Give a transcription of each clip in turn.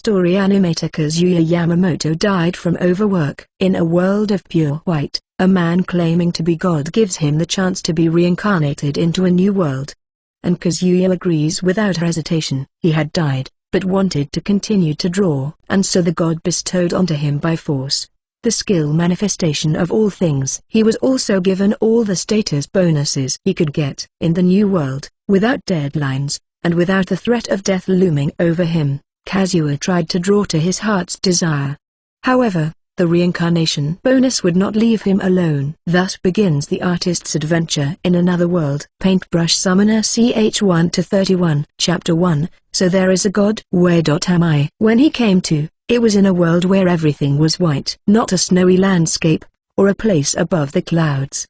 story animator Kazuya Yamamoto died from overwork. In a world of pure white, a man claiming to be God gives him the chance to be reincarnated into a new world. And Kazuya agrees without hesitation. He had died, but wanted to continue to draw, and so the god bestowed onto him by force the skill manifestation of all things. He was also given all the status bonuses he could get in the new world, without deadlines, and without the threat of death looming over him. Kazuya tried to draw to his heart's desire. However, the reincarnation bonus would not leave him alone. Thus begins the artist's adventure in another world. Paintbrush Summoner CH 1-31. Chapter 1. So there is a God. Where am I? When he came to, it was in a world where everything was white. Not a snowy landscape, or a place above the clouds.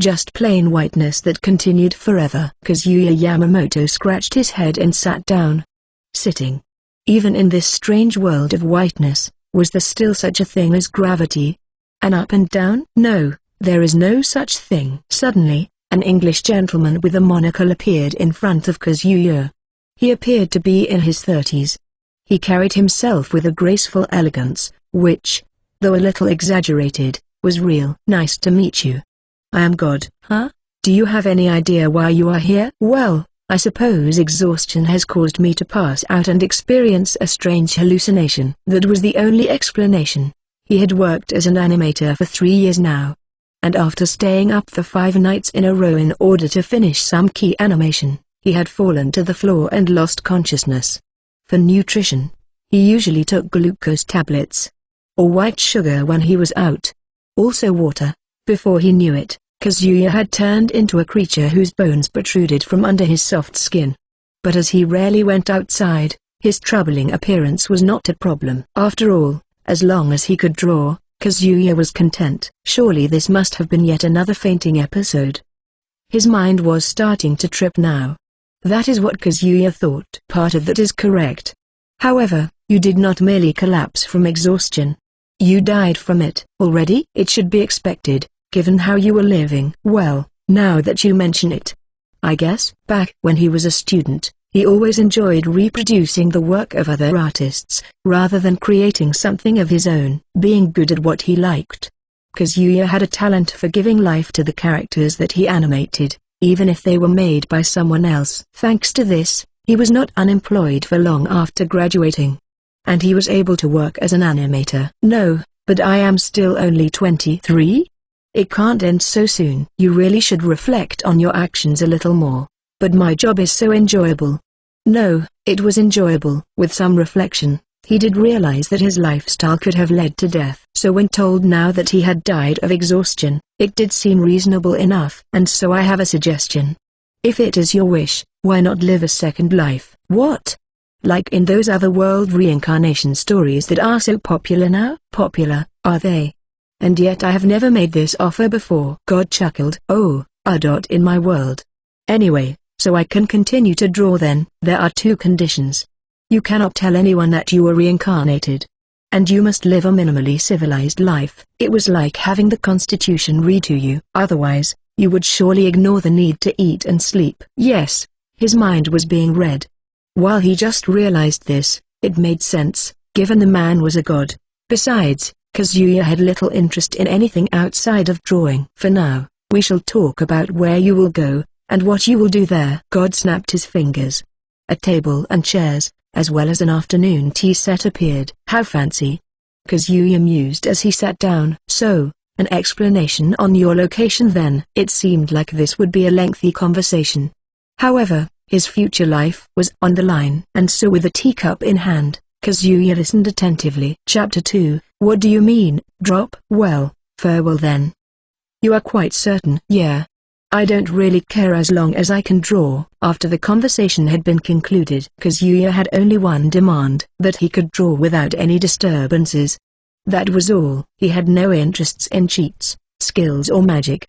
Just plain whiteness that continued forever. Kazuya Yamamoto scratched his head and sat down. Sitting. Even in this strange world of whiteness, was there still such a thing as gravity? An up and down? No, there is no such thing. Suddenly, an English gentleman with a monocle appeared in front of Kazuya. He appeared to be in his 30s. He carried himself with a graceful elegance, which, though a little exaggerated, was real. Nice to meet you. I am God. Huh? Do you have any idea why you are here? Well, I suppose exhaustion has caused me to pass out and experience a strange hallucination. That was the only explanation. He had worked as an animator for 3 years now. And after staying up for 5 nights in a row in order to finish some key animation, he had fallen to the floor and lost consciousness. For nutrition, he usually took glucose tablets. Or white sugar when he was out. Also water. Before he knew it, Kazuya had turned into a creature whose bones protruded from under his soft skin. But as he rarely went outside, his troubling appearance was not a problem. After all, as long as he could draw, Kazuya was content. Surely this must have been yet another fainting episode. His mind was starting to trip now. That is what Kazuya thought. Part of that is correct. However, you did not merely collapse from exhaustion. You died from it. Already? It should be expected, given how you were living. Well, now that you mention it. I guess, back when he was a student, he always enjoyed reproducing the work of other artists, rather than creating something of his own. Being good at what he liked. Kazuya had a talent for giving life to the characters that he animated, even if they were made by someone else. Thanks to this, he was not unemployed for long after graduating. And he was able to work as an animator. No, but I am still only 23? It can't end so soon. You really should reflect on your actions a little more. But my job is so enjoyable. No, it was enjoyable. With some reflection, he did realize that his lifestyle could have led to death. So when told now that he had died of exhaustion, it did seem reasonable enough. And so I have a suggestion. If it is your wish, why not live a second life? What? Like in those other world reincarnation stories that are so popular now? Popular, are they? And yet I have never made this offer before. God chuckled. Oh, in my world. Anyway, so I can continue to draw then. There are 2 conditions. You cannot tell anyone that you were reincarnated. And you must live a minimally civilized life. It was like having the Constitution read to you. Otherwise, you would surely ignore the need to eat and sleep. Yes, his mind was being read. While he just realized this, it made sense, given the man was a god. Besides, Kazuya had little interest in anything outside of drawing. For now, we shall talk about where you will go, and what you will do there. God snapped his fingers. A table and chairs, as well as an afternoon tea set appeared. How fancy. Kazuya mused as he sat down. So, an explanation on your location then. It seemed like this would be a lengthy conversation. However, his future life was on the line. And so with a teacup in hand, Kazuya listened attentively. Chapter 2. What do you mean, drop? Well, farewell then. You are quite certain? Yeah. I don't really care as long as I can draw. After the conversation had been concluded, Kazuya had only one demand: that he could draw without any disturbances. That was all. He had no interests in cheats, skills or magic.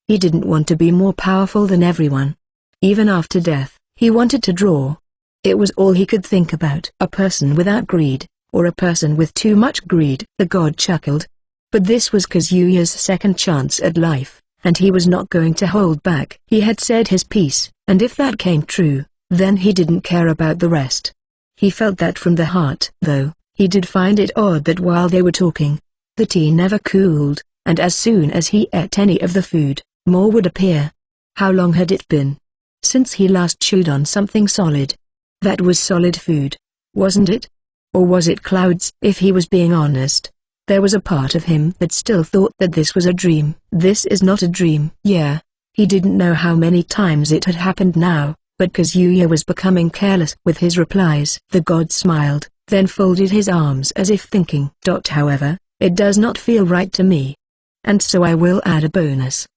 He didn't want to be more powerful than everyone. Even after death, he wanted to draw. It was all he could think about. A person without greed, or a person with too much greed. The god chuckled. But this was Kazuya's second chance at life, and he was not going to hold back. He had said his piece, and if that came true, then he didn't care about the rest. He felt that from the heart. Though, he did find it odd that while they were talking, the tea never cooled, and as soon as he ate any of the food, more would appear. How long had it been since he last chewed on something solid? That was solid food, wasn't it? Or was it clouds? If he was being honest, there was a part of him that still thought that this was a dream. This is not a dream. Yeah. He didn't know how many times it had happened now, but Kazuya was becoming careless with his replies. The god smiled, then folded his arms as if thinking. However, it does not feel right to me. And so I will add a bonus.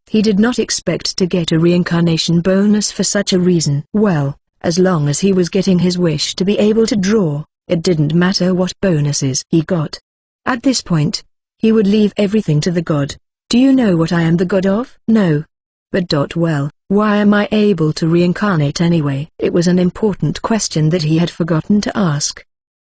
He did not expect to get a reincarnation bonus for such a reason. Well, as long as he was getting his wish to be able to draw, it didn't matter what bonuses he got. At this point, he would leave everything to the god. Do you know what I am the god of? No. But well, why am I able to reincarnate anyway? It was an important question that he had forgotten to ask.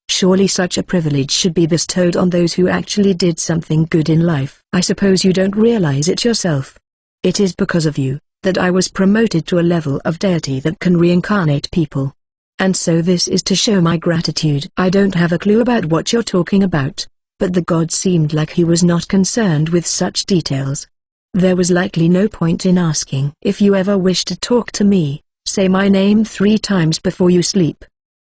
Surely such a privilege should be bestowed on those who actually did something good in life. I suppose you don't realize it yourself. It is because of you that I was promoted to a level of deity that can reincarnate people. And so this is to show my gratitude. I don't have a clue about what you're talking about, but the god seemed like he was not concerned with such details. There was likely no point in asking. If you ever wish to talk to me, say my name 3 times before you sleep.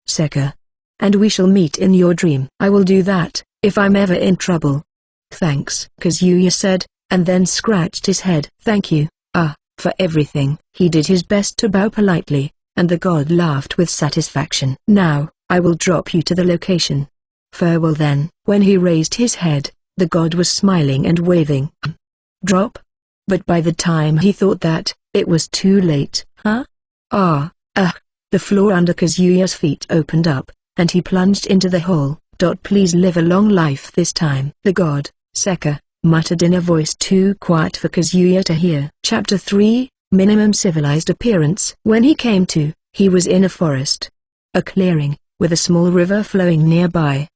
Seka. And we shall meet in your dream. I will do that, if I'm ever in trouble. Thanks, Kazuya said, and then scratched his head. Thank you, for everything. He did his best to bow politely, and the god laughed with satisfaction. Now, I will drop you to the location. Farewell then. When he raised his head, the god was smiling and waving. Drop? But by the time he thought that, it was too late. The floor under Kazuya's feet opened up, and he plunged into the hole. Please live a long life this time. The god, Seka, muttered in a voice too quiet for Kazuya to hear. Chapter 3, Minimum Civilized Appearance. When he came to, he was in a forest. A clearing, with a small river flowing nearby.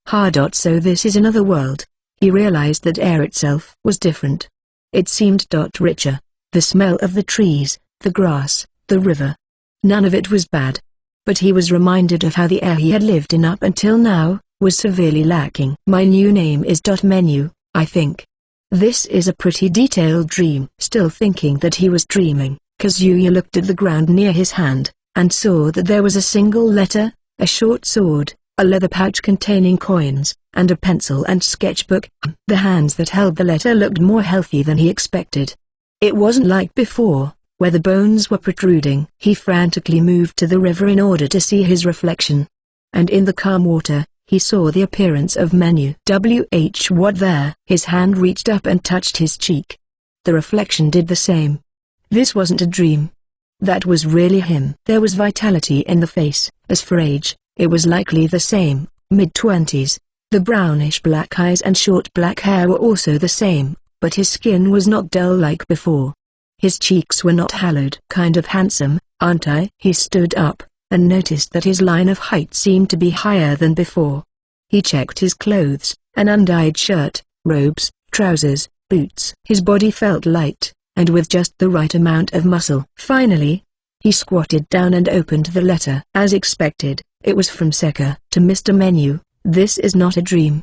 So this is another world. He realized that air itself was different. It seemed richer. The smell of the trees, the grass, the river. None of it was bad. But he was reminded of how the air he had lived in up until now was severely lacking. My new name is Menu, I think. This is a pretty detailed dream. Still thinking that he was dreaming, Kazuya looked at the ground near his hand, and saw that there was a single letter, a short sword, a leather pouch containing coins, and a pencil and sketchbook. The hands that held the letter looked more healthy than he expected. It wasn't like before, where the bones were protruding. He frantically moved to the river in order to see his reflection. And in the calm water, he saw the appearance of Menu. What there? His hand reached up and touched his cheek. The reflection did the same. This wasn't a dream. That was really him. There was vitality in the face. As for age, it was likely the same, mid-20s. The brownish-black eyes and short black hair were also the same, but his skin was not dull like before. His cheeks were not hollowed. Kind of handsome, aren't I? He stood up, and noticed that his line of height seemed to be higher than before. He checked his clothes, an undyed shirt, robes, trousers, boots. His body felt light, and with just the right amount of muscle. Finally, he squatted down and opened the letter. As expected, it was from Seka. To Mr. Menu, this is not a dream.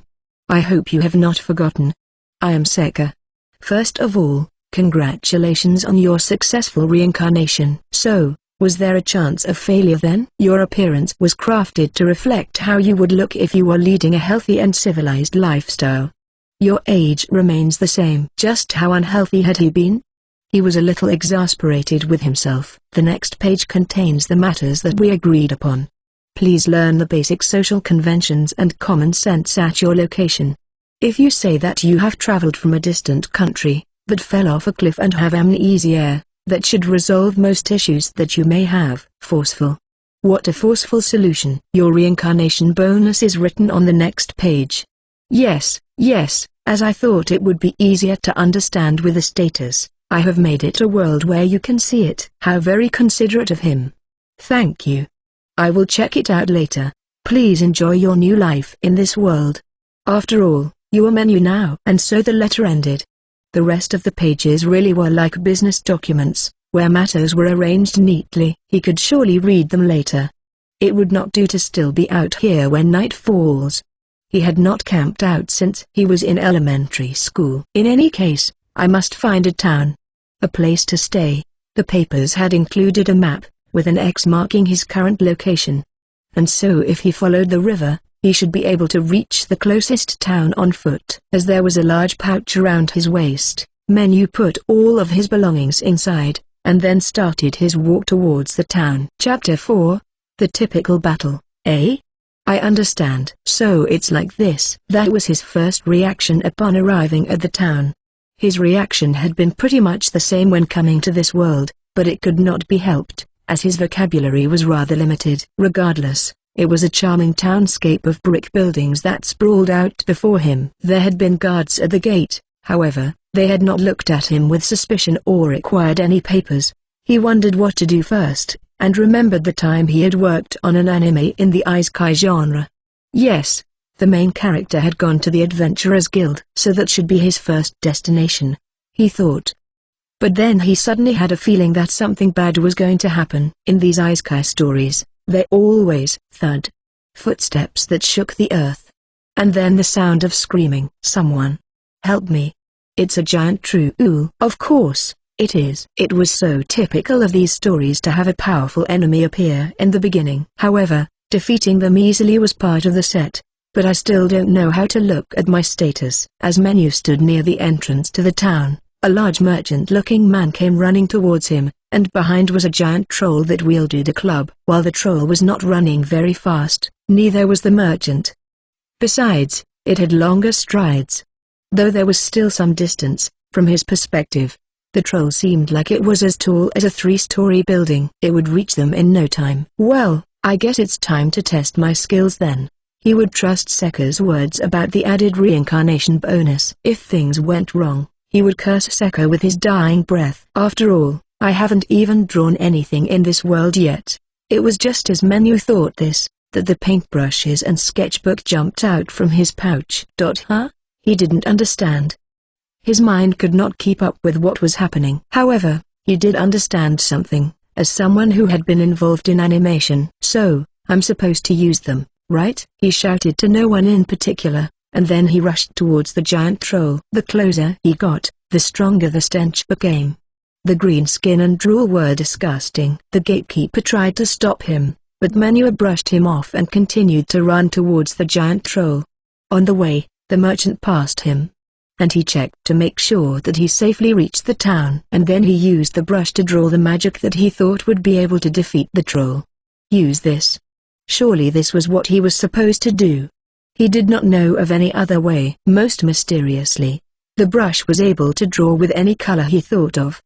I hope you have not forgotten. I am Seka. First of all, congratulations on your successful reincarnation. So, was there a chance of failure then? Your appearance was crafted to reflect how you would look if you were leading a healthy and civilized lifestyle. Your age remains the same. Just how unhealthy had he been? He was a little exasperated with himself. The next page contains the matters that we agreed upon. Please learn the basic social conventions and common sense at your location. If you say that you have traveled from a distant country, but fell off a cliff and have amnesia, that should resolve most issues that you may have. Forceful. What a forceful solution. Your reincarnation bonus is written on the next page. Yes, as I thought it would be easier to understand with the status, I have made it a world where you can see it. How very considerate of him. Thank you. I will check it out later. Please enjoy your new life in this world. After all, you are Menu now. And so the letter ended. The rest of the pages really were like business documents, where matters were arranged neatly. He could surely read them later. It would not do to still be out here when night falls. He had not camped out since he was in elementary school. In any case, I must find a town. A place to stay. The papers had included a map, with an X marking his current location. And so if he followed the river, he should be able to reach the closest town on foot. As there was a large pouch around his waist, Menu put all of his belongings inside, and then started his walk towards the town. Chapter 4. The typical battle, eh? I understand. So it's like this. That was his first reaction upon arriving at the town. His reaction had been pretty much the same when coming to this world, but it could not be helped, as his vocabulary was rather limited. Regardless, it was a charming townscape of brick buildings that sprawled out before him. There had been guards at the gate, however, they had not looked at him with suspicion or required any papers. He wondered what to do first, and remembered the time he had worked on an anime in the isekai genre. Yes, the main character had gone to the Adventurers Guild, so that should be his first destination, he thought. But then he suddenly had a feeling that something bad was going to happen. In these isekai stories, they always thud. Footsteps that shook the earth. And then the sound of screaming. Someone. Help me. It's a giant troll. Of course, it is. It was so typical of these stories to have a powerful enemy appear in the beginning. However, defeating them easily was part of the set. But I still don't know how to look at my status. As Menu stood near the entrance to the town, a large merchant-looking man came running towards him, and behind was a giant troll that wielded a club. While the troll was not running very fast, neither was the merchant. Besides, it had longer strides. Though there was still some distance, from his perspective, the troll seemed like it was as tall as a 3-story building. It would reach them in no time. Well, I guess it's time to test my skills then. He would trust Sekka's words about the added reincarnation bonus. If things went wrong, he would curse Sekka with his dying breath. After all, I haven't even drawn anything in this world yet. It was just as Menu thought this, that the paintbrushes and sketchbook jumped out from his pouch. Huh? He didn't understand. His mind could not keep up with what was happening. However, he did understand something, as someone who had been involved in animation. So, I'm supposed to use them, right? He shouted to no one in particular, and then he rushed towards the giant troll. The closer he got, the stronger the stench became. The green skin and drool were disgusting. The gatekeeper tried to stop him, but Menu brushed him off and continued to run towards the giant troll. On the way, the merchant passed him, and he checked to make sure that he safely reached the town. And then he used the brush to draw the magic that he thought would be able to defeat the troll. Use this. Surely this was what he was supposed to do. He did not know of any other way. Most mysteriously, the brush was able to draw with any color he thought of.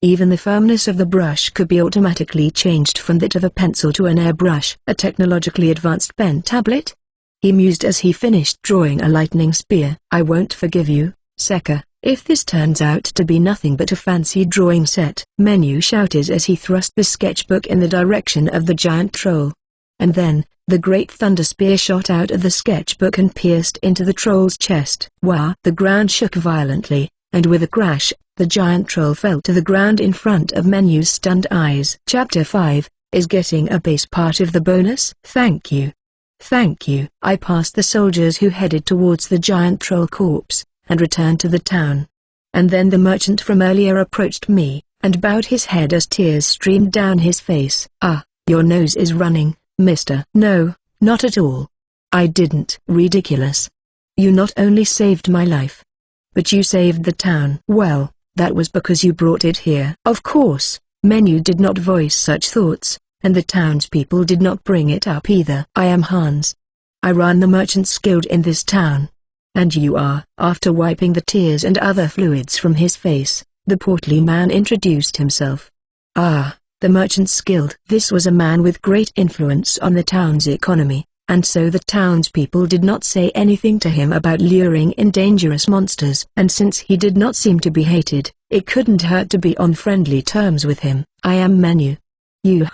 Even the firmness of the brush could be automatically changed from that of a pencil to an airbrush. A technologically advanced pen tablet? He mused as he finished drawing a lightning spear. I won't forgive you, Sekka, if this turns out to be nothing but a fancy drawing set. Menu shouted as he thrust the sketchbook in the direction of the giant troll. And then, the great thunder spear shot out of the sketchbook and pierced into the troll's chest. Wah! The ground shook violently, and with a crash, the giant troll fell to the ground in front of Menu's stunned eyes. Chapter 5, is getting a base part of the bonus? Thank you. Thank you. I passed the soldiers who headed towards the giant troll corpse, and returned to the town. And then the merchant from earlier approached me, and bowed his head as tears streamed down his face. Ah, your nose is running, mister. No, not at all. I didn't. Ridiculous. You not only saved my life, but you saved the town. Well, that was because you brought it here. Of course, Menu did not voice such thoughts, and the townspeople did not bring it up either. I am Hans. I run the Merchants Guild in this town. And you are. After wiping the tears and other fluids from his face, the portly man introduced himself. Ah, the Merchants Guild. This was a man with great influence on the town's economy, and so the townspeople did not say anything to him about luring in dangerous monsters. And since he did not seem to be hated, it couldn't hurt to be on friendly terms with him. I am Menu. You.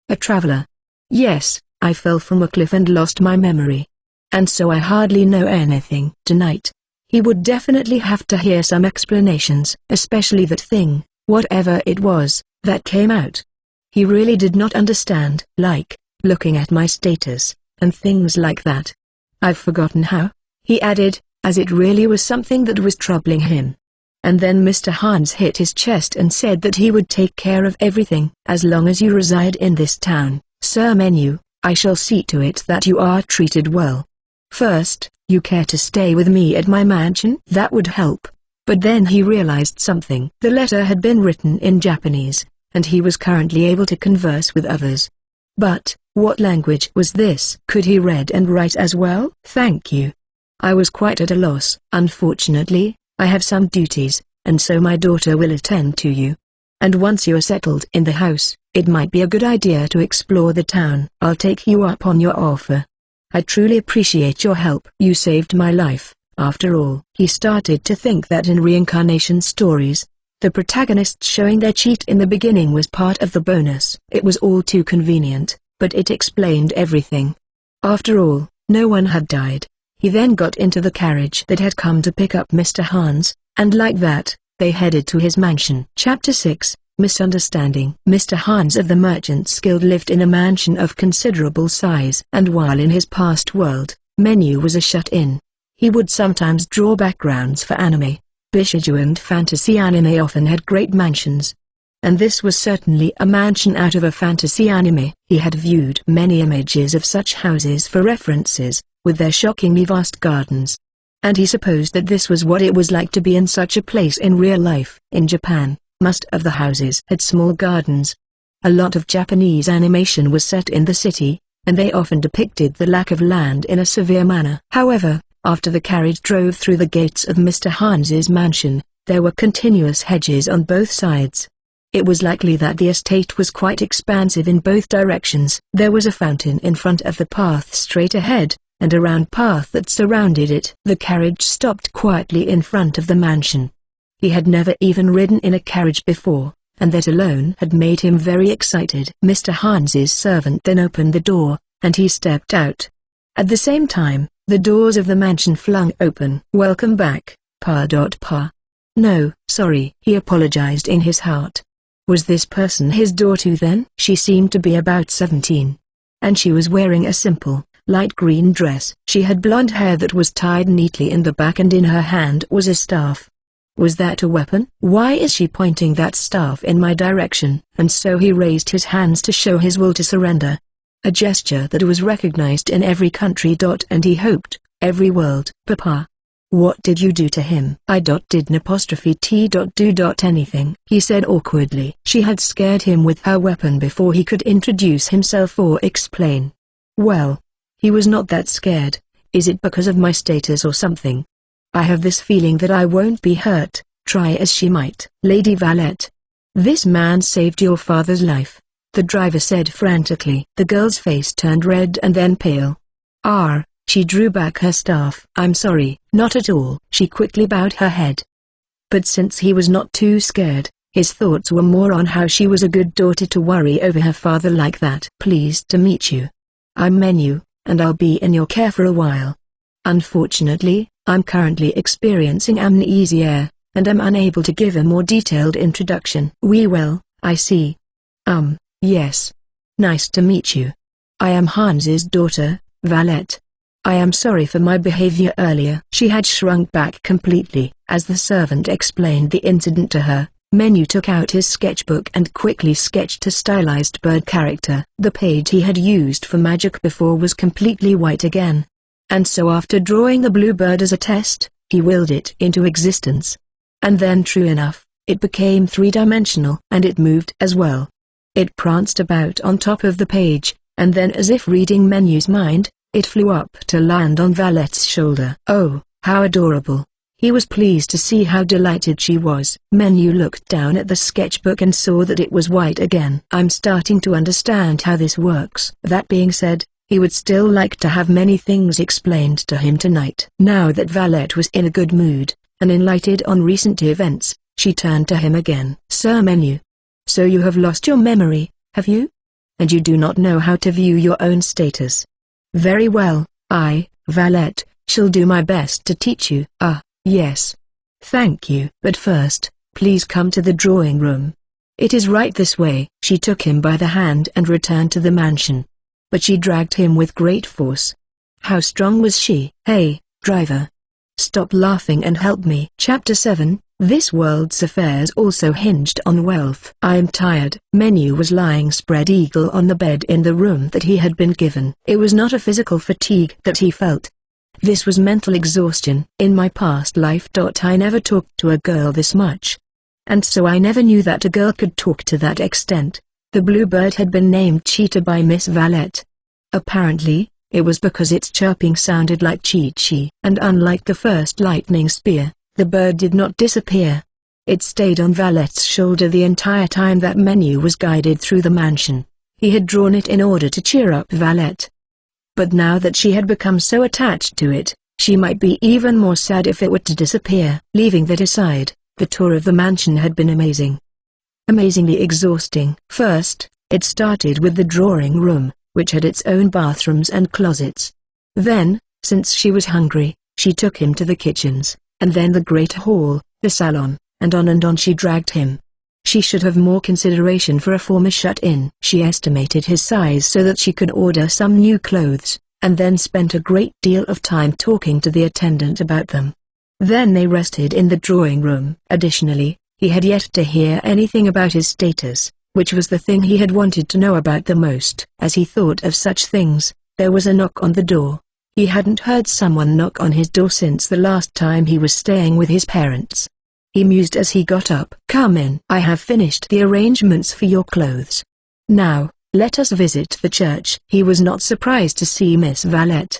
A traveler. Yes, I fell from a cliff and lost my memory. And so I hardly know anything. Tonight, he would definitely have to hear some explanations, especially that thing, whatever it was, that came out. He really did not understand. Like, looking at my status, and things like that. I've forgotten how," he added, as it really was something that was troubling him. And then Mr. Hans hit his chest and said that he would take care of everything. "As long as you reside in this town, Sir Menu, I shall see to it that you are treated well. First, you care to stay with me at my mansion? That would help." But then he realized something. The letter had been written in Japanese, and he was currently able to converse with others. But, what language was this? Could he read and write as well? "Thank you. I was quite at a loss. Unfortunately, I have some duties, and so my daughter will attend to you. And once you are settled in the house, it might be a good idea to explore the town. I'll take you up on your offer. I truly appreciate your help. You saved my life, after all." He started to think that in reincarnation stories, the protagonists showing their cheat in the beginning was part of the bonus. It was all too convenient, but it explained everything. After all, no one had died. He then got into the carriage that had come to pick up Mr. Hans, and like that, they headed to his mansion. Chapter 6, Misunderstanding. Mr. Hans of the Merchants Guild lived in a mansion of considerable size. And while in his past world, Menu was a shut-in, he would sometimes draw backgrounds for anime. Bishiju and fantasy anime often had great mansions. And this was certainly a mansion out of a fantasy anime. He had viewed many images of such houses for references, with their shockingly vast gardens. And he supposed that this was what it was like to be in such a place in real life. In Japan, most of the houses had small gardens. A lot of Japanese animation was set in the city, and they often depicted the lack of land in a severe manner. However, after the carriage drove through the gates of Mr. Hans's mansion, there were continuous hedges on both sides. It was likely that the estate was quite expansive in both directions. There was a fountain in front of the path straight ahead, and a round path that surrounded it. The carriage stopped quietly in front of the mansion. He had never even ridden in a carriage before, and that alone had made him very excited. Mr. Hans's servant then opened the door, and he stepped out. At the same time, the doors of the mansion flung open. "Welcome back, Pa. Pa. No, sorry," he apologized in his heart. Was this person his daughter then? She seemed to be about 17. And she was wearing a simple, light green dress. She had blonde hair that was tied neatly in the back, and in her hand was a staff. Was that a weapon? "Why is she pointing that staff in my direction?" And so he raised his hands to show his will to surrender. A gesture that was recognized in every country. And he hoped, every world. "Papa. What did you do to him?" "I didn't apostrophe T. do anything," he said awkwardly. She had scared him with her weapon before he could introduce himself or explain. "Well, he was not that scared. Is it because of my status or something? I have this feeling that I won't be hurt, try as she might." "Lady Valette. This man saved your father's life," the driver said frantically. The girl's face turned red and then pale. She drew back her staff. "I'm sorry." "Not at all." She quickly bowed her head. But since he was not too scared, his thoughts were more on how she was a good daughter to worry over her father like that. "Pleased to meet you. I'm Menu, and I'll be in your care for a while. Unfortunately, I'm currently experiencing amnesia, and am unable to give a more detailed introduction." I see. Yes. Nice to meet you. I am Hans's daughter, Valette. I am sorry for my behavior earlier." She had shrunk back completely. As the servant explained the incident to her, Menu took out his sketchbook and quickly sketched a stylized bird character. The page he had used for magic before was completely white again. And so after drawing the blue bird as a test, he willed it into existence. And then true enough, it became three-dimensional. And it moved as well. It pranced about on top of the page, and then as if reading Menu's mind, it flew up to land on Valette's shoulder. "Oh, how adorable." He was pleased to see how delighted she was. Menu looked down at the sketchbook and saw that it was white again. "I'm starting to understand how this works." That being said, he would still like to have many things explained to him tonight. Now that Valette was in a good mood, and enlightened on recent events, she turned to him again. "Sir Menu. So you have lost your memory, have you? And you do not know how to view your own status? Very well, I, Valette, shall do my best to teach you." Yes. Thank you. But first, please come to the drawing room. It is right this way." She took him by the hand and returned to the mansion. but she dragged him with great force. How strong was she? Hey, driver! Stop laughing and help me. Chapter 7. This world's affairs also hinged on wealth. I am tired. Menu was lying spread eagle on the bed in the room that he had been given. It was not a physical fatigue that he felt. This was mental exhaustion. In my past life. I never talked to a girl this much. And so I never knew that a girl could talk to that extent. The bluebird had been named Cheetah by Miss Valette. Apparently, it was because its chirping sounded like Chi-Chi. And unlike the first lightning spear, the bird did not disappear. It stayed on Valette's shoulder the entire time that Menu was guided through the mansion. He had drawn it in order to cheer up Valette. But now that she had become so attached to it, she might be even more sad if it were to disappear. Leaving that aside, the tour of the mansion had been amazing. Amazingly exhausting. First, it started with the drawing room, which had its own bathrooms and closets. Then, since she was hungry, she took him to the kitchens, and then the great hall, the salon, and on she dragged him. She should have more consideration for a former shut-in. She estimated his size so that she could order some new clothes, and then spent a great deal of time talking to the attendant about them. Then they rested in the drawing room. Additionally, he had yet to hear anything about his status, which was the thing he had wanted to know about the most. As he thought of such things, there was a knock on the door. He hadn't heard someone knock on his door since the last time he was staying with his parents. He mused as he got up. Come in. I have finished the arrangements for your clothes. Now, let us visit the church. He was not surprised to see Miss Valette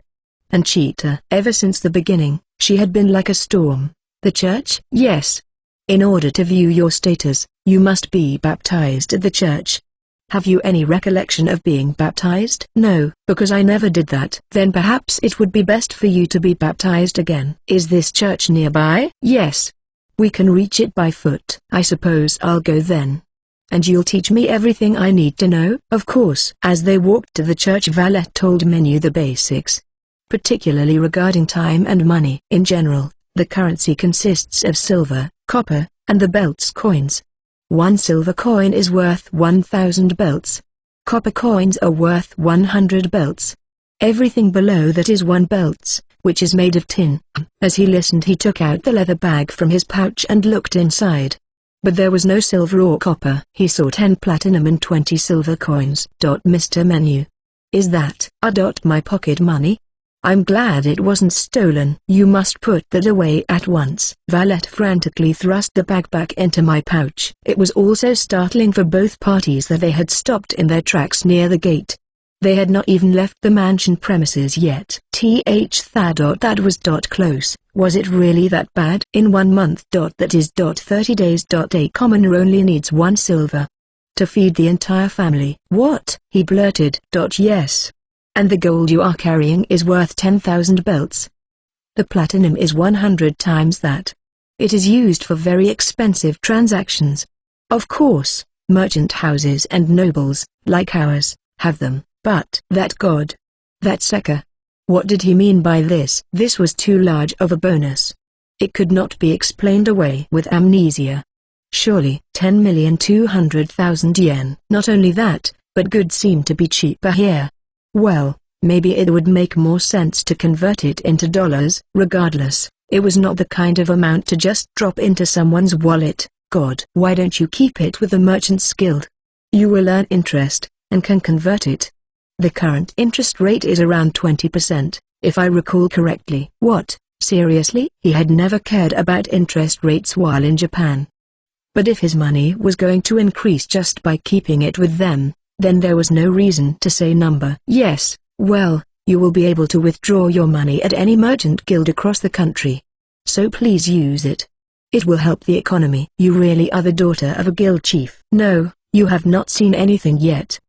and Cheetah. Ever since the beginning, she had been like a storm. The church? Yes. In order to view your status, you must be baptized at the church. Have you any recollection of being baptized? No, because I never did that. Then perhaps it would be best for you to be baptized again. Is this church nearby? Yes. We can reach it by foot. I suppose I'll go then. And you'll teach me everything I need to know? Of course. As they walked to the church, Valette told Menu the basics, particularly regarding time and money. In general, the currency consists of silver, copper, and the belts coins. 1 silver coin is worth 1,000 belts. Copper coins are worth 100 belts. Everything below that is 1 belts, which is made of tin. As he listened, he took out the leather bag from his pouch and looked inside. But there was no silver or copper. He saw 10 platinum and 20 silver coins. Mr. Menu. Is that my pocket money? I'm glad it wasn't stolen. You must put that away at once. Valette frantically thrust the bag back into my pouch. It was also startling for both parties that they had stopped in their tracks near the gate. They had not even left the mansion premises yet. That was close. Was it really that bad? In 1 month. That is 30 days. A commoner only needs 1 silver to feed the entire family. What? He blurted. Yes. And the gold you are carrying is worth 10,000 belts. The platinum is 100 times that. It is used for very expensive transactions. Of course, merchant houses and nobles, like ours, have them, but that god, that Sekka. What did he mean by this? This was too large of a bonus. It could not be explained away with amnesia. Surely 10,200,000 yen. Not only that, but goods seemed to be cheaper here. Well, maybe it would make more sense to convert it into dollars. Regardless, it was not the kind of amount to just drop into someone's wallet. God, why don't you keep it with the Merchants Guild? You will earn interest, and can convert it. The current interest rate is around 20%, if I recall correctly. What, seriously? He had never cared about interest rates while in Japan. But if his money was going to increase just by keeping it with them, then there was no reason to say number. Yes, well, you will be able to withdraw your money at any merchant guild across the country. So please use it. It will help the economy. You really are the daughter of a guild chief? No, you have not seen anything yet.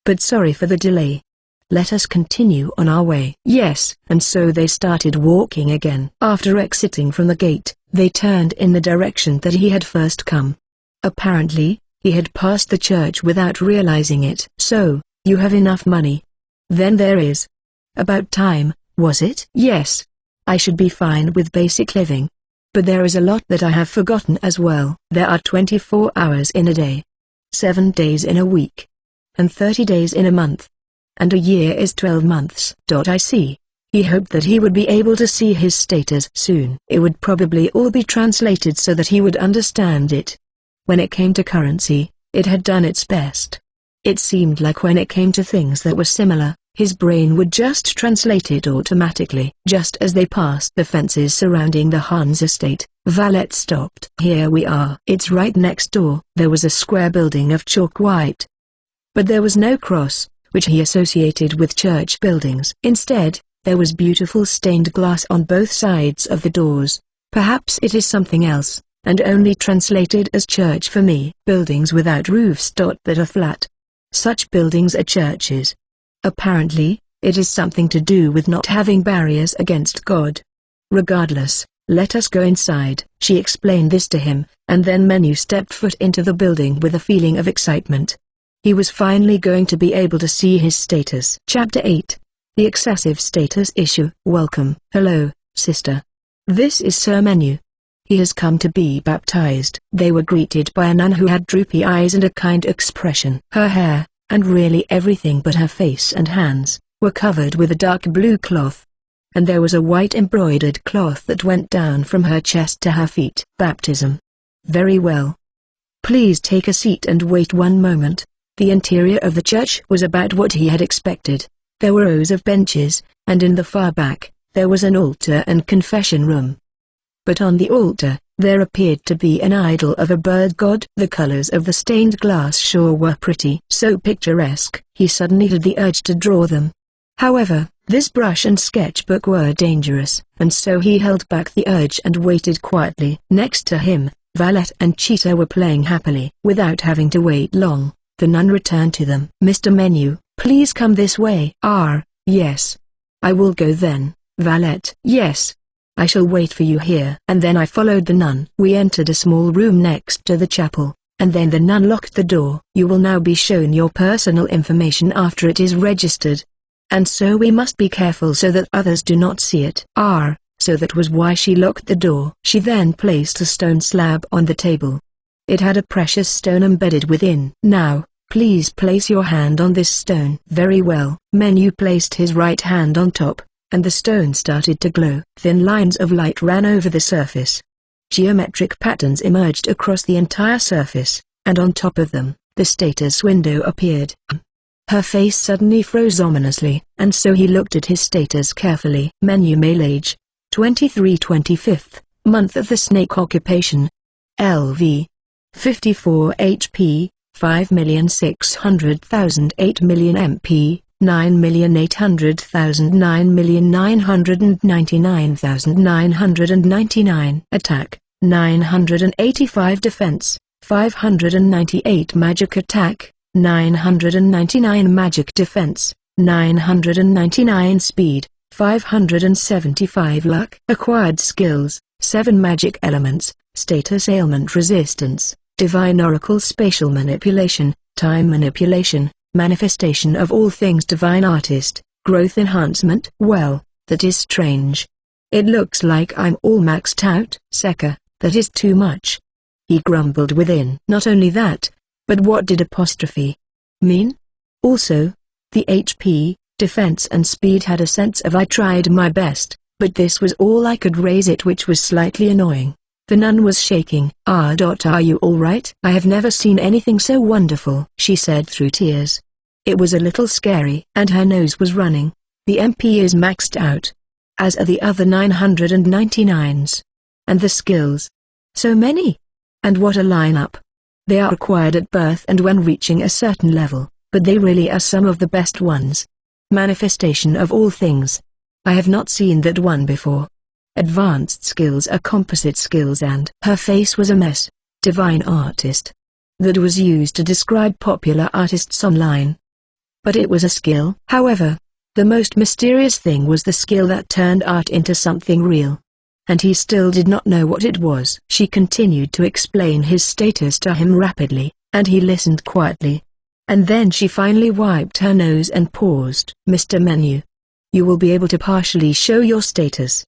But sorry for the delay. Let us continue on our way. Yes. And so they started walking again. After exiting from the gate, they turned in the direction that he had first come. Apparently, he had passed the church without realizing it. So, you have enough money? Then there is. About time, was it? Yes. I should be fine with basic living. But there is a lot that I have forgotten as well. There are 24 hours in a day, 7 days in a week, and 30 days in a month. and a year is 12 months. I see. He hoped that he would be able to see his status soon. It would probably all be translated so that he would understand it. When it came to currency, it had done its best. It seemed like when it came to things that were similar, his brain would just translate it automatically. Just as they passed the fences surrounding the Hans estate, Valette stopped. Here we are. It's right next door. There was a square building of chalk white. But there was no cross, which he associated with church buildings. Instead, there was beautiful stained glass on both sides of the doors. Perhaps it is something else, and only translated as church for me. Buildings without roofs that are flat. Such buildings are churches. Apparently, it is something to do with not having barriers against God. Regardless, let us go inside. She explained this to him, and then Menu stepped foot into the building with a feeling of excitement. He was finally going to be able to see his status. Chapter 8. The Excessive Status Issue. Welcome. Hello, sister. This is Sir Menu. He has come to be baptized. They were greeted by a nun who had droopy eyes and a kind expression. Her hair, and really everything but her face and hands, were covered with a dark blue cloth. And there was a white embroidered cloth that went down from her chest to her feet. Baptism. Very well. Please take a seat and wait one moment. The interior of the church was about what he had expected. There were rows of benches, and in the far back, there was an altar and confession room. But on the altar, there appeared to be an idol of a bird god. The colors of the stained glass sure were pretty, so picturesque. He suddenly had the urge to draw them. However, this brush and sketchbook were dangerous, and so he held back the urge and waited quietly. Next to him, Valette and Cheetah were playing happily. Without having to wait long, the nun returned to them. Mr. Menu, please come this way. Yes. I will go then, Valette. Yes. I shall wait for you here. And then I followed the nun. We entered a small room next to the chapel, and then the nun locked the door. You will now be shown your personal information after it is registered. And so we must be careful so that others do not see it. So that was why she locked the door. She then placed a stone slab on the table. It had a precious stone embedded within. Now, please place your hand on this stone. Very well. Menu placed his right hand on top, and the stone started to glow. Thin lines of light ran over the surface. Geometric patterns emerged across the entire surface, and on top of them, the status window appeared. Her face suddenly froze ominously, and so he looked at his status carefully. Menu male age, 23 25th, month of the snake occupation. LV. 54 HP, 5,600,000 8,000,000 MP, 9,800,000 9,999,999 Attack, 985 Defense, 598 Magic Attack, 999 Magic Defense, 999 Speed, 575 Luck. Acquired Skills, 7 Magic Elements, Status Ailment Resistance, Divine Oracle Spatial Manipulation, Time Manipulation, Manifestation of All Things Divine Artist, Growth Enhancement. Well, that is strange. It looks like I'm all maxed out. Sekka, that is too much. He grumbled within. Not only that, but what did apostrophe mean? Also, the HP, defense and speed had a sense of I tried my best, but this was all I could raise it, which was slightly annoying. The nun was shaking. Are you all right? I have never seen anything so wonderful, she said through tears. It was a little scary, and her nose was running. The MP is maxed out, as are the other 999s. And the skills. So many. And what a lineup. They are acquired at birth and when reaching a certain level, but they really are some of the best ones. Manifestation of all things. I have not seen that one before. Advanced skills are composite skills, and her face was a mess. Divine Artist. That was used to describe popular artists online. But it was a skill. However, the most mysterious thing was the skill that turned art into something real. And he still did not know what it was. She continued to explain his status to him rapidly, and he listened quietly. And then she finally wiped her nose and paused. Mr. Menu. You will be able to partially show your status.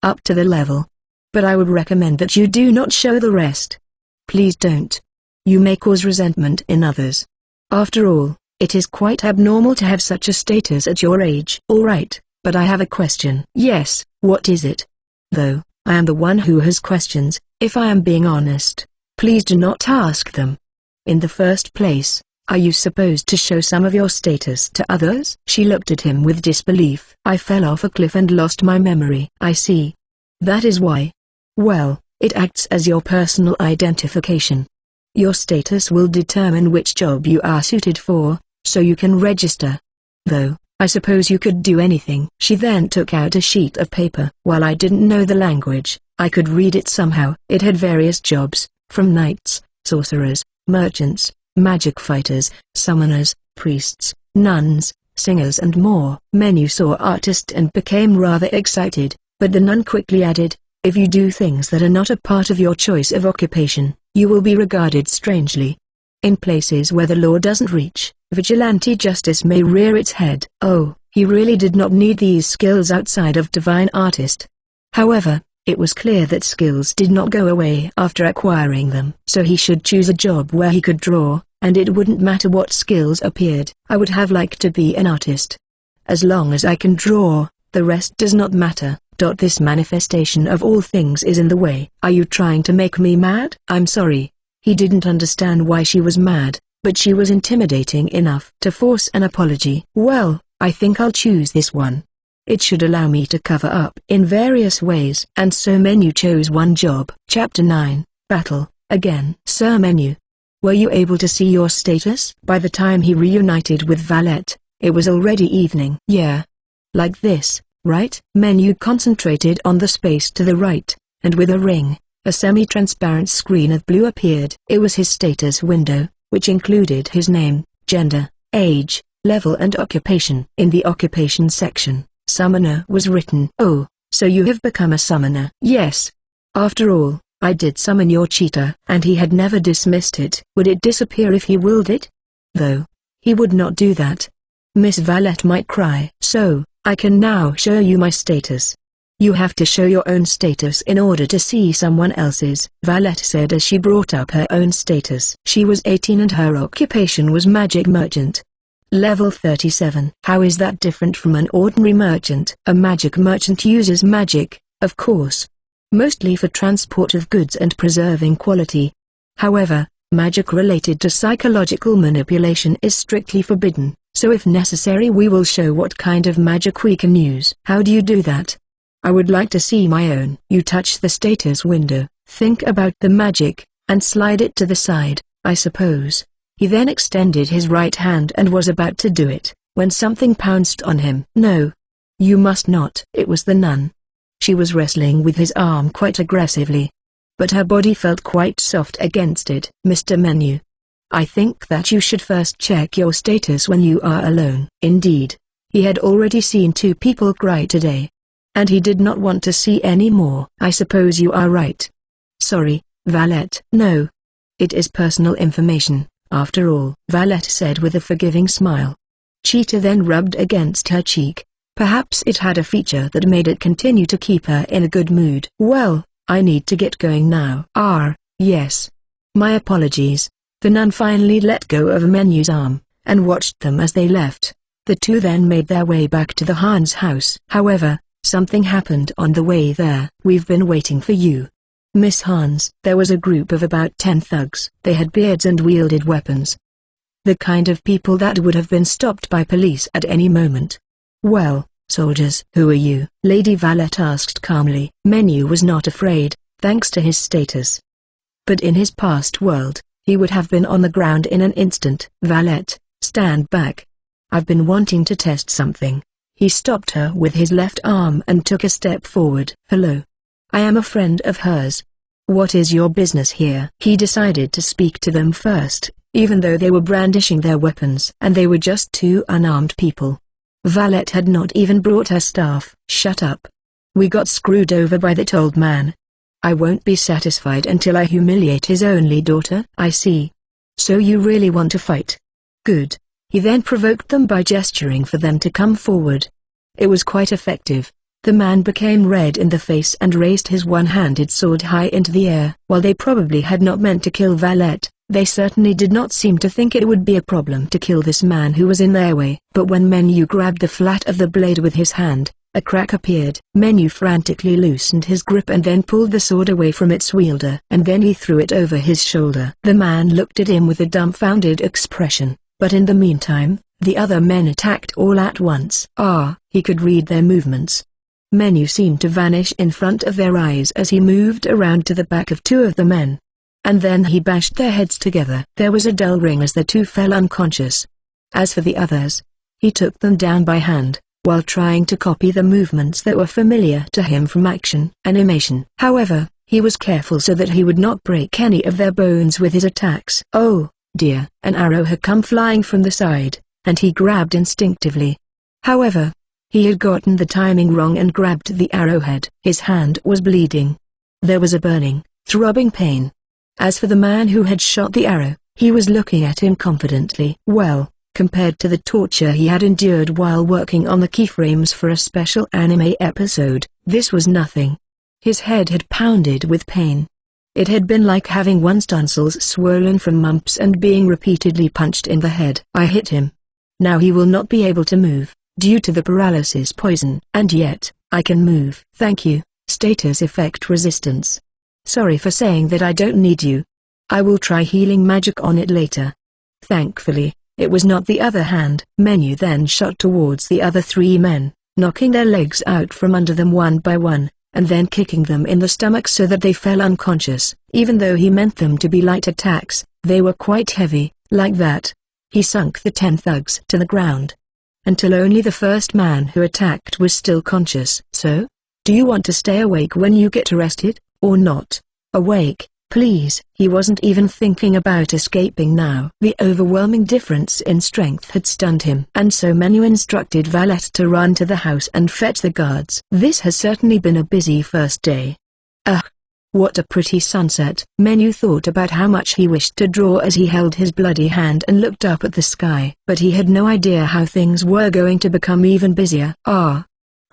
Up to the level. But I would recommend that you do not show the rest. Please don't. You may cause resentment in others. After all, It is quite abnormal to have such a status at your age. Alright, but I have a question. Yes, what is it? Though, I am the one who has questions, if I am being honest. Please do not ask them. In the first place, are you supposed to show some of your status to others? She looked at him with disbelief. I fell off a cliff and lost my memory. I see. That is why. Well, it acts as your personal identification. Your status will determine which job you are suited for, so you can register. Though, I suppose you could do anything. She then took out a sheet of paper. While I didn't know the language, I could read it somehow. It had various jobs, from knights, sorcerers, merchants, magic fighters, summoners, priests, nuns, singers and more. Menu saw artist and became rather excited, but the nun quickly added, if you do things that are not a part of your choice of occupation, you will be regarded strangely. In places where the law doesn't reach, vigilante justice may rear its head. Oh, he really did not need these skills outside of divine artist. However, it was clear that skills did not go away after acquiring them. So he should choose a job where he could draw, and it wouldn't matter what skills appeared. I would have liked to be an artist. As long as I can draw, the rest does not matter. This manifestation of all things is in the way. Are you trying to make me mad? I'm sorry. He didn't understand why she was mad, but she was intimidating enough to force an apology. Well, I think I'll choose this one. It should allow me to cover up in various ways. And so Menu chose one job. Chapter 9, Battle, again. Sir Menu. Were you able to see your status? By the time he reunited with Valette, it was already evening. Yeah. Like this, right? Menu concentrated on the space to the right, and with a ring, a semi-transparent screen of blue appeared. It was his status window, which included his name, gender, age, level and occupation. In the occupation section, Summoner was written. Oh, so you have become a summoner? Yes. After all, I did summon your cheetah. And he had never dismissed it. Would it disappear if he willed it? Though, he would not do that. Miss Valette might cry. So, I can now show you my status. You have to show your own status in order to see someone else's, Valette said as she brought up her own status. She was 18 and her occupation was magic merchant. Level 37. How is that different from an ordinary merchant? A magic merchant uses magic, of course. Mostly for transport of goods and preserving quality. However, magic related to psychological manipulation is strictly forbidden, so if necessary we will show what kind of magic we can use. How do you do that? I would like to see my own. You touch the status window, think about the magic, and slide it to the side, I suppose. He then extended his right hand and was about to do it, when something pounced on him. No. You must not. It was the nun. She was wrestling with his arm quite aggressively. But her body felt quite soft against it. Mr. Menu. I think that you should first check your status when you are alone. Indeed, he had already seen 2 people cry today. And he did not want to see any more. I suppose you are right. Sorry, Valette. No. It is personal information, after all, Valette said with a forgiving smile. Cheetah then rubbed against her cheek. Perhaps it had a feature that made it continue to keep her in a good mood. Well, I need to get going now. Yes. My apologies. The nun finally let go of Menu's arm, and watched them as they left. The 2 then made their way back to the Hans house. However, something happened on the way there. We've been waiting for you, Miss Hans. There was a group of about 10 thugs. They had beards and wielded weapons. The kind of people that would have been stopped by police at any moment. Well, soldiers. Who are you? Lady Valette asked calmly. Menu was not afraid, thanks to his status. But in his past world, he would have been on the ground in an instant. Valette, stand back. I've been wanting to test something. He stopped her with his left arm and took a step forward. Hello. I am a friend of hers. What is your business here? He decided to speak to them first, even though they were brandishing their weapons. And they were just 2 unarmed people. Valette had not even brought her staff. Shut up. We got screwed over by that old man. I won't be satisfied until I humiliate his only daughter. I see. So you really want to fight? Good. He then provoked them by gesturing for them to come forward. It was quite effective. The man became red in the face and raised his one-handed sword high into the air. While they probably had not meant to kill Valette, They certainly did not seem to think it would be a problem to kill this man who was in their way. But when Menu grabbed the flat of the blade with his hand, a crack appeared. Menu frantically loosened his grip and then pulled the sword away from its wielder. And then he threw it over his shoulder. The man looked at him with a dumbfounded expression, but in the meantime, the other men attacked all at once. He could read their movements. Menu seemed to vanish in front of their eyes as he moved around to the back of two of the men. And then he bashed their heads together. There was a dull ring as the two fell unconscious. As for the others, he took them down by hand, while trying to copy the movements that were familiar to him from action animation. However, he was careful so that he would not break any of their bones with his attacks. Oh, dear! An arrow had come flying from the side, and he grabbed instinctively. However, he had gotten the timing wrong and grabbed the arrowhead. His hand was bleeding. There was a burning, throbbing pain. As for the man who had shot the arrow, he was looking at him confidently. Well, compared to the torture he had endured while working on the keyframes for a special anime episode, this was nothing. His head had pounded with pain. It had been like having one's tonsils swollen from mumps and being repeatedly punched in the head. I hit him. Now he will not be able to move, due to the paralysis poison. And yet, I can move. Thank you, status effect resistance. Sorry for saying that I don't need you. I will try healing magic on it later. Thankfully, it was not the other hand. Menu then shot towards the other three men, knocking their legs out from under them one by one, and then kicking them in the stomach so that they fell unconscious. Even though he meant them to be light attacks, they were quite heavy. Like that, he sunk the 10 thugs to the ground. Until only the first man who attacked was still conscious. So? Do you want to stay awake when you get arrested, or not? Awake, please. He wasn't even thinking about escaping now. The overwhelming difference in strength had stunned him. And so Menu instructed Valet to run to the house and fetch the guards. This has certainly been a busy first day. Ugh. What a pretty sunset. Menu thought about how much he wished to draw as he held his bloody hand and looked up at the sky. But he had no idea how things were going to become even busier.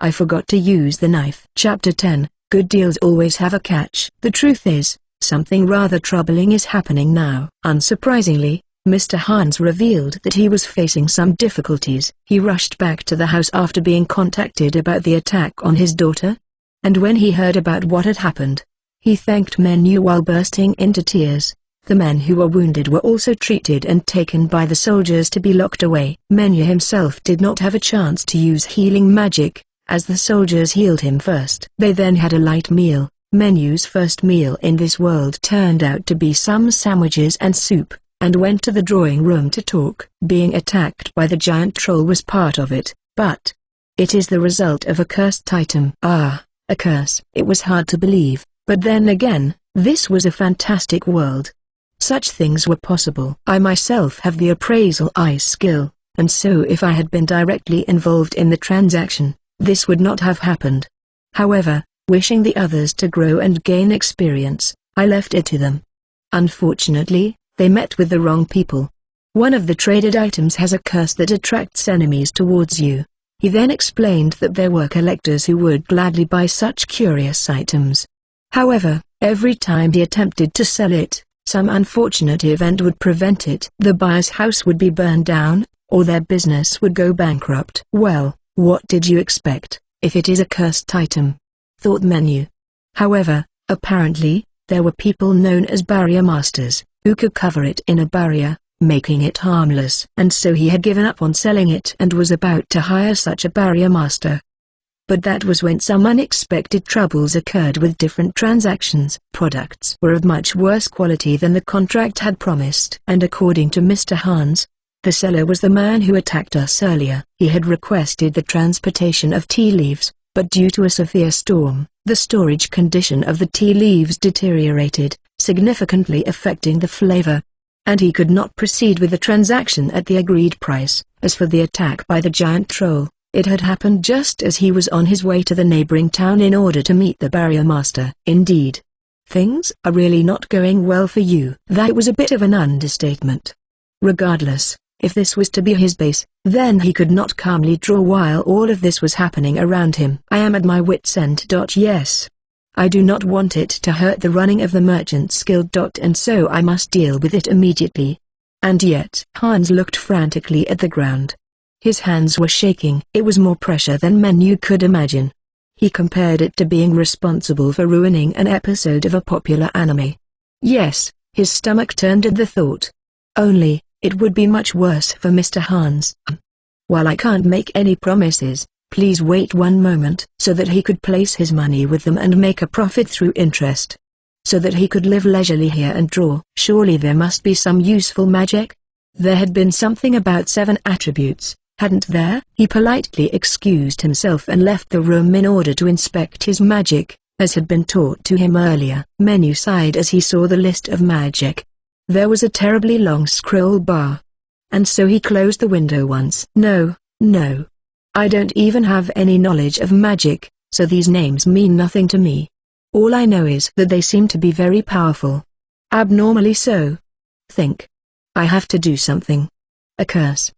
I forgot to use the knife. Chapter 10, Good deals always have a catch. The truth is, something rather troubling is happening now. Unsurprisingly, Mr. Hans revealed that he was facing some difficulties. He rushed back to the house after being contacted about the attack on his daughter. And when he heard about what had happened, he thanked Menu while bursting into tears. The men who were wounded were also treated and taken by the soldiers to be locked away. Menu himself did not have a chance to use healing magic, as the soldiers healed him first. They then had a light meal. Menu's first meal in this world turned out to be some sandwiches and soup, and went to the drawing room to talk. Being attacked by the giant troll was part of it, but it is the result of a cursed item. A curse. It was hard to believe, but then again, this was a fantastic world. Such things were possible. I myself have the appraisal ice skill, and so if I had been directly involved in the transaction, this would not have happened. However, wishing the others to grow and gain experience, I left it to them. Unfortunately, they met with the wrong people. One of the traded items has a curse that attracts enemies towards you. He then explained that there were collectors who would gladly buy such curious items. However, every time he attempted to sell it, some unfortunate event would prevent it. The buyer's house would be burned down, or their business would go bankrupt. Well, what did you expect, if it is a cursed item? Thought Menu. However, apparently, there were people known as barrier masters, who could cover it in a barrier, making it harmless. And so he had given up on selling it and was about to hire such a barrier master. But that was when some unexpected troubles occurred with different transactions. Products were of much worse quality than the contract had promised. And according to Mr. Hans, the seller was the man who attacked us earlier. He had requested the transportation of tea leaves, but due to a severe storm, the storage condition of the tea leaves deteriorated, significantly affecting the flavor. And he could not proceed with the transaction at the agreed price. As for the attack by the giant troll, it had happened just as he was on his way to the neighboring town in order to meet the barrier master. Indeed, things are really not going well for you. That was a bit of an understatement. Regardless, if this was to be his base, then he could not calmly draw while all of this was happening around him. I am at my wit's end. Yes. I do not want it to hurt the running of the Merchants Guild. And so I must deal with it immediately. And yet Hans looked frantically at the ground. His hands were shaking. It was more pressure than Menu could imagine. He compared it to being responsible for ruining an episode of a popular anime. Yes, his stomach turned at the thought. Only, it would be much worse for Mr. Hans. While I can't make any promises, please wait one moment. So that he could place his money with them and make a profit through interest. So that he could live leisurely here and draw. Surely there must be some useful magic? There had been something about 7 attributes, hadn't there? He politely excused himself and left the room in order to inspect his magic, as had been taught to him earlier. Menu sighed as he saw the list of magic. There was a terribly long scroll bar. And so he closed the window once. No. I don't even have any knowledge of magic, so these names mean nothing to me. All I know is that they seem to be very powerful. Abnormally so. Think. I have to do something. A curse.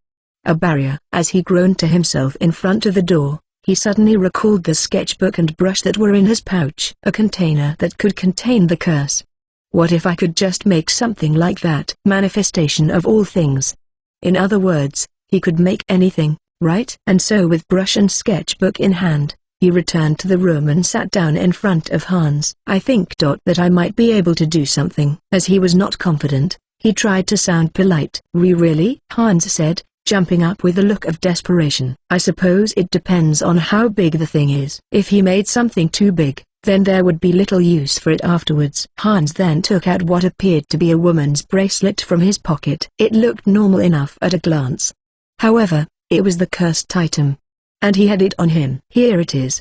A barrier. As he groaned to himself in front of the door, he suddenly recalled the sketchbook and brush that were in his pouch. A container that could contain the curse. What if I could just make something like that? Manifestation of all things. In other words, he could make anything, right? And so with brush and sketchbook in hand, he returned to the room and sat down in front of Hans. I think that I might be able to do something. As he was not confident, he tried to sound polite. Really? Hans said, jumping up with a look of desperation. I suppose it depends on how big the thing is. If he made something too big, then there would be little use for it afterwards. Hans then took out what appeared to be a woman's bracelet from his pocket. It looked normal enough at a glance. However, it was the cursed item. And he had it on him. Here it is.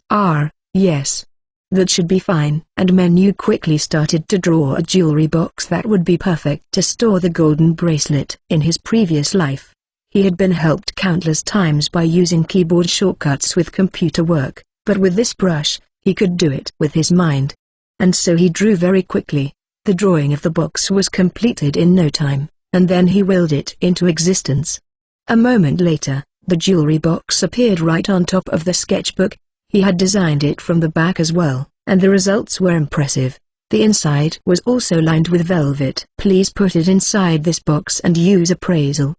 Yes. That should be fine. And Menu quickly started to draw a jewelry box that would be perfect to store the golden bracelet. In his previous life, he had been helped countless times by using keyboard shortcuts with computer work, but with this brush, he could do it with his mind. And so he drew very quickly. The drawing of the box was completed in no time, and then he willed it into existence. A moment later, the jewelry box appeared right on top of the sketchbook. He had designed it from the back as well, and the results were impressive. The inside was also lined with velvet. Please put it inside this box and use appraisal.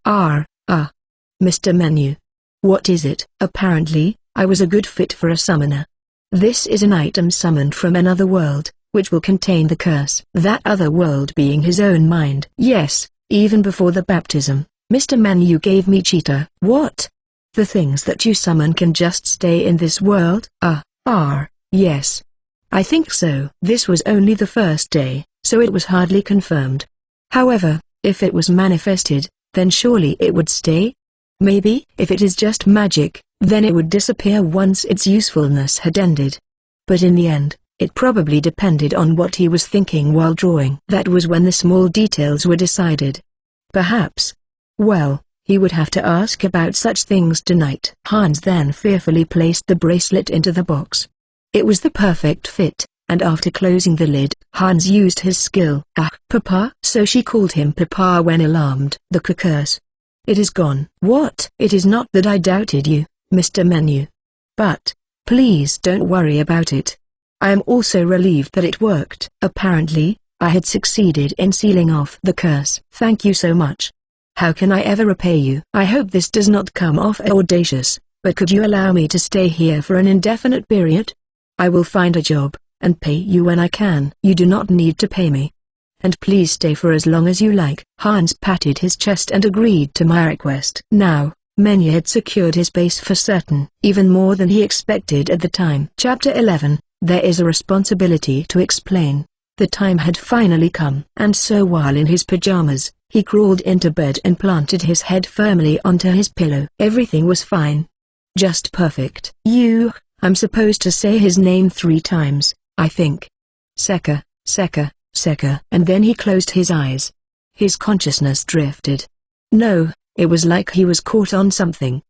Mr. Menu. What is it? Apparently, I was a good fit for a summoner. This is an item summoned from another world, which will contain the curse. That other world being his own mind. Yes, even before the baptism, Mr. Menu gave me Cheetah. What? The things that you summon can just stay in this world? Yes. I think so. This was only the first day, so it was hardly confirmed. However, if it was manifested, then surely it would stay? Maybe, if it is just magic, then it would disappear once its usefulness had ended. But in the end, it probably depended on what he was thinking while drawing. That was when the small details were decided. Perhaps. Well, he would have to ask about such things tonight. Hans then fearfully placed the bracelet into the box. It was the perfect fit, and after closing the lid, Hans used his skill. Papa? So she called him Papa when alarmed. The curse. It is gone. What? It is not that I doubted you, Mr. Menu. But, please don't worry about it. I am also relieved that it worked. Apparently, I had succeeded in sealing off the curse. Thank you so much. How can I ever repay you? I hope this does not come off audacious, but could you allow me to stay here for an indefinite period? I will find a job, and pay you when I can. You do not need to pay me. And please stay for as long as you like. Hans patted his chest and agreed to my request. Now, Menu had secured his base for certain, even more than he expected at the time. Chapter 11, There is a responsibility to explain. The time had finally come. And so while in his pajamas, he crawled into bed and planted his head firmly onto his pillow. Everything was fine. Just perfect. I'm supposed to say his name 3 times, I think. Seka. And then he closed his eyes. His consciousness drifted. No, it was like he was caught on something.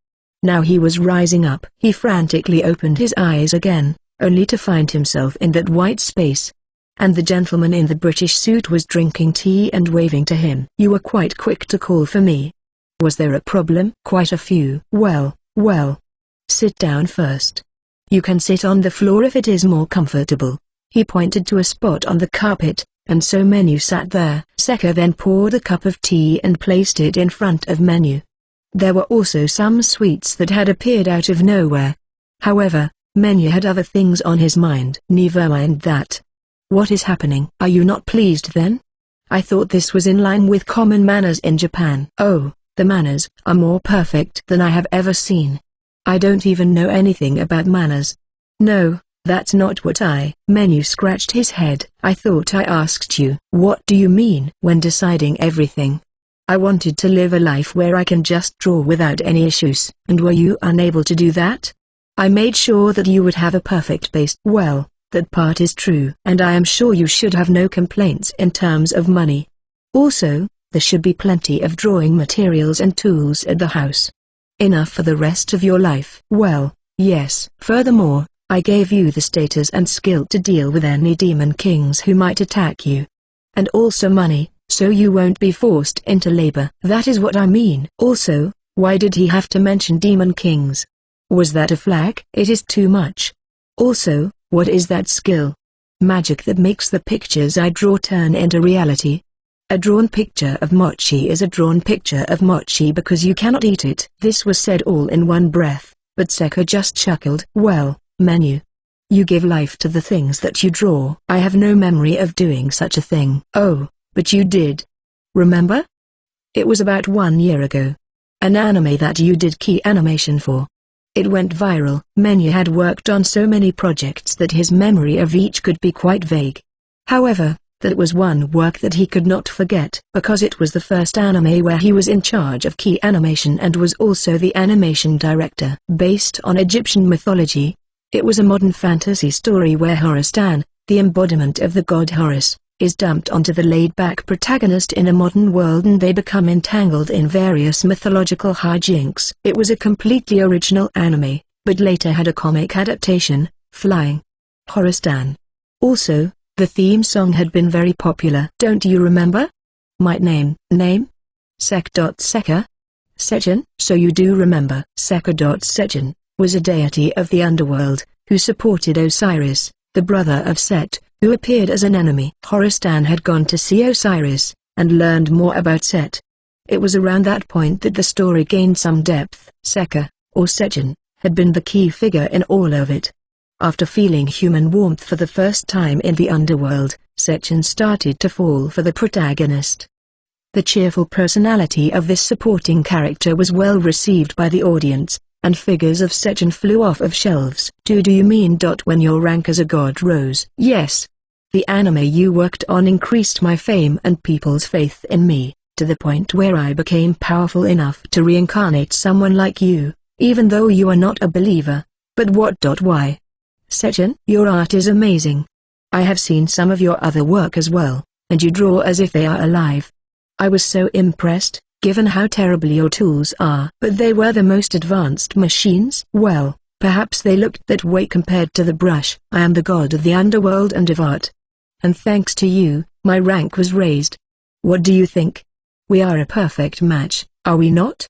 Now he was rising up. He frantically opened his eyes again, only to find himself in that white space. And the gentleman in the British suit was drinking tea and waving to him. You were quite quick to call for me. Was there a problem? Quite a few. Well. Sit down first. You can sit on the floor if it is more comfortable. He pointed to a spot on the carpet, and so Menu sat there. Sekka then poured a cup of tea and placed it in front of Menu. There were also some sweets that had appeared out of nowhere. However, Menu had other things on his mind. Never mind that. What is happening? Are you not pleased then? I thought this was in line with common manners in Japan. Oh, the manners are more perfect than I have ever seen. I don't even know anything about manners. No, that's not what Menu scratched his head. I thought I asked you. What do you mean? When deciding everything, I wanted to live a life where I can just draw without any issues. And were you unable to do that? I made sure that you would have a perfect base. Well, that part is true. And I am sure you should have no complaints in terms of money. Also, there should be plenty of drawing materials and tools at the house. Enough for the rest of your life. Well, yes. Furthermore, I gave you the status and skill to deal with any demon kings who might attack you. And also money, so you won't be forced into labor. That is what I mean. Also, why did he have to mention demon kings? Was that a flag? It is too much. Also, what is that skill? Magic that makes the pictures I draw turn into reality. A drawn picture of mochi is a drawn picture of mochi because you cannot eat it. This was said all in one breath, but Sekka just chuckled. Well, Menu, you give life to the things that you draw. I have no memory of doing such a thing. Oh, but you did. Remember? It was about 1 year ago. An anime that you did key animation for. It went viral. Menu had worked on so many projects that his memory of each could be quite vague. However, that was one work that he could not forget because it was the first anime where he was in charge of key animation and was also the animation director. Based on Egyptian mythology, it was a modern fantasy story where Horus-Dan, the embodiment of the god Horus, is dumped onto the laid-back protagonist in a modern world and they become entangled in various mythological hijinks. It was a completely original anime, but later had a comic adaptation, Flying Horus-Dan. Also, the theme song had been very popular. Don't you remember? My name? Sekka? Sechen? So you do remember. Sechen was a deity of the underworld, who supported Osiris, the brother of Set, who appeared as an enemy. Horus-Dan had gone to see Osiris, and learned more about Set. It was around that point that the story gained some depth. Sekka, or Sechen, had been the key figure in all of it. After feeling human warmth for the first time in the underworld, Sechen started to fall for the protagonist. The cheerful personality of this supporting character was well received by the audience, and figures of Sechen flew off of shelves. Do you mean when your rank as a god rose? Yes. The anime you worked on increased my fame and people's faith in me, to the point where I became powerful enough to reincarnate someone like you, even though you are not a believer. But why? Sechen, your art is amazing. I have seen some of your other work as well, and you draw as if they are alive. I was so impressed, given how terrible your tools are. But they were the most advanced machines? Well, perhaps they looked that way compared to the brush. I am the god of the underworld and of art. And thanks to you, my rank was raised. What do you think? We are a perfect match, are we not?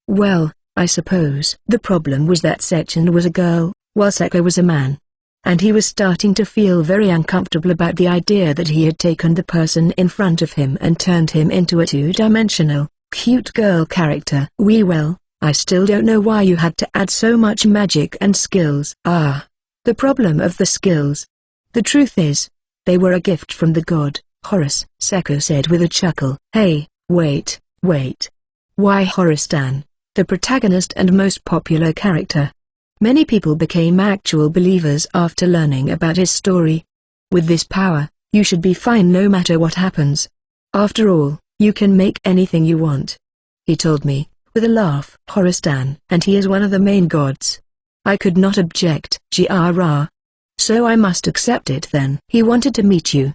Well, I suppose. The problem was that Sechen was a girl, while Sekka was a man. And he was starting to feel very uncomfortable about the idea that he had taken the person in front of him and turned him into a two-dimensional, cute girl character. Well, I still don't know why you had to add so much magic and skills. The problem of the skills. The truth is, they were a gift from the god, Horus, Sekka said with a chuckle. Hey, wait. Why Horus-Dan, the protagonist and most popular character? Many people became actual believers after learning about his story. With this power, you should be fine no matter what happens. After all, you can make anything you want. He told me, with a laugh. Horus-Dan, and he is one of the main gods. I could not object. So I must accept it then. He wanted to meet you.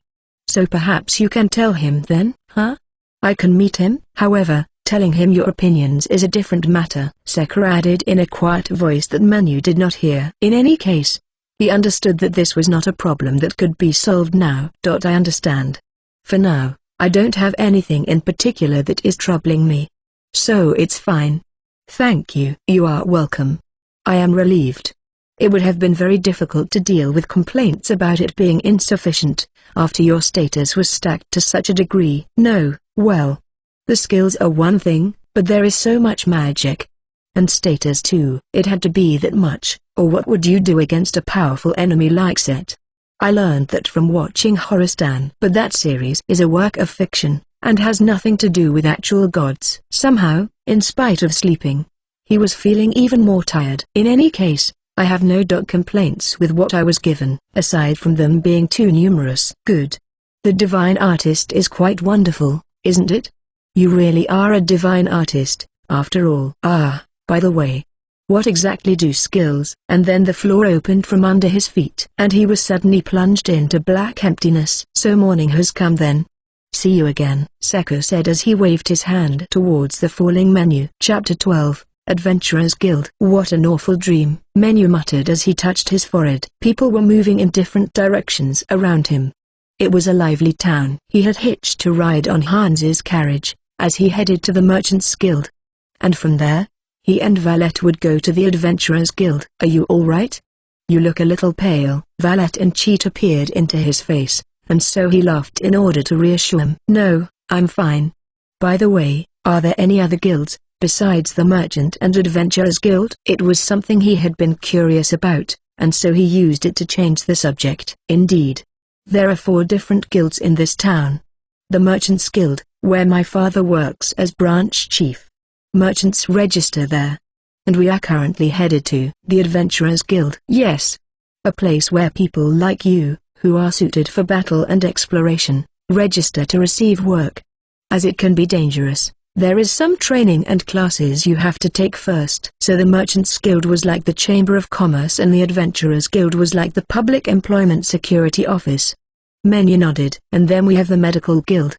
So perhaps you can tell him then, huh? I can meet him. However, telling him your opinions is a different matter, Sekka added in a quiet voice that Menu did not hear. In any case, he understood that this was not a problem that could be solved now. I understand. For now, I don't have anything in particular that is troubling me. So it's fine. Thank you. You are welcome. I am relieved. It would have been very difficult to deal with complaints about it being insufficient, after your status was stacked to such a degree. No, well, the skills are one thing, but there is so much magic. And status too. It had to be that much, or what would you do against a powerful enemy like Set? I learned that from watching Horror-stan. But that series is a work of fiction, and has nothing to do with actual gods. Somehow, in spite of sleeping, he was feeling even more tired. In any case, I have no complaints with what I was given, aside from them being too numerous. Good. The divine artist is quite wonderful, isn't it? You really are a divine artist, after all. Ah, by the way, what exactly do skills? And then the floor opened from under his feet, and he was suddenly plunged into black emptiness. So morning has come then. See you again, Seko said as he waved his hand towards the falling menu. Chapter 12. Adventurers Guild. What an awful dream, Menu muttered as he touched his forehead. People were moving in different directions around him. It was a lively town. He had hitched to ride on Hans's carriage, as he headed to the Merchants Guild. And from there, he and Valette would go to the Adventurers Guild. Are you all right? You look a little pale. Valette and Cheetah peered into his face, and so he laughed in order to reassure him. No, I'm fine. By the way, are there any other guilds, besides the Merchant and Adventurers Guild? It was something he had been curious about, and so he used it to change the subject. Indeed. There are 4 different guilds in this town. The Merchants Guild, where my father works as branch chief. Merchants register there. And we are currently headed to the Adventurers Guild. Yes. A place where people like you, who are suited for battle and exploration, register to receive work. As it can be dangerous, there is some training and classes you have to take first. So the Merchants Guild was like the Chamber of Commerce and the Adventurers Guild was like the Public Employment Security Office. Menu nodded. And then we have the Medical Guild.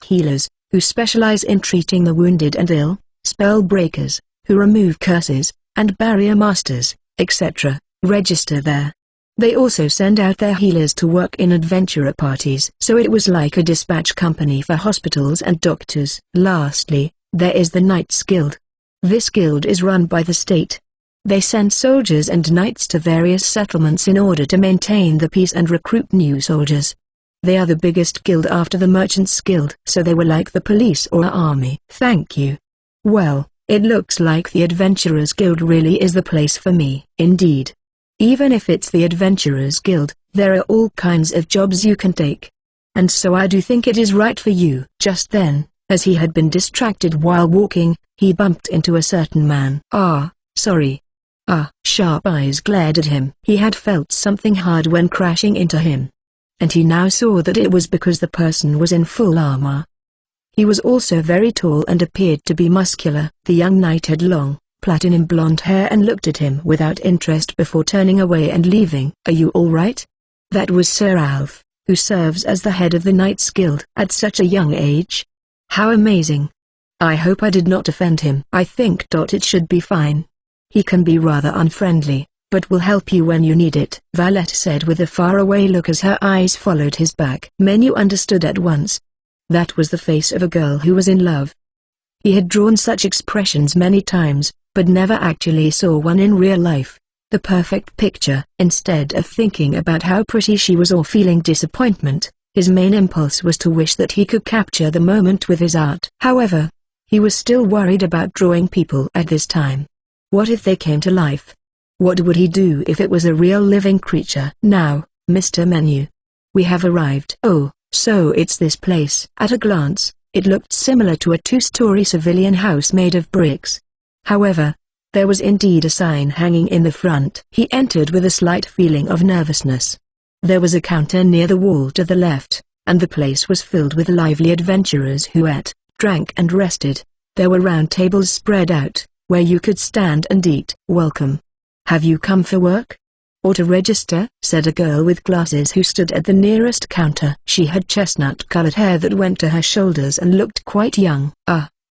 Healers, who specialize in treating the wounded and ill, spell breakers, who remove curses, and barrier masters, etc., register there. They also send out their healers to work in adventurer parties. So it was like a dispatch company for hospitals and doctors. Lastly, there is the Knights Guild. This guild is run by the state. They send soldiers and knights to various settlements in order to maintain the peace and recruit new soldiers. They are the biggest guild after the Merchants Guild. So they were like the police or army. Thank you. Well, it looks like the Adventurers Guild really is the place for me. Indeed. Even if it's the Adventurers Guild, there are all kinds of jobs you can take. And so I do think it is right for you. Just then, as he had been distracted while walking, he bumped into a certain man. Ah, sorry. Sharp eyes glared at him. He had felt something hard when crashing into him. And he now saw that it was because the person was in full armor. He was also very tall and appeared to be muscular. The young knight had long, platinum blonde hair and looked at him without interest before turning away and leaving. Are you all right? That was Sir Alf, who serves as the head of the Knights Guild. At such a young age? How amazing. I hope I did not offend him. I think it should be fine. He can be rather unfriendly, but will help you when you need it, Valette said with a faraway look as her eyes followed his back. Menu understood at once. That was the face of a girl who was in love. He had drawn such expressions many times, but never actually saw one in real life. The perfect picture. Instead of thinking about how pretty she was or feeling disappointment, his main impulse was to wish that he could capture the moment with his art. However, he was still worried about drawing people at this time. What if they came to life? What would he do if it was a real living creature? Now, Mr. Menu. We have arrived. Oh. So it's this place. At a glance, it looked similar to a 2-story civilian house made of bricks. However, there was indeed a sign hanging in the front. He entered with a slight feeling of nervousness. There was a counter near the wall to the left, and the place was filled with lively adventurers who ate, drank and rested. There were round tables spread out, where you could stand and eat. Welcome. Have you come for work? Or to register? Said a girl with glasses who stood at the nearest counter. She had chestnut-colored hair that went to her shoulders and looked quite young.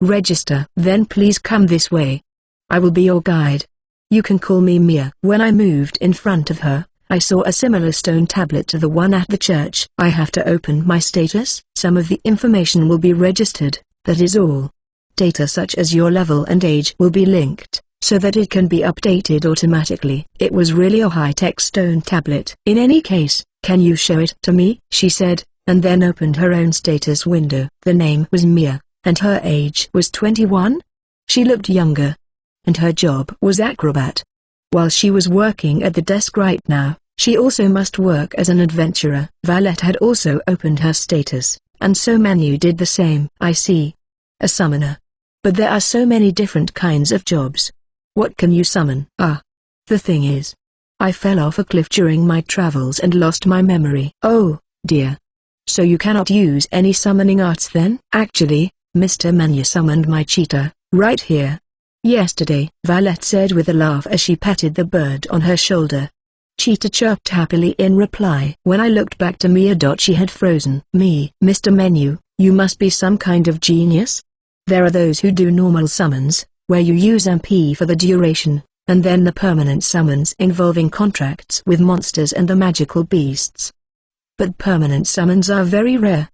Register. Then please come this way. I will be your guide. You can call me Mia. When I moved in front of her, I saw a similar stone tablet to the one at the church. I have to open my status. Some of the information will be registered, that is all. Data such as your level and age will be linked, so that it can be updated automatically. It was really a high-tech stone tablet. In any case, can you show it to me? She said, and then opened her own status window. The name was Mia, and her age was 21. She looked younger, and her job was acrobat. While she was working at the desk right now, she also must work as an adventurer. Valette had also opened her status, and so Manu did the same. I see. A summoner. But there are so many different kinds of jobs. What can you summon? The thing is, I fell off a cliff during my travels and lost my memory. Oh, dear. So you cannot use any summoning arts then? Actually, Mr. Manu summoned my cheetah, right here. Yesterday, Valette said with a laugh as she patted the bird on her shoulder. Cheetah chirped happily in reply. When I looked back to Mia. She had frozen. Me. Mr. Manu, you must be some kind of genius? There are those who do normal summons, where you use MP for the duration, and then the permanent summons involving contracts with monsters and the magical beasts. But permanent summons are very rare.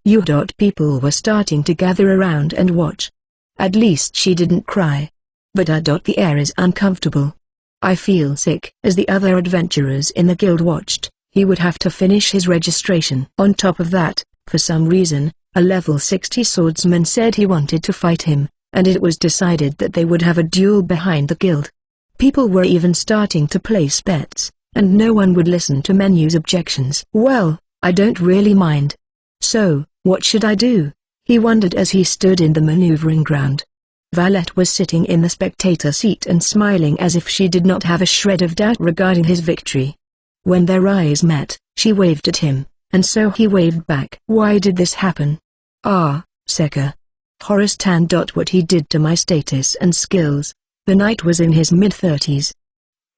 People were starting to gather around and watch. At least she didn't cry. But the air is uncomfortable. I feel sick. As the other adventurers in the guild watched, he would have to finish his registration. On top of that, for some reason, a level 60 swordsman said he wanted to fight him, and it was decided that they would have a duel behind the guild. People were even starting to place bets, and no one would listen to Manu's objections. Well, I don't really mind. So, what should I do? He wondered as he stood in the maneuvering ground. Valette was sitting in the spectator seat and smiling as if she did not have a shred of doubt regarding his victory. When their eyes met, she waved at him, and so he waved back. Why did this happen? Seka. Horace-tan. What he did to my status and skills. The knight was in his mid-30s.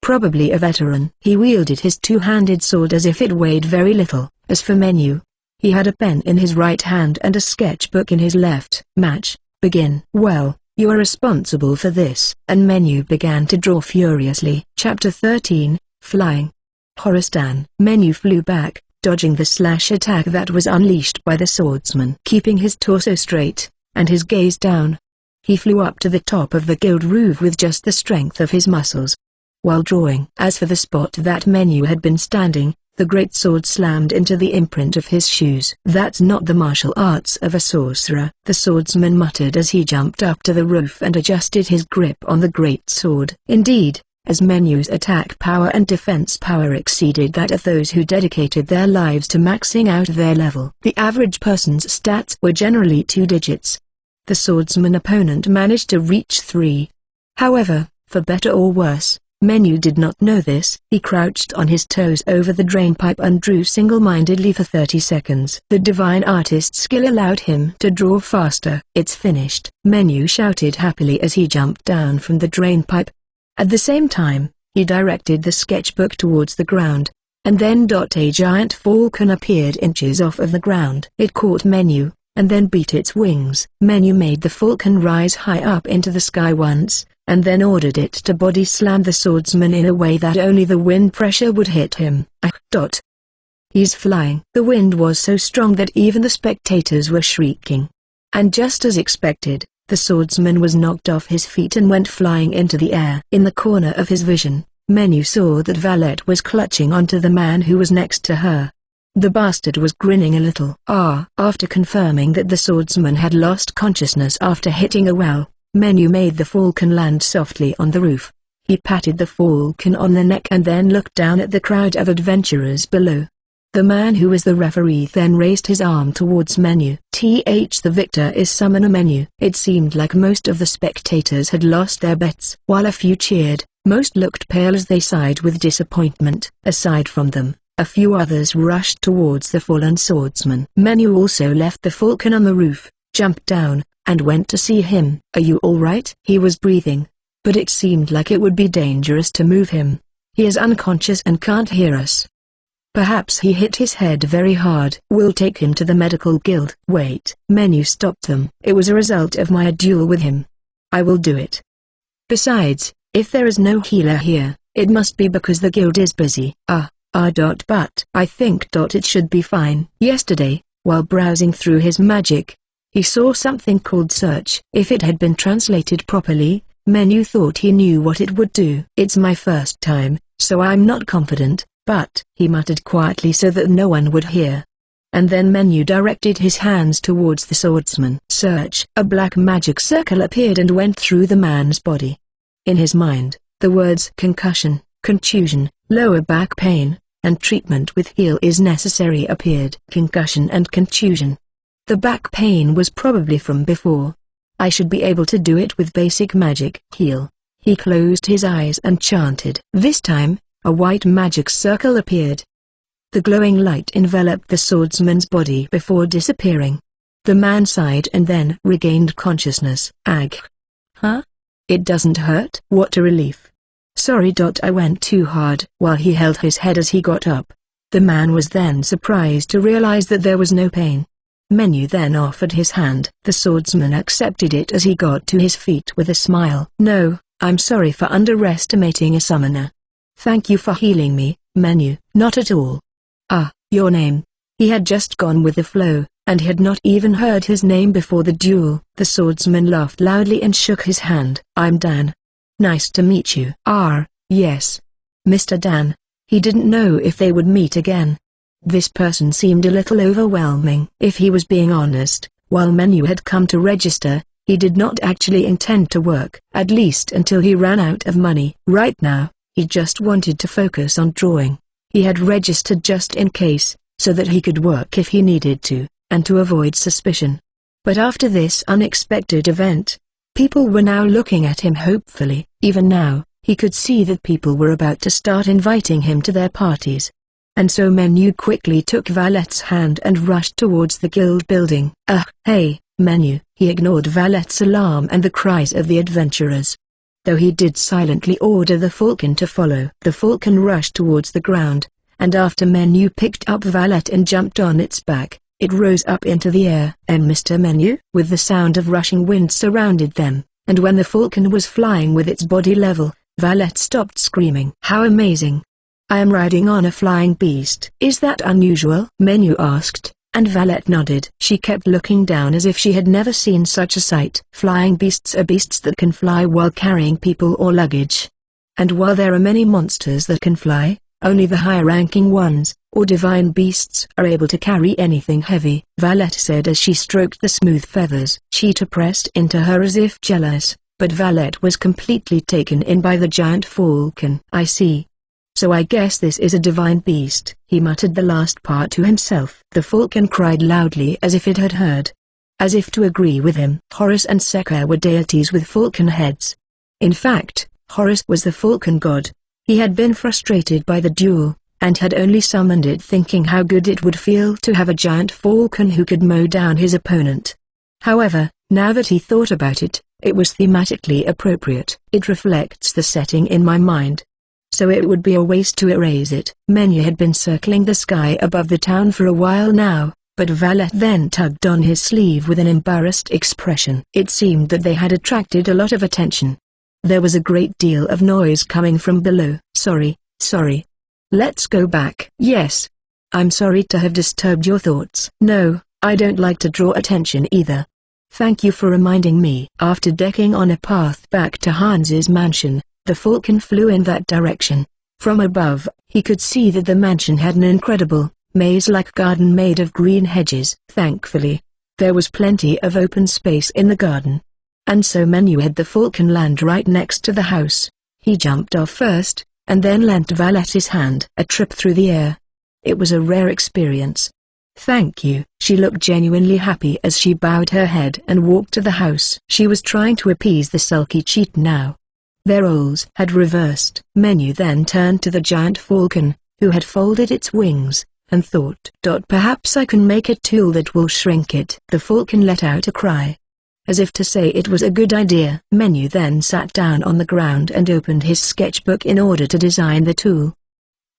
Probably a veteran. He wielded his two-handed sword as if it weighed very little. As for Manu, he had a pen in his right hand and a sketchbook in his left. Match, begin. Well, you are responsible for this. And Manu began to draw furiously. Chapter 13, Flying. Horace-tan. Manu flew back, dodging the slash attack that was unleashed by the swordsman. Keeping his torso straight, and his gaze down, he flew up to the top of the guild roof with just the strength of his muscles. While drawing. As for the spot that Manu had been standing, the great sword slammed into the imprint of his shoes. That's not the martial arts of a sorcerer, the swordsman muttered as he jumped up to the roof and adjusted his grip on the great sword. Indeed, as Manu's attack power and defense power exceeded that of those who dedicated their lives to maxing out their level. The average person's stats were generally 2 digits. The swordsman opponent managed to reach 3. However, for better or worse, Manu did not know this. He crouched on his toes over the drain pipe and drew single-mindedly for 30 seconds. The divine artist's skill allowed him to draw faster. It's finished, Manu shouted happily as he jumped down from the drain pipe. At the same time, he directed the sketchbook towards the ground, and then a giant falcon appeared inches off of the ground. It caught Manu, and then beat its wings. Manu made the falcon rise high up into the sky once, and then ordered it to body slam the swordsman in a way that only the wind pressure would hit him. He's flying. The wind was so strong that even the spectators were shrieking. And just as expected, the swordsman was knocked off his feet and went flying into the air. In the corner of his vision, Manu saw that Valette was clutching onto the man who was next to her. The bastard was grinning a little. After confirming that the swordsman had lost consciousness after hitting a well, Manu made the falcon land softly on the roof. He patted the falcon on the neck and then looked down at the crowd of adventurers below. The man who was the referee then raised his arm towards Manu. The victor is Summoner Manu. It seemed like most of the spectators had lost their bets. While a few cheered, most looked pale as they sighed with disappointment. Aside from them, a few others rushed towards the fallen swordsman. Manu also left the falcon on the roof, jumped down, and went to see him. Are you all right? He was breathing, but it seemed like it would be dangerous to move him. He is unconscious and can't hear us. Perhaps he hit his head very hard. We'll take him to the medical guild. Wait. Manu stopped them. It was a result of my duel with him. I will do it. Besides, if there is no healer here, it must be because the guild is busy. But I think it should be fine. Yesterday, while browsing through his magic, he saw something called search. If it had been translated properly, Menu thought he knew what it would do. "It's my first time, so I'm not confident, but," he muttered quietly so that no one would hear. And then Menu directed his hands towards the swordsman. Search. A black magic circle appeared and went through the man's body. In his mind, the words concussion, contusion, lower back pain, and treatment with heal is necessary appeared. Concussion and contusion. The back pain was probably from before. I should be able to do it with basic magic. Heal. He closed his eyes and chanted. This time, a white magic circle appeared. The glowing light enveloped the swordsman's body before disappearing. The man sighed and then regained consciousness. Ag. Huh? It doesn't hurt? What a relief. Sorry. I went too hard. While he held his head as he got up, the man was then surprised to realize that there was no pain. Menu then offered his hand. The swordsman accepted it as he got to his feet with a smile. No, I'm sorry for underestimating a summoner. Thank you for healing me, Menu. Not at all. Ah, your name. He had just gone with the flow, and had not even heard his name before the duel. The swordsman laughed loudly and shook his hand. I'm Dan. Nice to meet you. Yes. Mr. Dan. He didn't know if they would meet again. This person seemed a little overwhelming. If he was being honest, while Menu had come to register, he did not actually intend to work, at least until he ran out of money. Right now, he just wanted to focus on drawing. He had registered just in case, so that he could work if he needed to, and to avoid suspicion. But after this unexpected event, people were now looking at him hopefully. Even now, he could see that people were about to start inviting him to their parties. And so Menu quickly took Valet's hand and rushed towards the guild building. Hey, Menu. He ignored Valet's alarm and the cries of the adventurers, though he did silently order the falcon to follow. The falcon rushed towards the ground, and after Menu picked up Valet and jumped on its back, it rose up into the air. And Mr. Menu? With the sound of rushing wind surrounded them, and when the falcon was flying with its body level, Valet stopped screaming. How amazing! I am riding on a flying beast. Is that unusual? Menu asked, and Valet nodded. She kept looking down as if she had never seen such a sight. Flying beasts are beasts that can fly while carrying people or luggage. And while there are many monsters that can fly, only the higher-ranking ones, or divine beasts, are able to carry anything heavy, Valet said as she stroked the smooth feathers. Cheetah pressed into her as if jealous, but Valet was completely taken in by the giant falcon. I see. So I guess this is a divine beast. He muttered the last part to himself. The falcon cried loudly as if it had heard. As if to agree with him. Horus and Sekar were deities with falcon heads. In fact, Horus was the falcon god. He had been frustrated by the duel, and had only summoned it thinking how good it would feel to have a giant falcon who could mow down his opponent. However, now that he thought about it, it was thematically appropriate. It reflects the setting in my mind. So it would be a waste to erase it. Menu had been circling the sky above the town for a while now, but Valet then tugged on his sleeve with an embarrassed expression. It seemed that they had attracted a lot of attention. There was a great deal of noise coming from below. Sorry. Let's go back. Yes. I'm sorry to have disturbed your thoughts. No, I don't like to draw attention either. Thank you for reminding me. After decking on a path back to Hans's mansion, the falcon flew in that direction. From above, he could see that the mansion had an incredible, maze-like garden made of green hedges. Thankfully, there was plenty of open space in the garden. And so Menu had the falcon land right next to the house. He jumped off first, and then lent Valet his hand. A trip through the air. It was a rare experience. Thank you. She looked genuinely happy as she bowed her head and walked to the house. She was trying to appease the sulky cheetah now. Their roles had reversed. Menu then turned to the giant falcon, who had folded its wings, and thought, perhaps I can make a tool that will shrink it. The falcon let out a cry, as if to say it was a good idea. Menu then sat down on the ground and opened his sketchbook in order to design the tool.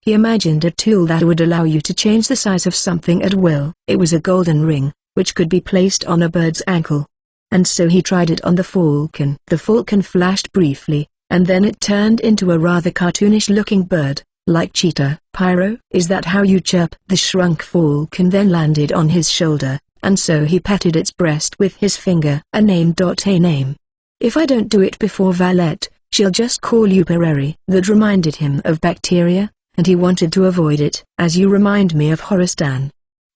He imagined a tool that would allow you to change the size of something at will. It was a golden ring, which could be placed on a bird's ankle. And so he tried it on the falcon. The falcon flashed briefly, and then it turned into a rather cartoonish-looking bird, like cheetah. Pyro, is that how you chirp? The shrunk falcon then landed on his shoulder, and so he patted its breast with his finger. A name. If I don't do it before Valette, she'll just call you Pereri. That reminded him of bacteria, and he wanted to avoid it. As you remind me of horror, Stan.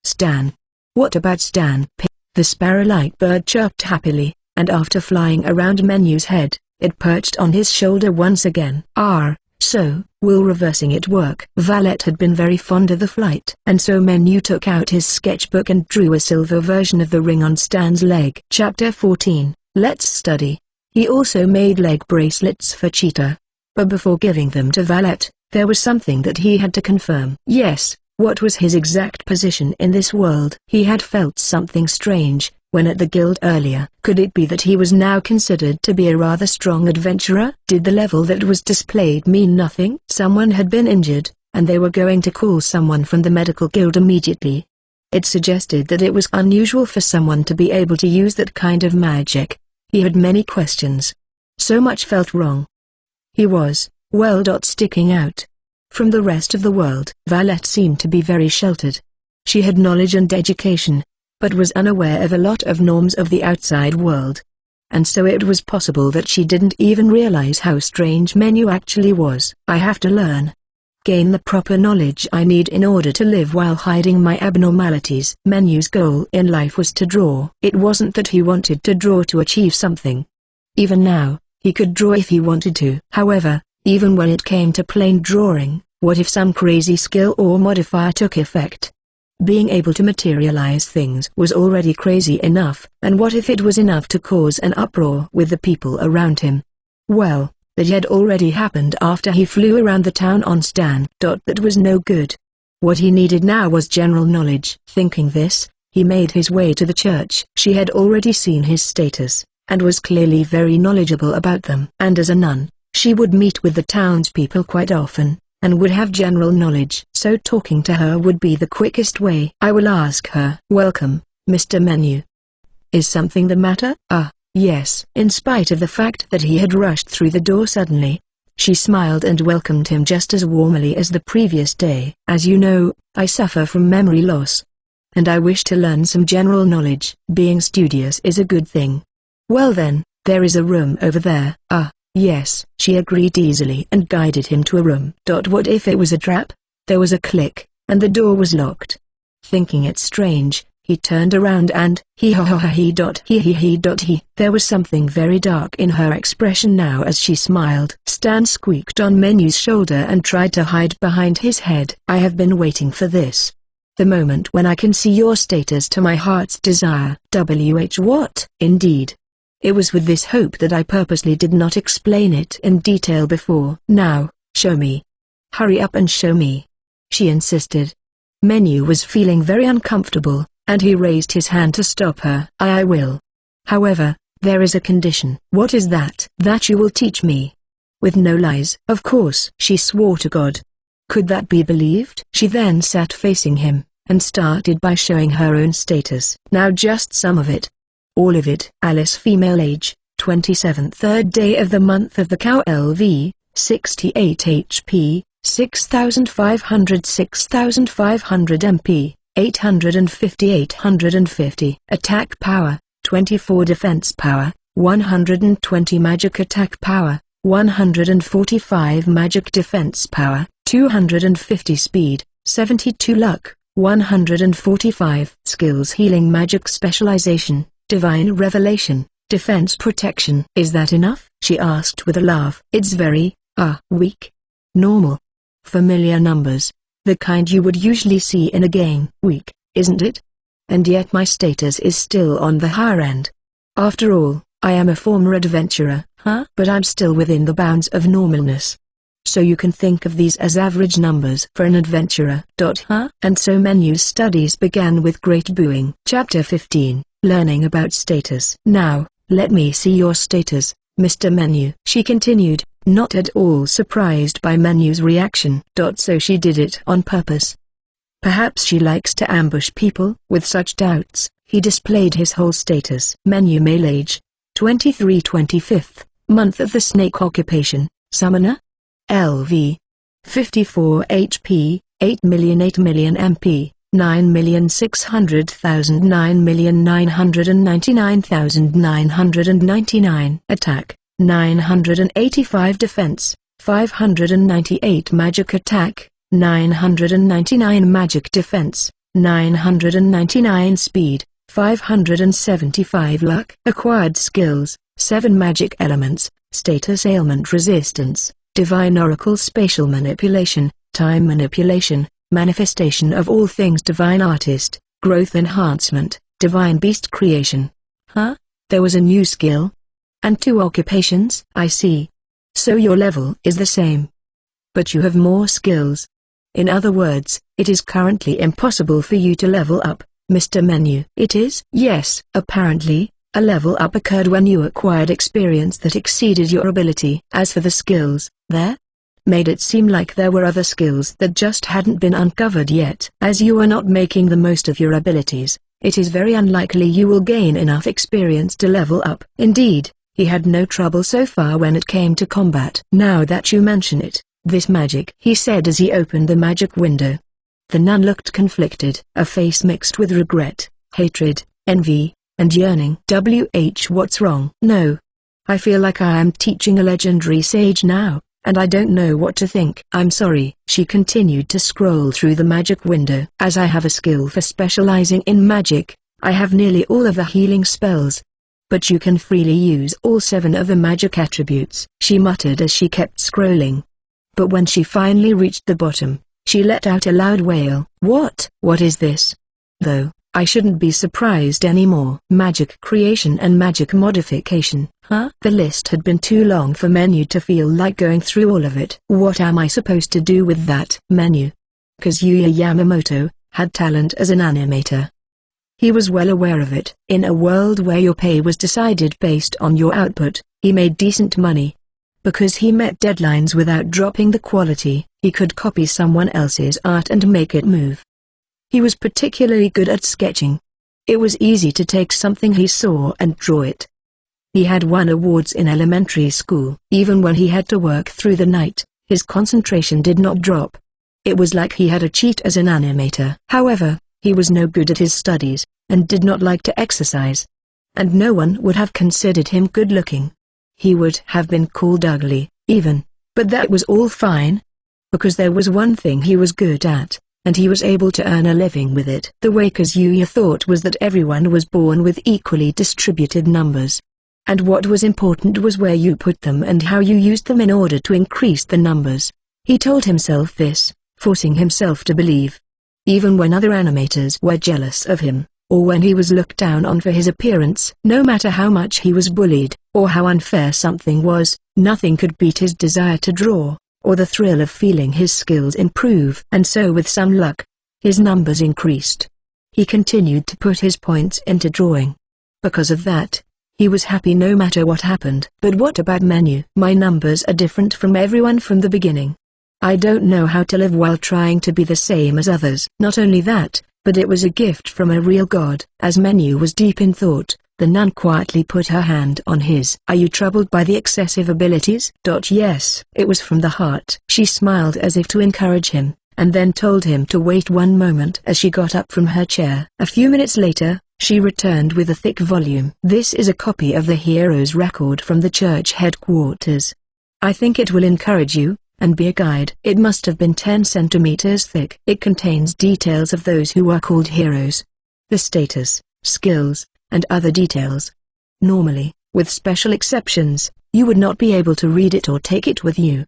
Stan. What about Stan? The sparrow-like bird chirped happily, and after flying around Menu's head, it perched on his shoulder once again. So, will reversing it work? Valette had been very fond of the flight. And so Menu took out his sketchbook and drew a silver version of the ring on Stan's leg. Chapter 14, Let's Study. He also made leg bracelets for Cheetah. But before giving them to Valette, there was something that he had to confirm. Yes, what was his exact position in this world? He had felt something strange when at the guild earlier. Could it be that he was now considered to be a rather strong adventurer? Did the level that was displayed mean nothing? Someone had been injured, and they were going to call someone from the medical guild immediately. It suggested that it was unusual for someone to be able to use that kind of magic. He had many questions. So much felt wrong. He was, well, sticking out from the rest of the world. Valette seemed to be very sheltered. She had knowledge and education, but was unaware of a lot of norms of the outside world. And so it was possible that she didn't even realize how strange Menu actually was. I have to learn. Gain the proper knowledge I need in order to live while hiding my abnormalities. Menu's goal in life was to draw. It wasn't that he wanted to draw to achieve something. Even now, he could draw if he wanted to. However, even when it came to plain drawing, what if some crazy skill or modifier took effect? Being able to materialize things was already crazy enough, and what if it was enough to cause an uproar with the people around him? Well, that had already happened after he flew around the town on Stan. That was no good. What he needed now was general knowledge. Thinking this, he made his way to the church. She had already seen his status, and was clearly very knowledgeable about them. And as a nun, she would meet with the townspeople quite often, and would have general knowledge. So talking to her would be the quickest way. I will ask her. Welcome, Mr. Menu. Is something the matter? Yes. In spite of the fact that he had rushed through the door suddenly, she smiled and welcomed him just as warmly as the previous day. As you know, I suffer from memory loss, and I wish to learn some general knowledge. Being studious is a good thing. Well then, there is a room over there. Yes, she agreed easily and guided him to a room. What if it was a trap? There was a click, and the door was locked. Thinking it strange, he turned around and he. There was something very dark in her expression now as she smiled. Stan squeaked on Menu's shoulder and tried to hide behind his head. I have been waiting for this. The moment when I can see your status to my heart's desire. What? Indeed. It was with this hope that I purposely did not explain it in detail before. Now, show me. Hurry up and show me. She insisted. Menu was feeling very uncomfortable, and he raised his hand to stop her. I will. However, there is a condition. What is that? That you will teach me. With no lies. Of course. She swore to God. Could that be believed? She then sat facing him, and started by showing her own status. Now just some of it. All of it. Alice, female, age, 27, 3rd day of the month of the cow, LV, 68 HP, 6500 MP, 850 attack power, 24 defense power, 120 magic attack power, 145 magic defense power, 250 speed, 72 luck, 145 skills, healing, magic specialization, divine revelation, defense, protection. Is that enough? She asked with a laugh. It's very, weak. Normal. Familiar numbers. The kind you would usually see in a game. Weak, isn't it? And yet my status is still on the higher end. After all, I am a former adventurer, but I'm still within the bounds of normalness. So you can think of these as average numbers for an adventurer. And so Menu's studies began with great booing. Chapter 15, Learning about status. Now, let me see your status, Mr. Menu. She continued, not at all surprised by Menu's reaction. So she did it on purpose. Perhaps she likes to ambush people. With such doubts, he displayed his whole status. Menu, male, age, 23, 25th, month of the snake, occupation, summoner. LV, 54 HP, 8 million MP, 9,600,000 9,999,999 Attack, 985 Defense, 598 Magic Attack, 999 Magic Defense, 999 Speed, 575 Luck. Acquired Skills, 7 Magic Elements, Status Ailment Resistance, Divine Oracle Spatial Manipulation, Time Manipulation, Manifestation of All Things Divine Artist, Growth Enhancement, Divine Beast Creation. Huh? There was a new skill? And 2 occupations? I see. So your level is the same. But you have more skills. In other words, it is currently impossible for you to level up, Mr. Menu. It is? Yes. Apparently, a level up occurred when you acquired experience that exceeded your ability. As for the skills, made it seem like there were other skills that just hadn't been uncovered yet. As you are not making the most of your abilities, it is very unlikely you will gain enough experience to level up. Indeed, he had no trouble so far when it came to combat. Now that you mention it, this magic, he said as he opened the magic window. The nun looked conflicted, a face mixed with regret, hatred, envy, and yearning. What's wrong? No. I feel like I am teaching a legendary sage now, and I don't know what to think. I'm sorry. She continued to scroll through the magic window. As I have a skill for specializing in magic, I have nearly all of the healing spells. But you can freely use all 7 of the magic attributes, she muttered as she kept scrolling. But when she finally reached the bottom, she let out a loud wail. What is this? Though, I shouldn't be surprised anymore. Magic creation and magic modification. Huh? The list had been too long for Menu to feel like going through all of it. What am I supposed to do with that? Menu, Kazuya Yamamoto, had talent as an animator. He was well aware of it. In a world where your pay was decided based on your output, he made decent money. Because he met deadlines without dropping the quality, he could copy someone else's art and make it move. He was particularly good at sketching. It was easy to take something he saw and draw it. He had won awards in elementary school. Even when he had to work through the night, his concentration did not drop. It was like he had a cheat as an animator. However, he was no good at his studies, and did not like to exercise. And no one would have considered him good-looking. He would have been called ugly, even, but that was all fine. Because there was one thing he was good at, and he was able to earn a living with it. The way Kazuya thought was that everyone was born with equally distributed numbers. And what was important was where you put them and how you used them in order to increase the numbers. He told himself this, forcing himself to believe. Even when other animators were jealous of him, or when he was looked down on for his appearance, no matter how much he was bullied, or how unfair something was, nothing could beat his desire to draw, or the thrill of feeling his skills improve. And so with some luck, his numbers increased. He continued to put his points into drawing. Because of that, he was happy no matter what happened. But what about Menu? My numbers are different from everyone from the beginning. I don't know how to live while trying to be the same as others. Not only that, but it was a gift from a real god. As Menu was deep in thought, the nun quietly put her hand on his. Are you troubled by the excessive abilities? Yes. It was from the heart. She smiled as if to encourage him, and then told him to wait one moment as she got up from her chair. A few minutes later, she returned with a thick volume. This is a copy of the hero's record from the church headquarters. I think it will encourage you, and be a guide. It must have been 10 centimeters thick. It contains details of those who are called heroes, the status, skills, and other details. Normally, with special exceptions, you would not be able to read it or take it with you.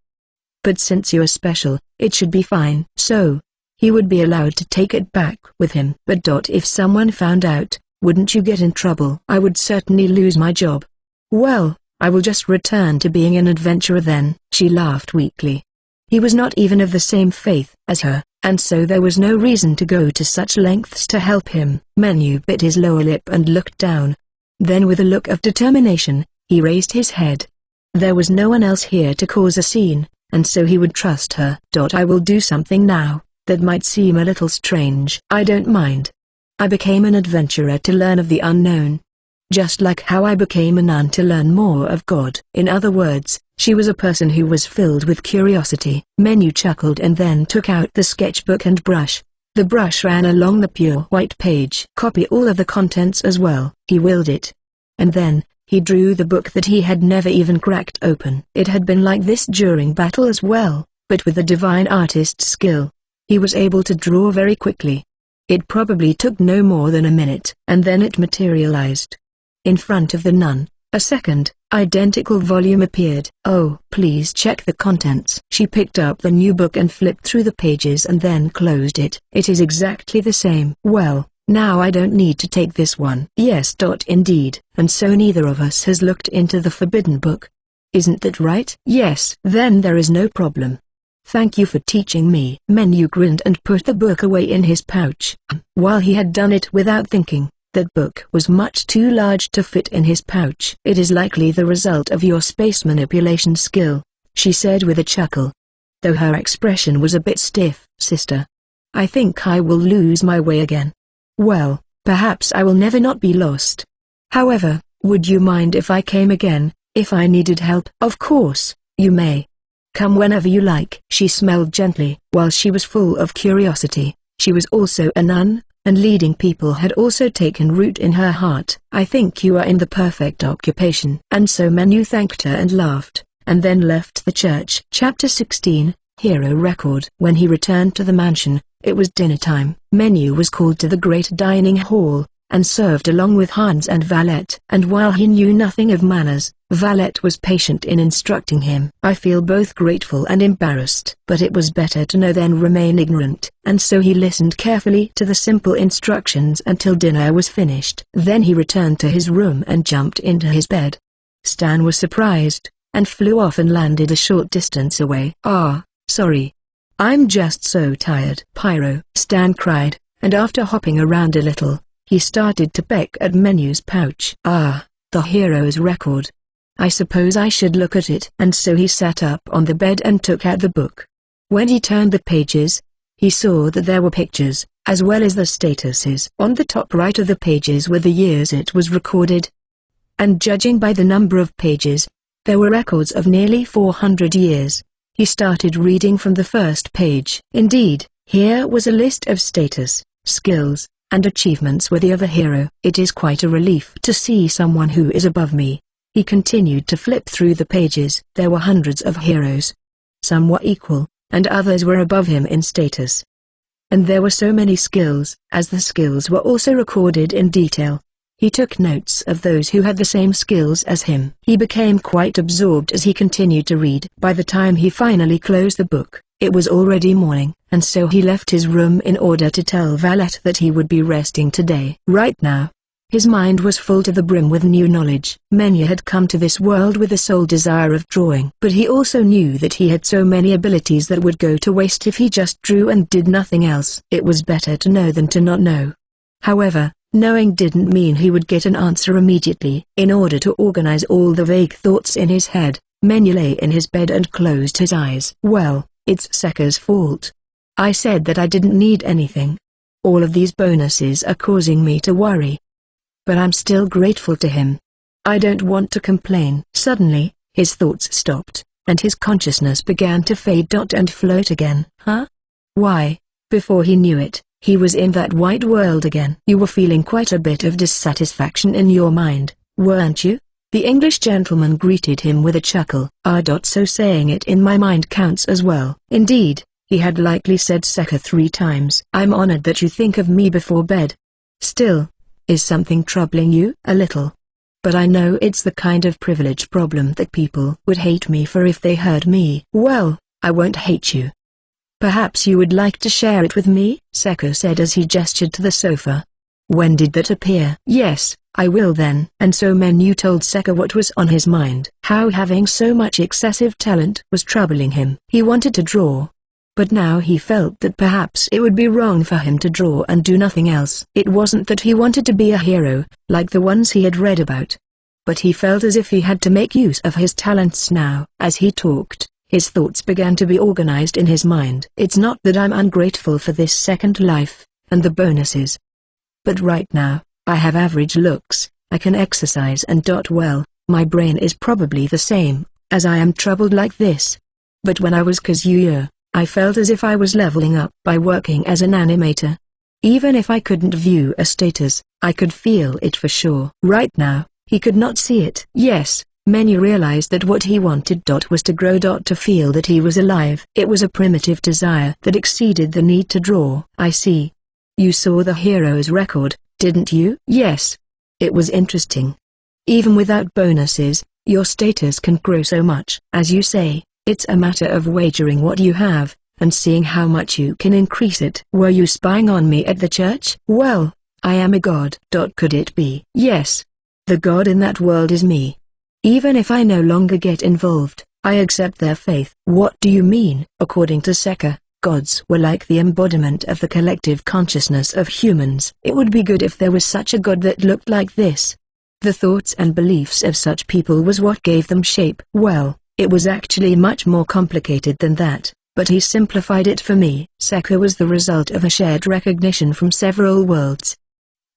But since you are special, it should be fine. So, he would be allowed to take it back with him. But if someone found out, wouldn't you get in trouble? I would certainly lose my job. Well, I will just return to being an adventurer then. She laughed weakly. He was not even of the same faith as her, and so there was no reason to go to such lengths to help him. Menu bit his lower lip and looked down. Then with a look of determination, he raised his head. There was no one else here to cause a scene, and so he would trust her. I will do something now, that might seem a little strange. I don't mind. I became an adventurer to learn of the unknown. Just like how I became a nun to learn more of God. In other words, she was a person who was filled with curiosity. Menu chuckled and then took out the sketchbook and brush. The brush ran along the pure white page. Copy all of the contents as well. He willed it. And then, he drew the book that he had never even cracked open. It had been like this during battle as well, but with the divine artist's skill, he was able to draw very quickly. It probably took no more than a minute. And then it materialized. In front of the nun, a second, identical volume appeared. "Oh, please check the contents." She picked up the new book and flipped through the pages and then closed it. "It is exactly the same." "Well, now I don't need to take this one." "Yes. Indeed. And so neither of us has looked into the forbidden book. Isn't that right?" "Yes." "Then there is no problem. Thank you for teaching me." Menu grinned and put the book away in his pouch. While he had done it without thinking, that book was much too large to fit in his pouch. "It is likely the result of your space manipulation skill," she said with a chuckle. Though her expression was a bit stiff. "Sister, I think I will lose my way again." "Well, perhaps I will never not be lost. However, would you mind if I came again, if I needed help?" "Of course, you may. Come whenever you like." She smiled gently. While she was full of curiosity, she was also a nun, and leading people had also taken root in her heart. "I think you are in the perfect occupation." And so Menu thanked her and laughed, and then left the church. Chapter 16, Hero Record. When he returned to the mansion, it was dinner time. Menu was called to the great dining hall, and served along with Hans and Valette. And while he knew nothing of manners, Valette was patient in instructing him. "I feel both grateful and embarrassed, but it was better to know than remain ignorant." And so he listened carefully to the simple instructions until dinner was finished. Then he returned to his room and jumped into his bed. Stan was surprised, and flew off and landed a short distance away. "Ah, sorry. I'm just so tired." "Pyro!" Stan cried, and after hopping around a little, he started to peck at Menu's pouch. "Ah, the hero's record. I suppose I should look at it." And so he sat up on the bed and took out the book. When he turned the pages, he saw that there were pictures, as well as the statuses. On the top right of the pages were the years it was recorded. And judging by the number of pages, there were records of nearly 400 years. He started reading from the first page. Indeed, here was a list of status, skills, and achievements worthy of a hero. "It is quite a relief to see someone who is above me." He continued to flip through the pages. There were hundreds of heroes. Some were equal, and others were above him in status. And there were so many skills. As the skills were also recorded in detail, he took notes of those who had the same skills as him. He became quite absorbed as he continued to read. By the time he finally closed the book, it was already morning, and so he left his room in order to tell Valette that he would be resting today. Right now, his mind was full to the brim with new knowledge. Menu had come to this world with the sole desire of drawing. But he also knew that he had so many abilities that would go to waste if he just drew and did nothing else. It was better to know than to not know. However, knowing didn't mean he would get an answer immediately. In order to organize all the vague thoughts in his head, Menu lay in his bed and closed his eyes. "Well, it's Sekka's fault. I said that I didn't need anything. All of these bonuses are causing me to worry. But I'm still grateful to him. I don't want to complain." Suddenly, his thoughts stopped, and his consciousness began to fade and float again. Huh? Why? Before he knew it, he was in that white world again. "You were feeling quite a bit of dissatisfaction in your mind, weren't you?" The English gentleman greeted him with a chuckle. So saying it in my mind counts as well." Indeed, he had likely said Sekka 3 times. "I'm honored that you think of me before bed. Still, is something troubling you?" "A little. But I know it's the kind of privilege problem that people would hate me for if they heard me." "Well, I won't hate you. Perhaps you would like to share it with me?" Sekka said as he gestured to the sofa. "When did that appear?" "Yes, I will then." And so Menu told Sekka what was on his mind. How having so much excessive talent was troubling him. He wanted to draw. But now he felt that perhaps it would be wrong for him to draw and do nothing else. It wasn't that he wanted to be a hero, like the ones he had read about. But he felt as if he had to make use of his talents now. As he talked, his thoughts began to be organized in his mind. "It's not that I'm ungrateful for this second life, and the bonuses. But right now, I have average looks, I can exercise and well, my brain is probably the same, as I am troubled like this. But when I was Kazuya, I felt as if I was leveling up by working as an animator. Even if I couldn't view a status, I could feel it for sure. Right now, he could not see it. Yes, Menu realized that what he wanted was to grow. To feel that he was alive. It was a primitive desire that exceeded the need to draw. I see. You saw the hero's record, didn't you? Yes. It was interesting. Even without bonuses, your status can grow so much. As you say, it's a matter of wagering what you have, and seeing how much you can increase it. Were you spying on me at the church? Well, I am a god. Could it be? Yes. The god in that world is me. Even if I no longer get involved, I accept their faith. What do you mean? According to Sekka, gods were like the embodiment of the collective consciousness of humans. It would be good if there was such a god that looked like this. The thoughts and beliefs of such people was what gave them shape. Well, it was actually much more complicated than that, but he simplified it for me. Sekka was the result of a shared recognition from several worlds.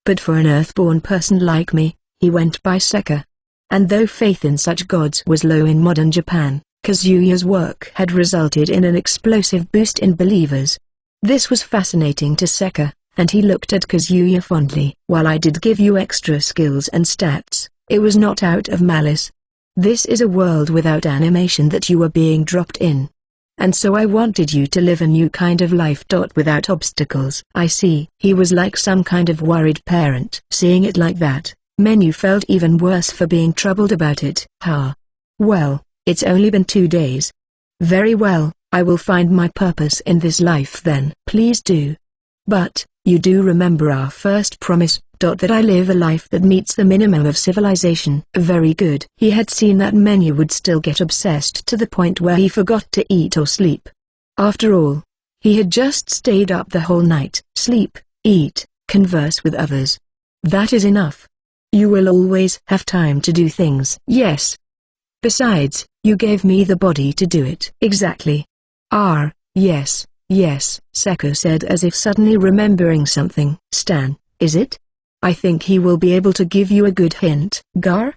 But for an earthborn person like me, he went by Sekka. And though faith in such gods was low in modern Japan, Kazuya's work had resulted in an explosive boost in believers. This was fascinating to Sekka, and he looked at Kazuya fondly. While I did give you extra skills and stats, it was not out of malice. This is a world without animation that you were being dropped in. And so I wanted you to live a new kind of life. Without obstacles. I see. He was like some kind of worried parent. Seeing it like that, Menu felt even worse for being troubled about it. Well, it's only been 2 days. Very well, I will find my purpose in this life then. Please do. But, you do remember our first promise, that I live a life that meets the minimum of civilization. Very good. He had seen that Menu would still get obsessed to the point where he forgot to eat or sleep. After all, he had just stayed up the whole night. Sleep, eat, converse with others. That is enough. You will always have time to do things. Yes. Besides, you gave me the body to do it. Exactly. Yes, Sekka said as if suddenly remembering something. Stan, is it? I think he will be able to give you a good hint. Gar?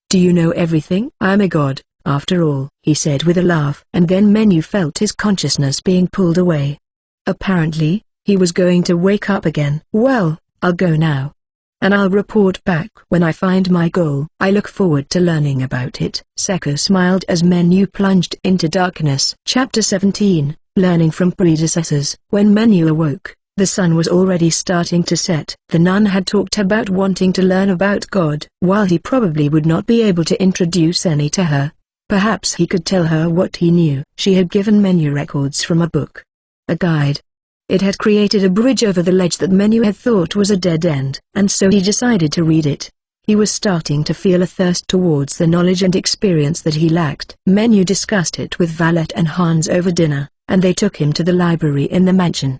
Do you know everything? I'm a god, after all, he said with a laugh. And then Menu felt his consciousness being pulled away. Apparently, he was going to wake up again. Well, I'll go now. And I'll report back when I find my goal. I look forward to learning about it. Sekka smiled as Menu plunged into darkness. Chapter 17, Learning from Predecessors. When Menu awoke, the sun was already starting to set. The nun had talked about wanting to learn about God. While he probably would not be able to introduce any to her, perhaps he could tell her what he knew. She had given Menu records from a book. A guide. It had created a bridge over the ledge that Menu had thought was a dead end. And so he decided to read it. He was starting to feel a thirst towards the knowledge and experience that he lacked. Menu discussed it with Valette and Hans over dinner, and they took him to the library in the mansion.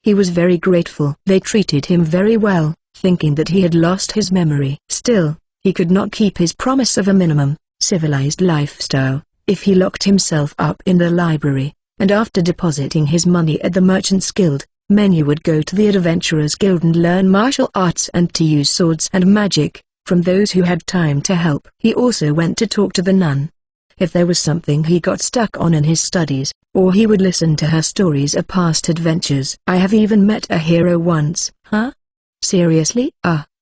He was very grateful. They treated him very well, thinking that he had lost his memory. Still, he could not keep his promise of a minimum, civilized lifestyle, if he locked himself up in the library. And after depositing his money at the Merchants Guild, Menu would go to the Adventurers Guild and learn martial arts and to use swords and magic, from those who had time to help. He also went to talk to the nun. If there was something he got stuck on in his studies, or he would listen to her stories of past adventures. I have even met a hero once. Huh? Seriously?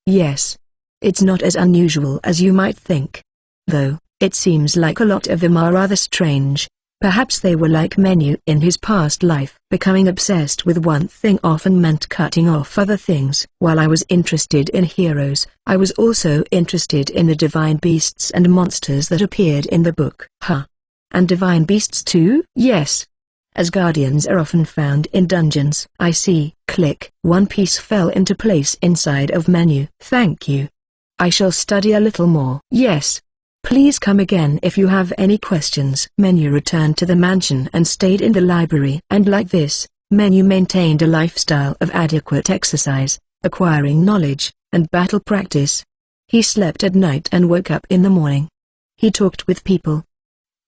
Yes. It's not as unusual as you might think. Though, it seems like a lot of them are rather strange. Perhaps they were like Menu in his past life. Becoming obsessed with one thing often meant cutting off other things. While I was interested in heroes, I was also interested in the divine beasts and monsters that appeared in the book. And divine beasts too? Yes. As guardians are often found in dungeons. I see. Click. One piece fell into place inside of Menu. Thank you. I shall study a little more. Yes. Please come again if you have any questions. Menu returned to the mansion and stayed in the library. And like this, Menu maintained a lifestyle of adequate exercise, acquiring knowledge, and battle practice. He slept at night and woke up in the morning. He talked with people.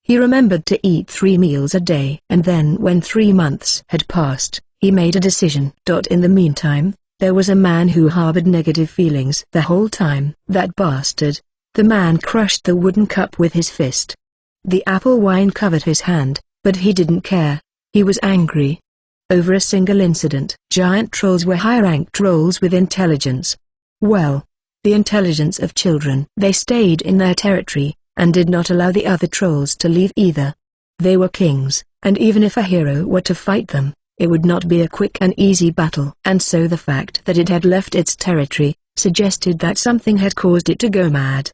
He remembered to eat 3 meals a day. And then when 3 months had passed, he made a decision. In the meantime, there was a man who harbored negative feelings the whole time. That bastard. The man crushed the wooden cup with his fist. The apple wine covered his hand, but he didn't care. He was angry over a single incident. Giant trolls were high-ranked trolls with intelligence. Well, the intelligence of children. They stayed in their territory, and did not allow the other trolls to leave either. They were kings, and even if a hero were to fight them, it would not be a quick and easy battle. And so the fact that it had left its territory, suggested that something had caused it to go mad.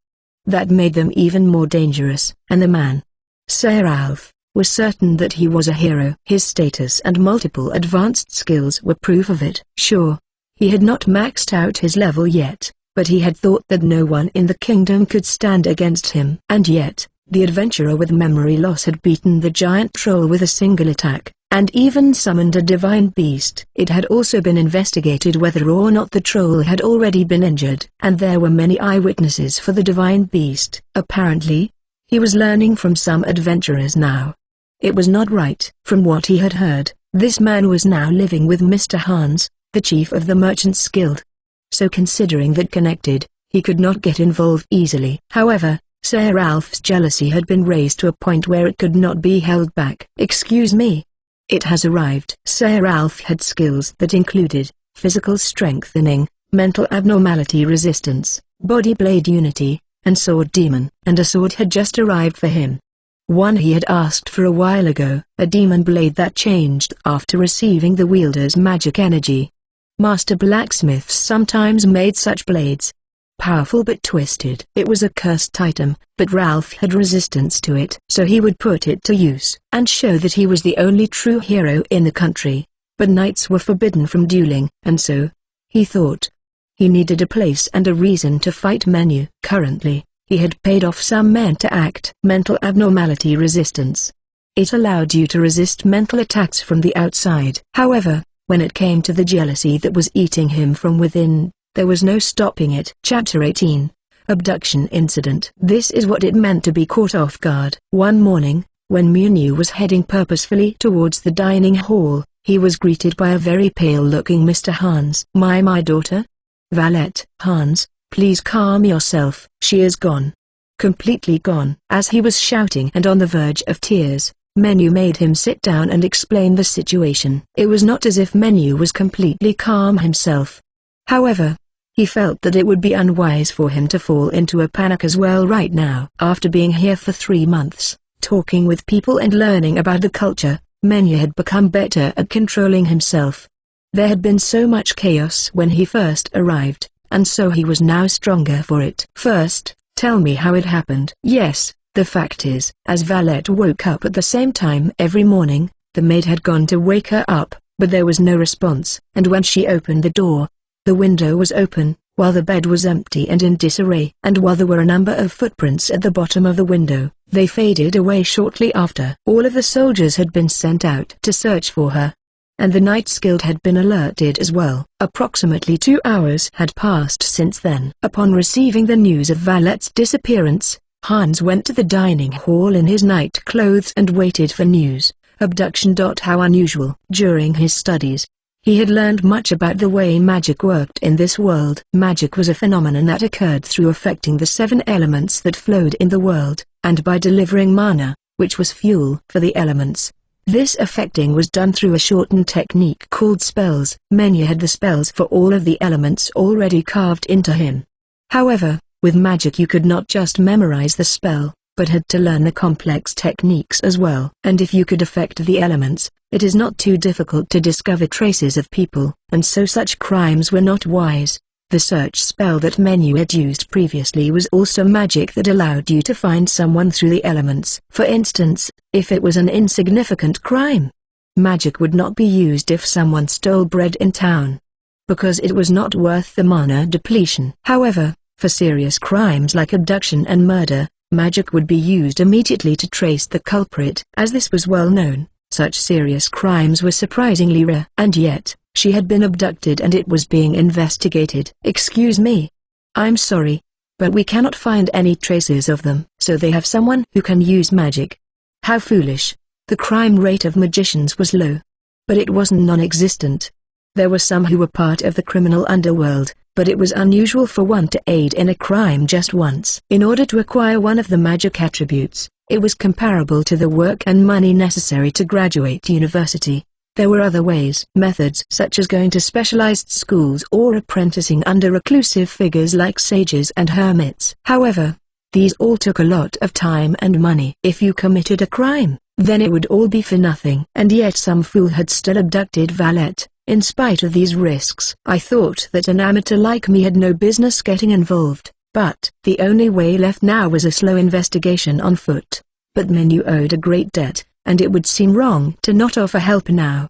That made them even more dangerous. And the man, Sir Ralph, was certain that he was a hero. His status and multiple advanced skills were proof of it. Sure, he had not maxed out his level yet, but he had thought that no one in the kingdom could stand against him. And yet, the adventurer with memory loss had beaten the giant troll with a single attack, and even summoned a divine beast. It had also been investigated whether or not the troll had already been injured, and there were many eyewitnesses for the divine beast. Apparently, he was learning from some adventurers now. It was not right. From what he had heard, this man was now living with Mr. Hans, the chief of the Merchants Guild. So considering that connected, he could not get involved easily. However, Sir Ralph's jealousy had been raised to a point where it could not be held back. "Excuse me. It has arrived." Sir Ralph had skills that included physical strengthening, mental abnormality resistance, body blade unity, and sword demon. And a sword had just arrived for him. One he had asked for a while ago, a demon blade that changed after receiving the wielder's magic energy. Master blacksmiths sometimes made such blades. Powerful but twisted. It was a cursed item, but Ralph had resistance to it. So he would put it to use, and show that he was the only true hero in the country. But knights were forbidden from dueling, and so, he thought, he needed a place and a reason to fight Menu. Currently, he had paid off some men to act. Mental abnormality resistance. It allowed you to resist mental attacks from the outside. However, when it came to the jealousy that was eating him from within, there was no stopping it. Chapter 18. Abduction Incident. This is what it meant to be caught off guard. One morning, when Menu was heading purposefully towards the dining hall, he was greeted by a very pale-looking Mr. Hans. My daughter? Valet. Hans, please calm yourself. She is gone. Completely gone. As he was shouting and on the verge of tears, Menu made him sit down and explain the situation. It was not as if Menu was completely calm himself. However, he felt that it would be unwise for him to fall into a panic as well right now. After being here for 3 months, talking with people and learning about the culture, Menu had become better at controlling himself. There had been so much chaos when he first arrived, and so he was now stronger for it. "First, tell me how it happened." "Yes, the fact is," as Valet woke up at the same time every morning, the maid had gone to wake her up, but there was no response. And when she opened the door, the window was open, while the bed was empty and in disarray. And while there were a number of footprints at the bottom of the window, they faded away shortly after. All of the soldiers had been sent out to search for her, and the Knights Guild had been alerted as well. Approximately 2 hours had passed since then. Upon receiving the news of Valet's disappearance, Hans went to the dining hall in his night clothes and waited for news. Abduction. How unusual. During his studies, he had learned much about the way magic worked in this world. Magic was a phenomenon that occurred through affecting the 7 elements that flowed in the world, and by delivering mana, which was fuel for the elements. This affecting was done through a shortened technique called spells. Menu had the spells for all of the elements already carved into him. However, with magic you could not just memorize the spell, but had to learn the complex techniques as well. And if you could affect the elements, it is not too difficult to discover traces of people, and so such crimes were not wise. The search spell that Menu had used previously was also magic that allowed you to find someone through the elements. For instance, if it was an insignificant crime, magic would not be used if someone stole bread in town, because it was not worth the mana depletion. However, for serious crimes like abduction and murder, magic would be used immediately to trace the culprit. As this was well known, such serious crimes were surprisingly rare. And yet, she had been abducted and it was being investigated. "Excuse me. I'm sorry, but we cannot find any traces of them." "So they have someone who can use magic. How foolish." The crime rate of magicians was low, but it wasn't non-existent. There were some who were part of the criminal underworld, but it was unusual for one to aid in a crime just once. In order to acquire one of the magic attributes, It was comparable to the work and money necessary to graduate university. There were other ways, methods such as going to specialized schools or apprenticing under reclusive figures like sages and hermits. However, these all took a lot of time and money. If you committed a crime, then it would all be for nothing. And yet some fool had still abducted Valette, in spite of these risks. I thought that an amateur like me had no business getting involved, but the only way left now was a slow investigation on foot. But Menu owed a great debt, and it would seem wrong to not offer help now.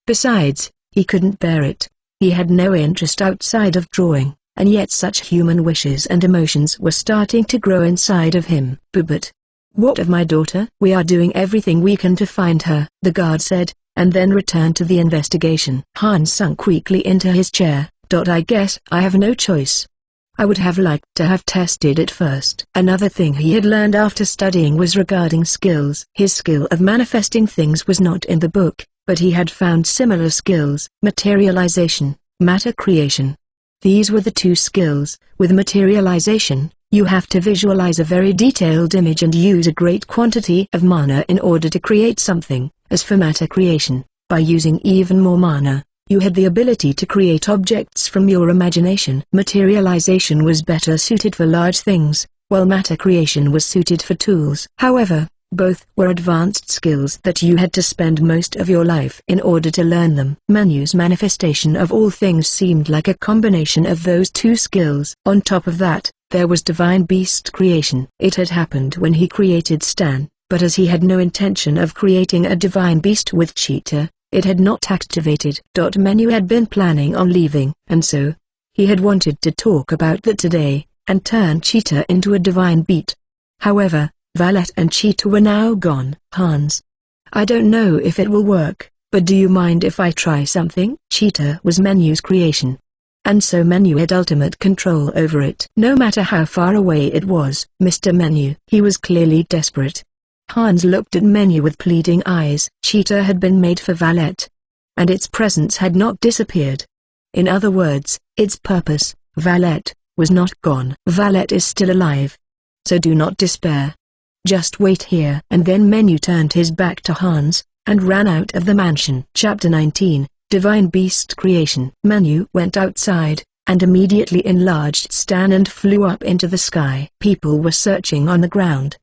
Besides, he couldn't bear it. He had no interest outside of drawing, and yet such human wishes and emotions were starting to grow inside of him. But what of my daughter? We are doing everything we can to find her, the guard said, and then returned to the investigation. Hans sunk weakly into his chair. I guess I have no choice. I would have liked to have tested it first. Another thing he had learned after studying was regarding skills. His skill of manifesting things was not in the book, but he had found similar skills: materialization, matter creation. These were the two skills. With materialization, you have to visualize a very detailed image and use a great quantity of mana in order to create something. As for matter creation, by using even more mana, you had the ability to create objects from your imagination. Materialization was better suited for large things, while matter creation was suited for tools. However, both were advanced skills that you had to spend most of your life in order to learn them. Menu's manifestation of all things seemed like a combination of those two skills. On top of that, there was divine beast creation. It had happened when he created Stan, but as he had no intention of creating a divine beast with Cheetah, it had not activated. Menu had been planning on leaving, and so, he had wanted to talk about that today, and turn Cheetah into a divine beast. However, Valette and Cheetah were now gone. Hans, I don't know if it will work, but do you mind if I try something? Cheetah was Menu's creation, and so Menu had ultimate control over it. No matter how far away it was. Mr. Menu. He was clearly desperate. Hans looked at Menu with pleading eyes. Cheetah had been made for Valette, and its presence had not disappeared. In other words, its purpose, Valette, was not gone. Valette is still alive. So do not despair. Just wait here. And then Menu turned his back to Hans, and ran out of the mansion. Chapter 19, Divine Beast Creation. Menu went outside, and immediately enlarged Stan and flew up into the sky. People were searching on the ground.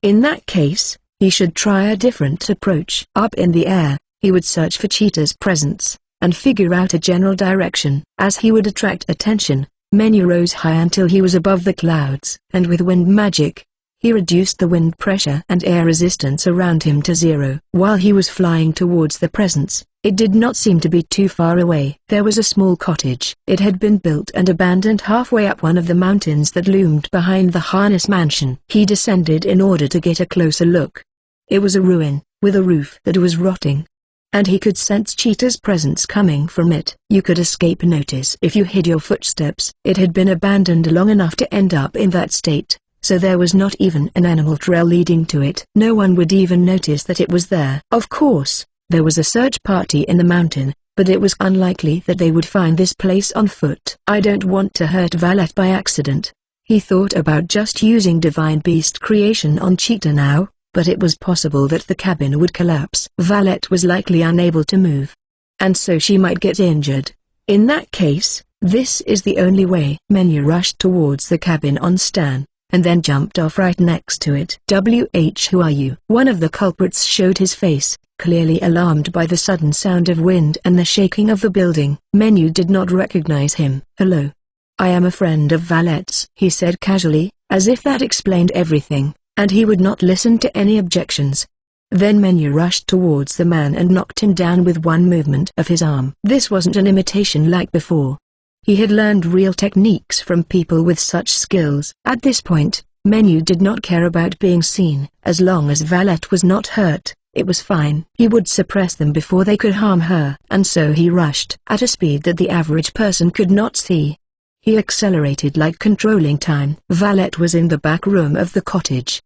In that case, he should try a different approach. Up in the air, he would search for Cheetah's presence, and figure out a general direction. As he would attract attention, Menu rose high until he was above the clouds. And with wind magic, he reduced the wind pressure and air resistance around him to zero. While he was flying towards the presence, it did not seem to be too far away. There was a small cottage. It had been built and abandoned halfway up one of the mountains that loomed behind the harness mansion. He descended in order to get a closer look. It was a ruin, with a roof that was rotting, and he could sense Cheetah's presence coming from it. You could escape notice if you hid your footsteps. It had been abandoned long enough to end up in that state, so there was not even an animal trail leading to it. No one would even notice that it was there. Of course, there was a search party in the mountain, but it was unlikely that they would find this place on foot. I don't want to hurt Valette by accident. He thought about just using divine beast creation on Cheetah now, but it was possible that the cabin would collapse. Valette was likely unable to move, and so she might get injured. In that case, this is the only way. Menu rushed towards the cabin on Stan, and then jumped off right next to it. Who are you? One of the culprits showed his face, clearly alarmed by the sudden sound of wind and the shaking of the building. Menu did not recognize him. Hello. I am a friend of Valette's, he said casually, as if that explained everything, and he would not listen to any objections. Then Menu rushed towards the man and knocked him down with one movement of his arm. This wasn't an imitation like before. He had learned real techniques from people with such skills. At this point, Menu did not care about being seen. As long as Valette was not hurt, it was fine. He would suppress them before they could harm her. And so he rushed at a speed that the average person could not see. He accelerated like controlling time. Valette was in the back room of the cottage.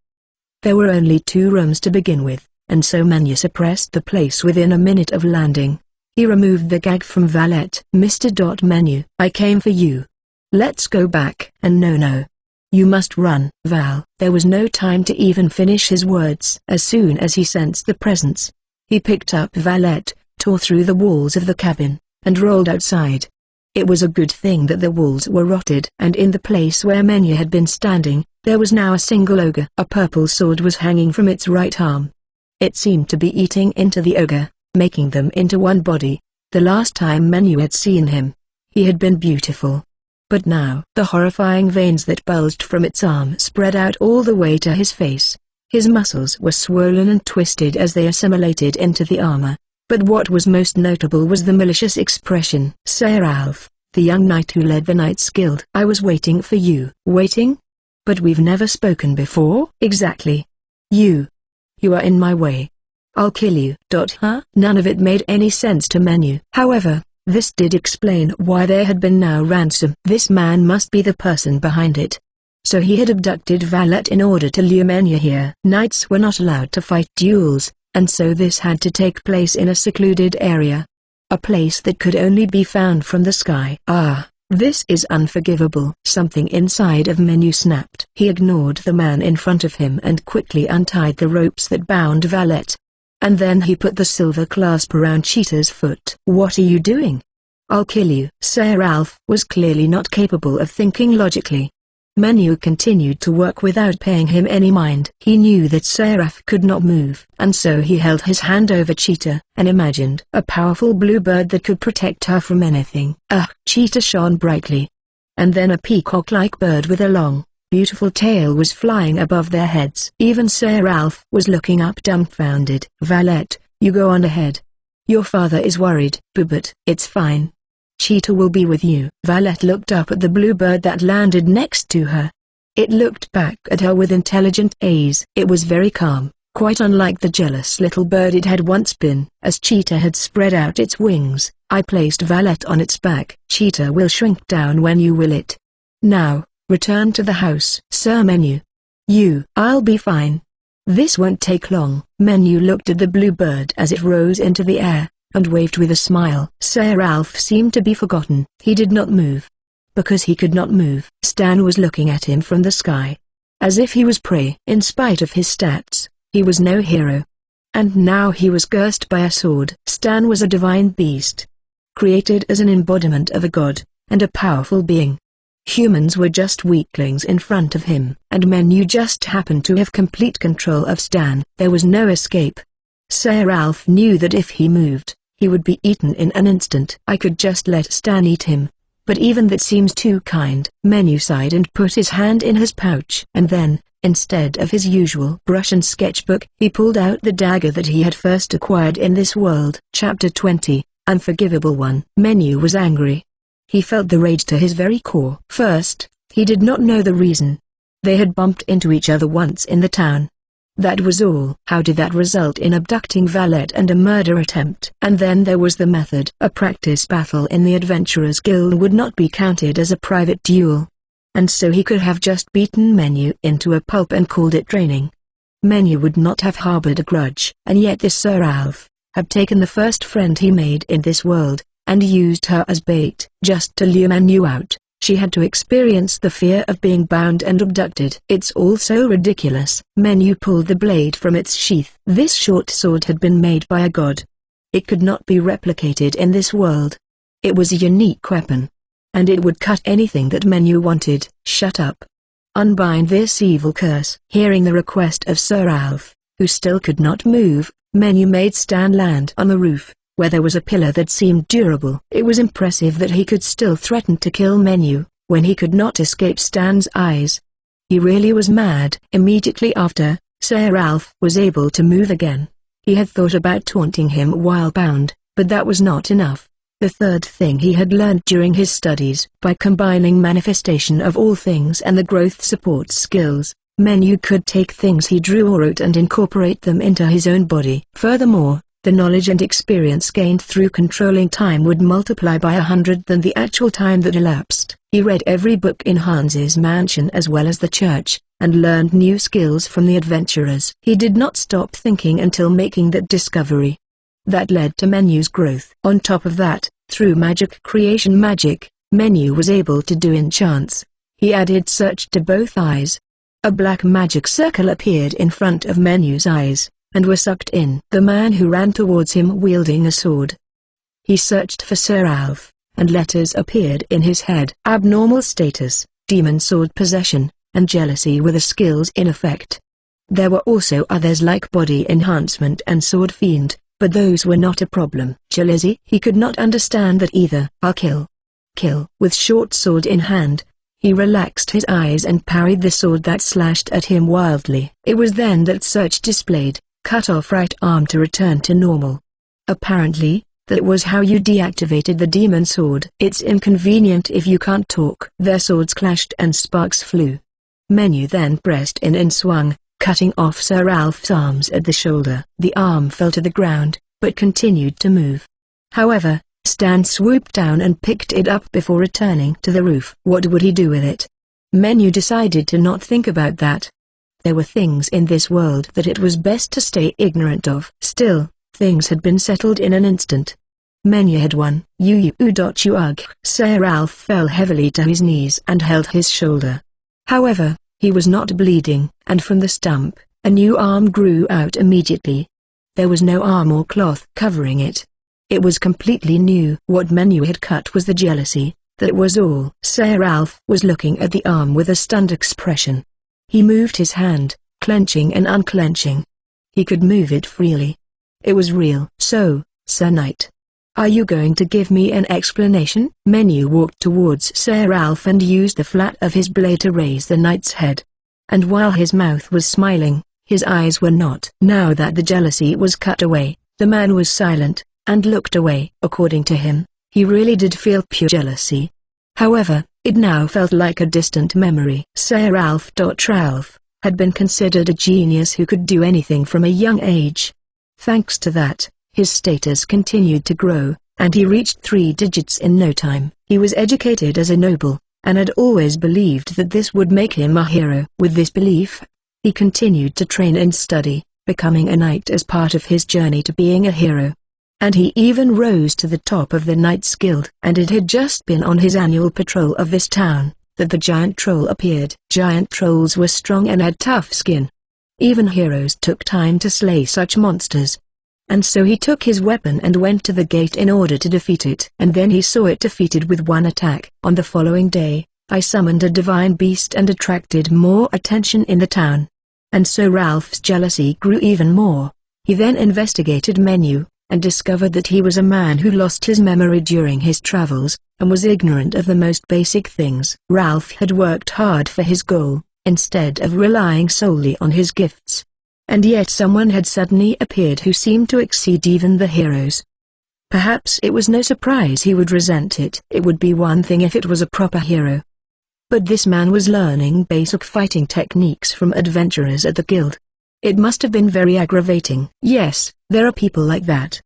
There were only 2 rooms to begin with, and so Menu suppressed the place within a minute of landing. He removed the gag from Valette. Mr. Menu, I came for you. Let's go back. And no. You must run, Val." There was no time to even finish his words. As soon as he sensed the presence, he picked up Valette, tore through the walls of the cabin, and rolled outside. It was a good thing that the walls were rotted, and in the place where Menu had been standing, there was now a single ogre. A purple sword was hanging from its right arm. It seemed to be eating into the ogre, making them into one body. The last time Menu had seen him, he had been beautiful. But now, the horrifying veins that bulged from its arm spread out all the way to his face. His muscles were swollen and twisted as they assimilated into the armor. But what was most notable was the malicious expression. "Sir Alf, the young knight who led the Knights Guild. I was waiting for you." "Waiting? But we've never spoken before." "Exactly. You are in my way. I'll kill you." Huh? None of it made any sense to Menu. However, this did explain why there had been no ransom. This man must be the person behind it. So he had abducted Valette in order to lure Menu here. Knights were not allowed to fight duels, and so this had to take place in a secluded area. A place that could only be found from the sky. Ah, this is unforgivable. Something inside of Menu snapped. He ignored the man in front of him and quickly untied the ropes that bound Valette. And then he put the silver clasp around Cheetah's foot. "What are you doing? I'll kill you." Sir Alf was clearly not capable of thinking logically. Menu continued to work without paying him any mind. He knew that Sir Alf could not move, and so he held his hand over Cheetah, and imagined a powerful blue bird that could protect her from anything. Cheetah shone brightly. And then a peacock-like bird with a long, beautiful tail was flying above their heads. Even Sir Alf was looking up dumbfounded. "Valette, you go on ahead. Your father is worried." "But it's fine. Cheetah will be with you." Valette looked up at the blue bird that landed next to her. It looked back at her with intelligent eyes. It was very calm, quite unlike the jealous little bird it had once been. As Cheetah had spread out its wings, I placed Valette on its back. "Cheetah will shrink down when you will it. Now, return to the house." "Sir Menu." "I'll be fine. This won't take long." Menu looked at the blue bird as it rose into the air, and waved with a smile. Sir Alf seemed to be forgotten. He did not move. Because he could not move, Stan was looking at him from the sky. As if he was prey. In spite of his stats, he was no hero. And now he was cursed by a sword. Stan was a divine beast, created as an embodiment of a god, and a powerful being. Humans were just weaklings in front of him, and Menu just happened to have complete control of Stan. There was no escape. Sir Alf knew that if he moved, he would be eaten in an instant. "I could just let Stan eat him, but even that seems too kind." Menu sighed and put his hand in his pouch. And then, instead of his usual brush and sketchbook, he pulled out the dagger that he had first acquired in this world. Chapter 20, Unforgivable One. Menu was angry. He felt the rage to his very core. First, he did not know the reason. They had bumped into each other once in the town. That was all. How did that result in abducting Valette and a murder attempt? And then there was the method. A practice battle in the Adventurers Guild would not be counted as a private duel. And so he could have just beaten Menu into a pulp and called it training. Menu would not have harbored a grudge. And yet this Sir Alf had taken the first friend he made in this world, and used her as bait. Just to lure Menu out, she had to experience the fear of being bound and abducted. It's all so ridiculous. Menu pulled the blade from its sheath. This short sword had been made by a god. It could not be replicated in this world. It was a unique weapon. And it would cut anything that Menu wanted. "Shut up. Unbind this evil curse." Hearing the request of Sir Alf, who still could not move, Menu made Stan land on the roof, where there was a pillar that seemed durable. It was impressive that he could still threaten to kill Menu, when he could not escape Stan's eyes. He really was mad. Immediately after, Sir Alf was able to move again. He had thought about taunting him while bound, but that was not enough. The third thing he had learned during his studies, by combining manifestation of all things and the growth support skills, Menu could take things he drew or wrote and incorporate them into his own body. Furthermore, the knowledge and experience gained through controlling time would multiply by 100 than the actual time that elapsed. He read every book in Hans's mansion as well as the church, and learned new skills from the adventurers. He did not stop thinking until making that discovery. That led to Menu's growth. On top of that, through magic creation magic, Menu was able to do enchants. He added search to both eyes. A black magic circle appeared in front of Menu's eyes, and was sucked in. The man who ran towards him wielding a sword. He searched for Sir Ralph, and letters appeared in his head. Abnormal status, demon sword possession, and jealousy were the skills in effect. There were also others like body enhancement and sword fiend, but those were not a problem. Jealousy? He could not understand that either. I'll kill. Kill. With short sword in hand, he relaxed his eyes and parried the sword that slashed at him wildly. It was then that search displayed, cut off right arm to return to normal. Apparently, that was how you deactivated the demon sword. It's inconvenient if you can't talk. Their swords clashed and sparks flew. Menu then pressed in and swung, cutting off Sir Ralph's arms at the shoulder. The arm fell to the ground, but continued to move. However, Stan swooped down and picked it up before returning to the roof. What would he do with it? Menu decided to not think about that. There were things in this world that it was best to stay ignorant of. Still, things had been settled in an instant. Menu had won. Ugh. Sir Ralph fell heavily to his knees and held his shoulder. However, he was not bleeding, and from the stump, a new arm grew out immediately. There was no arm or cloth covering it. It was completely new. What Menu had cut was the jealousy, that was all. Sir Ralph was looking at the arm with a stunned expression. He moved his hand, clenching and unclenching. He could move it freely. It was real. So, Sir Knight, are you going to give me an explanation? Menu walked towards Sir Ralph and used the flat of his blade to raise the knight's head. And while his mouth was smiling, his eyes were not. Now that the jealousy was cut away, the man was silent, and looked away. According to him, he really did feel pure jealousy. However, it now felt like a distant memory. Sir Ralph had been considered a genius who could do anything from a young age. Thanks to that, his status continued to grow, and he reached 3 digits in no time. He was educated as a noble, and had always believed that this would make him a hero. With this belief, he continued to train and study, becoming a knight as part of his journey to being a hero. And he even rose to the top of the Knights Guild. And it had just been on his annual patrol of this town, that the giant troll appeared. Giant trolls were strong and had tough skin. Even heroes took time to slay such monsters. And so he took his weapon and went to the gate in order to defeat it. And then he saw it defeated with one attack. On the following day, I summoned a divine beast and attracted more attention in the town. And so Ralph's jealousy grew even more. He then investigated Menu, and discovered that he was a man who lost his memory during his travels, and was ignorant of the most basic things. Ralph had worked hard for his goal, instead of relying solely on his gifts. And yet someone had suddenly appeared who seemed to exceed even the heroes. Perhaps it was no surprise he would resent it. It would be one thing if it was a proper hero. But this man was learning basic fighting techniques from adventurers at the guild. It must have been very aggravating. Yes, there are people like that.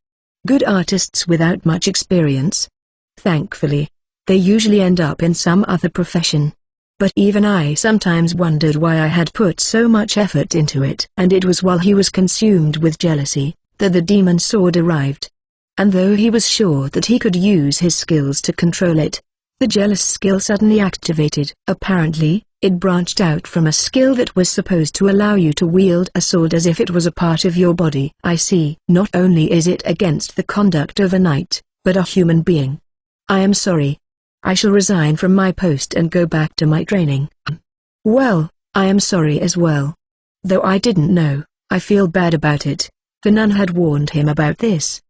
Good artists without much experience. Thankfully, they usually end up in some other profession. But even I sometimes wondered why I had put so much effort into it. And it was while he was consumed with jealousy, that the demon sword arrived. And though he was sure that he could use his skills to control it, the jealous skill suddenly activated. Apparently, it branched out from a skill that was supposed to allow you to wield a sword as if it was a part of your body. I see. Not only is it against the conduct of a knight, but a human being. I am sorry. I shall resign from my post and go back to my training. Well, I am sorry as well. Though I didn't know, I feel bad about it. The nun had warned him about this.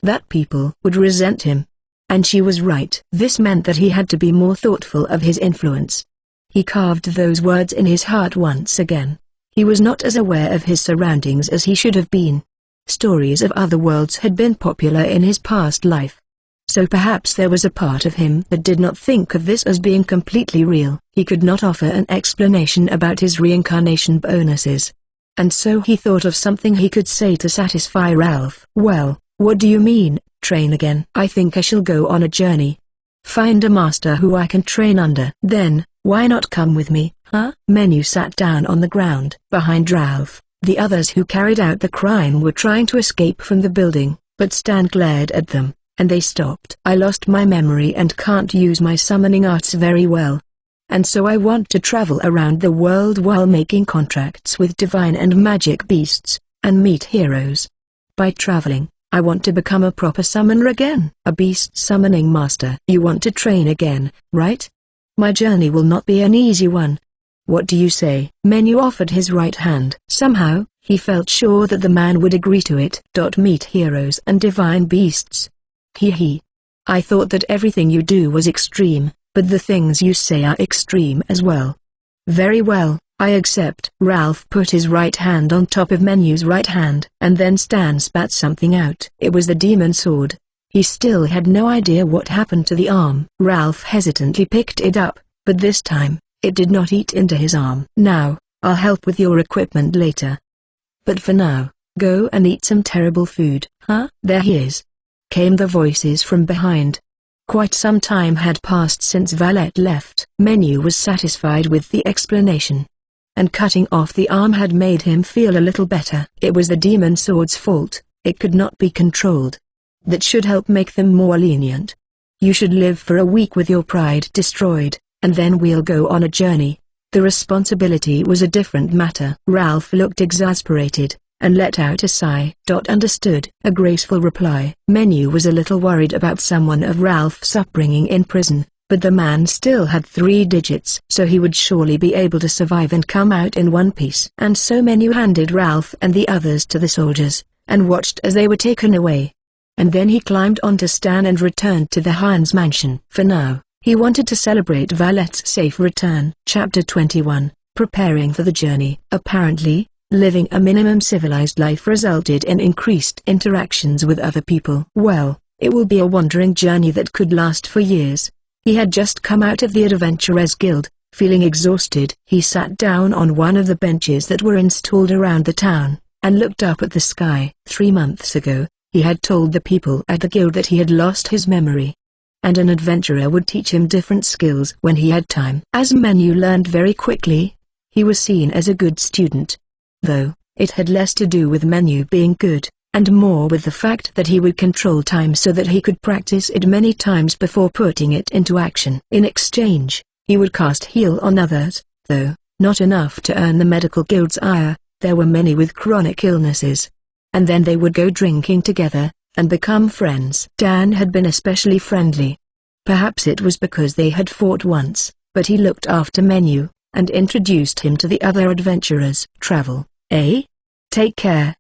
That people would resent him. And she was right. This meant that he had to be more thoughtful of his influence. He carved those words in his heart once again. He was not as aware of his surroundings as he should have been. Stories of other worlds had been popular in his past life. So perhaps there was a part of him that did not think of this as being completely real. He could not offer an explanation about his reincarnation bonuses. And so he thought of something he could say to satisfy Ralph. Well, what do you mean, train again? I think I shall go on a journey. Find a master who I can train under. Then, why not come with me, huh? Menu sat down on the ground. Behind Ralph, the others who carried out the crime were trying to escape from the building, but Stan glared at them, and they stopped. I lost my memory and can't use my summoning arts very well. and so I want to travel around the world while making contracts with divine and magic beasts, and meet heroes. By traveling, I want to become a proper summoner again, a beast summoning master. You want to train again, right? My journey will not be an easy one. What do you say? Menu offered his right hand. Somehow, he felt sure that the man would agree to it. Meet heroes and divine beasts. He. I thought that everything you do was extreme, but the things you say are extreme as well. Very well, I accept. Ralph put his right hand on top of Menu's right hand, and then Stan spat something out. It was the demon sword. He still had no idea what happened to the arm. Ralph hesitantly picked it up, but this time, it did not eat into his arm. Now, I'll help with your equipment later. But for now, go and eat some terrible food. Huh? There he is. Came the voices from behind. Quite some time had passed since Valette left. Menu was satisfied with the explanation. And cutting off the arm had made him feel a little better. It was the demon sword's fault, it could not be controlled. That should help make them more lenient. You should live for a week with your pride destroyed, and then we'll go on a journey. The responsibility was a different matter. Ralph looked exasperated, and let out a sigh. Understood. A graceful reply. Menu was a little worried about someone of Ralph's upbringing in prison, but the man still had 3 digits, so he would surely be able to survive and come out in one piece. And so Menu handed Ralph and the others to the soldiers, and watched as they were taken away. And then he climbed onto Stan and returned to the Heinz mansion. For now, he wanted to celebrate Valette's safe return. Chapter 21, Preparing for the Journey. Apparently, living a minimum civilized life resulted in increased interactions with other people. Well, it will be a wandering journey that could last for years. He had just come out of the Adventurers Guild, feeling exhausted. He sat down on one of the benches that were installed around the town, and looked up at the sky. 3 months ago, he had told the people at the guild that he had lost his memory, and an adventurer would teach him different skills when he had time. As Menu learned very quickly, he was seen as a good student. Though, it had less to do with Menu being good, and more with the fact that he would control time so that he could practice it many times before putting it into action. In exchange, he would cast heal on others, though, not enough to earn the medical guild's ire. There were many with chronic illnesses. And then they would go drinking together, and become friends. Dan had been especially friendly. Perhaps it was because they had fought once, but he looked after Menu, and introduced him to the other adventurers. Travel, eh? Take care.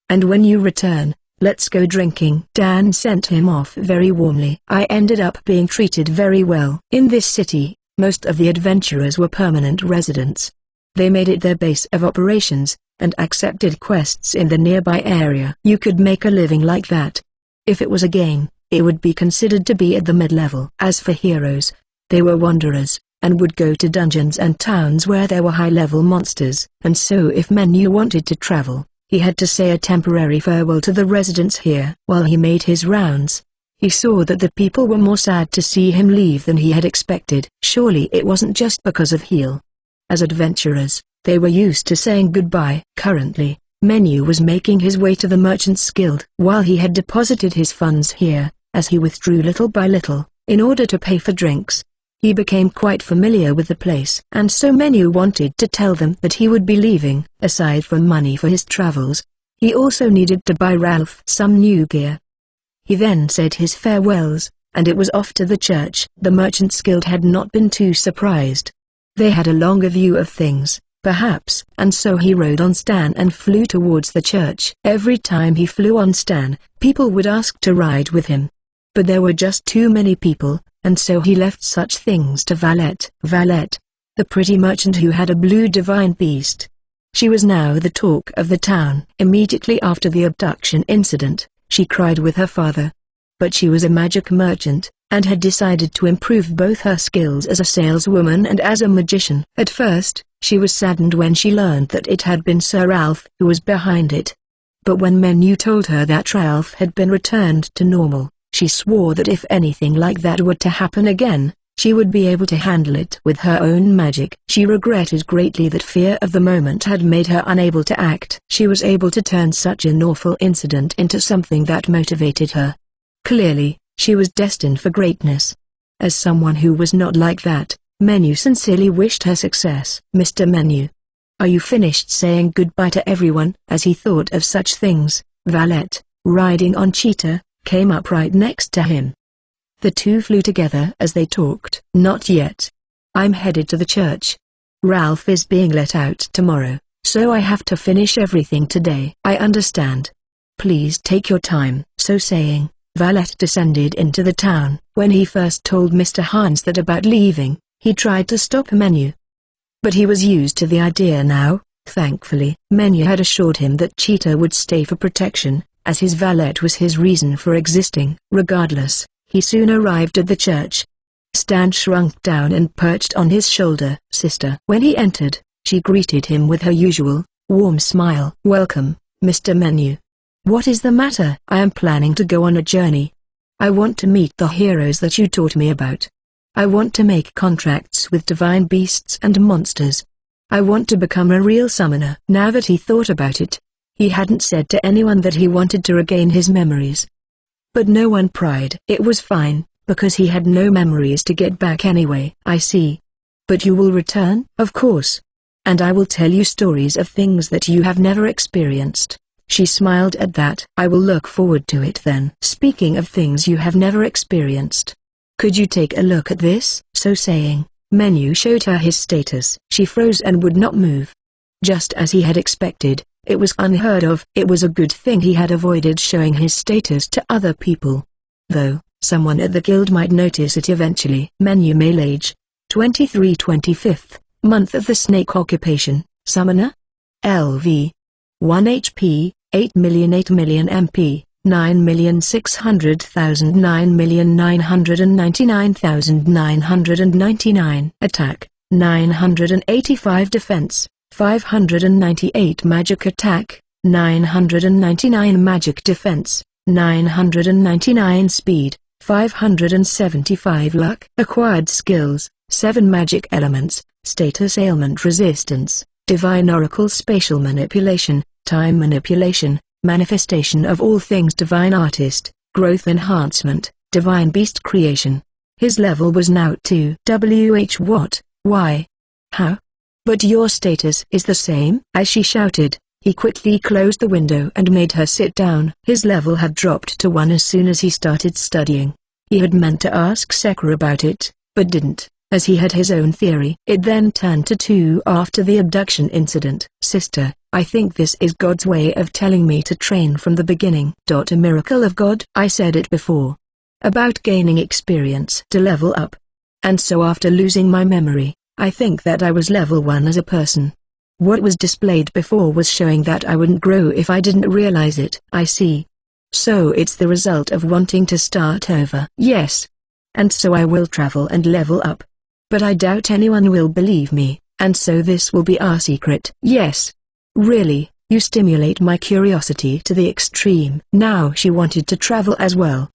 And when you return, let's go drinking. Dan sent him off very warmly. I ended up being treated very well. In this city, most of the adventurers were permanent residents. They made it their base of operations, and accepted quests in the nearby area. You could make a living like that. If it was a game, it would be considered to be at the mid-level. As for heroes, they were wanderers, and would go to dungeons and towns where there were high-level monsters. And so if Menu wanted to travel, he had to say a temporary farewell to the residents here. While he made his rounds, he saw that the people were more sad to see him leave than he had expected. Surely it wasn't just because of heal. As adventurers, they were used to saying goodbye. Currently, Menu was making his way to the Merchants Guild. While he had deposited his funds here, as he withdrew little by little, in order to pay for drinks, he became quite familiar with the place. And so Menu wanted to tell them that he would be leaving. Aside from money for his travels, he also needed to buy Ralph some new gear. He then said his farewells, and it was off to the church. The Merchants Guild had not been too surprised. They had a longer view of things, perhaps, and so he rode on Stan and flew towards the church. Every time he flew on Stan, people would ask to ride with him. But there were just too many people, and so he left such things to Valette. Valette, the pretty merchant who had a blue divine beast. She was now the talk of the town. Immediately after the abduction incident, she cried with her father. But she was a magic merchant, and had decided to improve both her skills as a saleswoman and as a magician. At first, she was saddened when she learned that it had been Sir Ralph who was behind it. But when Menu told her that Ralph had been returned to normal, she swore that if anything like that were to happen again, she would be able to handle it with her own magic. She regretted greatly that fear of the moment had made her unable to act. She was able to turn such an awful incident into something that motivated her. Clearly, she was destined for greatness. As someone who was not like that, Menu sincerely wished her success. Mr. Menu, are you finished saying goodbye to everyone? As he thought of such things, Valette, riding on Cheetah, came up right next to him. The two flew together as they talked. Not yet. I'm headed to the church. Ralph is being let out tomorrow, so I have to finish everything today. I understand. Please take your time. So saying, Valette descended into the town. When he first told Mr. Hans that about leaving, he tried to stop Menu. But he was used to the idea now. Thankfully, Menu had assured him that Cheetah would stay for protection, as his valet was his reason for existing. Regardless, he soon arrived at the church. Stan shrunk down and perched on his shoulder. Sister. When he entered, she greeted him with her usual, warm smile. Welcome, Mr. Menu. What is the matter? I am planning to go on a journey. I want to meet the heroes that you taught me about. I want to make contracts with divine beasts and monsters. I want to become a real summoner. Now that he thought about it, he hadn't said to anyone that he wanted to regain his memories. But no one pried. It was fine, because he had no memories to get back anyway. I see. But you will return? Of course. And I will tell you stories of things that you have never experienced. She smiled at that. I will look forward to it then. Speaking of things you have never experienced, could you take a look at this? So saying, Menu showed her his status. She froze and would not move. Just as he had expected, it was unheard of. It was a good thing he had avoided showing his status to other people. Though, someone at the guild might notice it eventually. Menu male age, 23 25th, month of the snake occupation, summoner? LV. 1 HP, 8,000,000 MP, 9,600,000 9,999,999 Attack, 985 Defense, 598 Magic Attack, 999 Magic Defense, 999 Speed, 575 Luck. Acquired skills, 7 Magic Elements, Status Ailment Resistance, Divine Oracle Spatial Manipulation, Time Manipulation, Manifestation of All Things Divine Artist, Growth Enhancement, Divine Beast Creation. His level was now 2. What? Why? How? But your status is the same. As she shouted, he quickly closed the window and made her sit down. His level had dropped to 1 as soon as he started studying. He had meant to ask Sekra about it, but didn't, as he had his own theory. It then turned to 2 after the abduction incident. Sister, I think this is God's way of telling me to train from the beginning. A miracle of God? I said it before. About gaining experience to level up. And so after losing my memory, I think that I was level 1 as a person. What was displayed before was showing that I wouldn't grow if I didn't realize it. I see. So it's the result of wanting to start over. Yes. And so I will travel and level up. But I doubt anyone will believe me, and so this will be our secret. Yes. Really, you stimulate my curiosity to the extreme. Now she wanted to travel as well.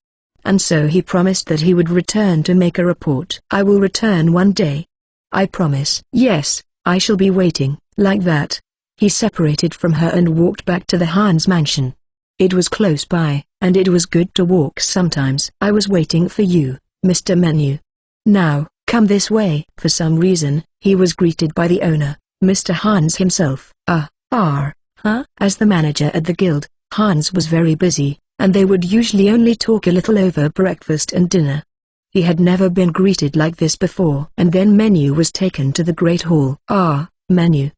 And so he promised that he would return to make a report. I will return one day. I promise. Yes, I shall be waiting. Like that. He separated from her and walked back to the Hans mansion. It was close by, and it was good to walk sometimes. I was waiting for you, Mr. Menu. Now, come this way. For some reason, he was greeted by the owner, Mr. Hans himself. Huh? As the manager at the guild, Hans was very busy, and they would usually only talk a little over breakfast and dinner. He had never been greeted like this before. And then Menu was taken to the Great Hall. Menu.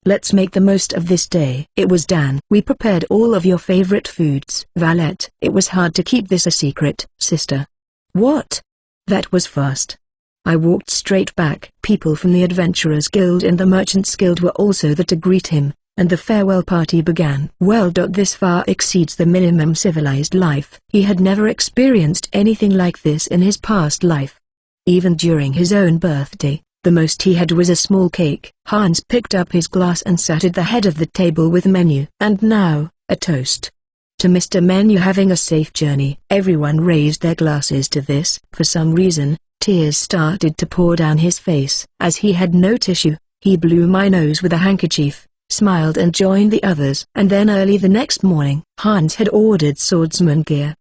Let's make the most of this day. It was Dan. We prepared all of your favorite foods. Valette. It was hard to keep this a secret. Sister. What? That was fast. I walked straight back. People from the Adventurers Guild and the Merchants Guild were also there to greet him, and the farewell party began. Well, this far exceeds the minimum civilized life. He had never experienced anything like this in his past life. Even during his own birthday, the most he had was a small cake. Hans picked up his glass and sat at the head of the table with Menu. And now, a toast. To Mr. Menu having a safe journey. Everyone raised their glasses to this. For some reason, tears started to pour down his face. As he had no tissue, he blew my nose with a handkerchief, smiled and joined the others. And then early the next morning, Hans had ordered swordsman gear.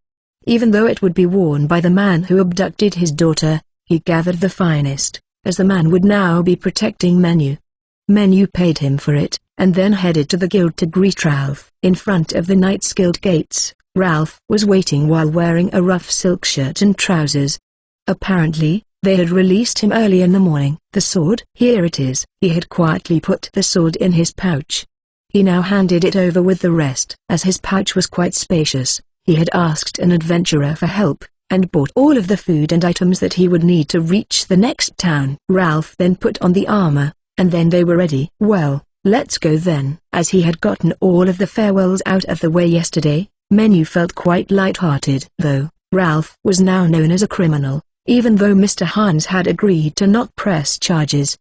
Even though it would be worn by the man who abducted his daughter, he gathered the finest, as the man would now be protecting Menu. Menu paid him for it, and then headed to the guild to greet Ralph. In front of the Knights Guild gates, Ralph was waiting while wearing a rough silk shirt and trousers. Apparently, they had released him early in the morning. The sword? Here it is. He had quietly put the sword in his pouch. He now handed it over with the rest. As his pouch was quite spacious, he had asked an adventurer for help, and bought all of the food and items that he would need to reach the next town. Ralph then put on the armor, and then they were ready. Well, let's go then. As he had gotten all of the farewells out of the way yesterday, Menu felt quite light-hearted. Though Ralph was now known as a criminal, even though Mr. Hans had agreed to not press charges.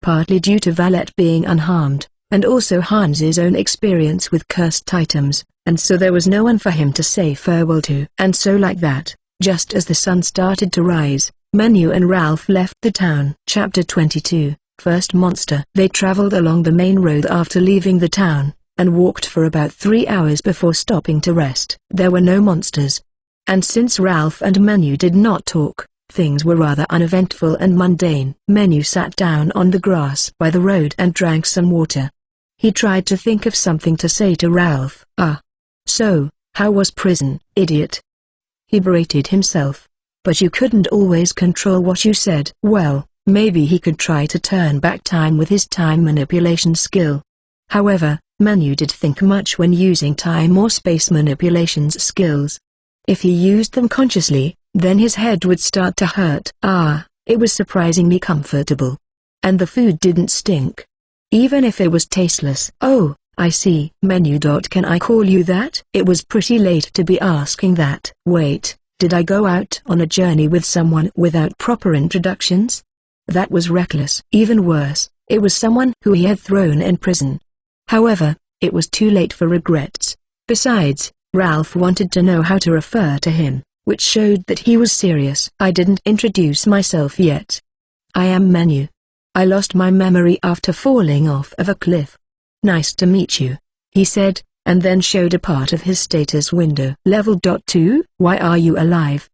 Partly due to Valet being unharmed, and also Hans's own experience with cursed items, and so there was no one for him to say farewell to. And so like that, just as the sun started to rise, Menu and Ralph left the town. Chapter 22, First Monster. They traveled along the main road after leaving the town, and walked for about 3 hours before stopping to rest. There were no monsters. And since Ralph and Menu did not talk, things were rather uneventful and mundane. Menu sat down on the grass by the road and drank some water. He tried to think of something to say to Ralph. So, how was prison, idiot? He berated himself. But you couldn't always control what you said. Well, maybe he could try to turn back time with his time manipulation skill. However, Menu did think much when using time or space manipulations skills. If he used them consciously, then his head would start to hurt. It was surprisingly comfortable. And the food didn't stink. Even if it was tasteless. Oh, I see. Menu. Can I call you that? It was pretty late to be asking that. Wait, did I go out on a journey with someone without proper introductions? That was reckless. Even worse, it was someone who he had thrown in prison. However, it was too late for regrets. Besides, Ralph wanted to know how to refer to him, which showed that he was serious. I didn't introduce myself yet. I am Menu. I lost my memory after falling off of a cliff. Nice to meet you, he said, and then showed a part of his status window. Level 2, why are you alive?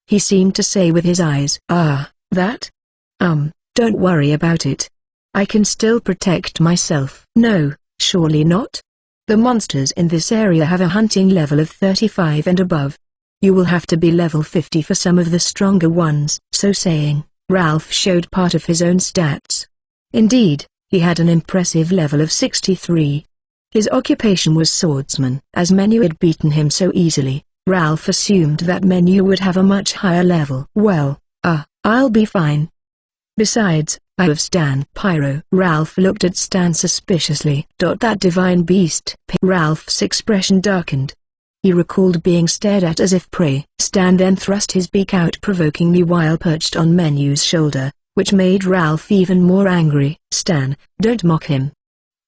He seemed to say with his eyes. That? Don't worry about it. I can still protect myself. No, surely not. The monsters in this area have a hunting level of 35 and above. You will have to be level 50 for some of the stronger ones. So saying, Ralph showed part of his own stats. Indeed, he had an impressive level of 63. His occupation was swordsman. As Menu had beaten him so easily, Ralph assumed that Menu would have a much higher level. Well, I'll be fine. Besides, I have Stan. Pyro. Ralph looked at Stan suspiciously. That divine beast. Ralph's expression darkened. He recalled being stared at as if prey. Stan then thrust his beak out provokingly while perched on Menu's shoulder, which made Ralph even more angry. Stan, don't mock him.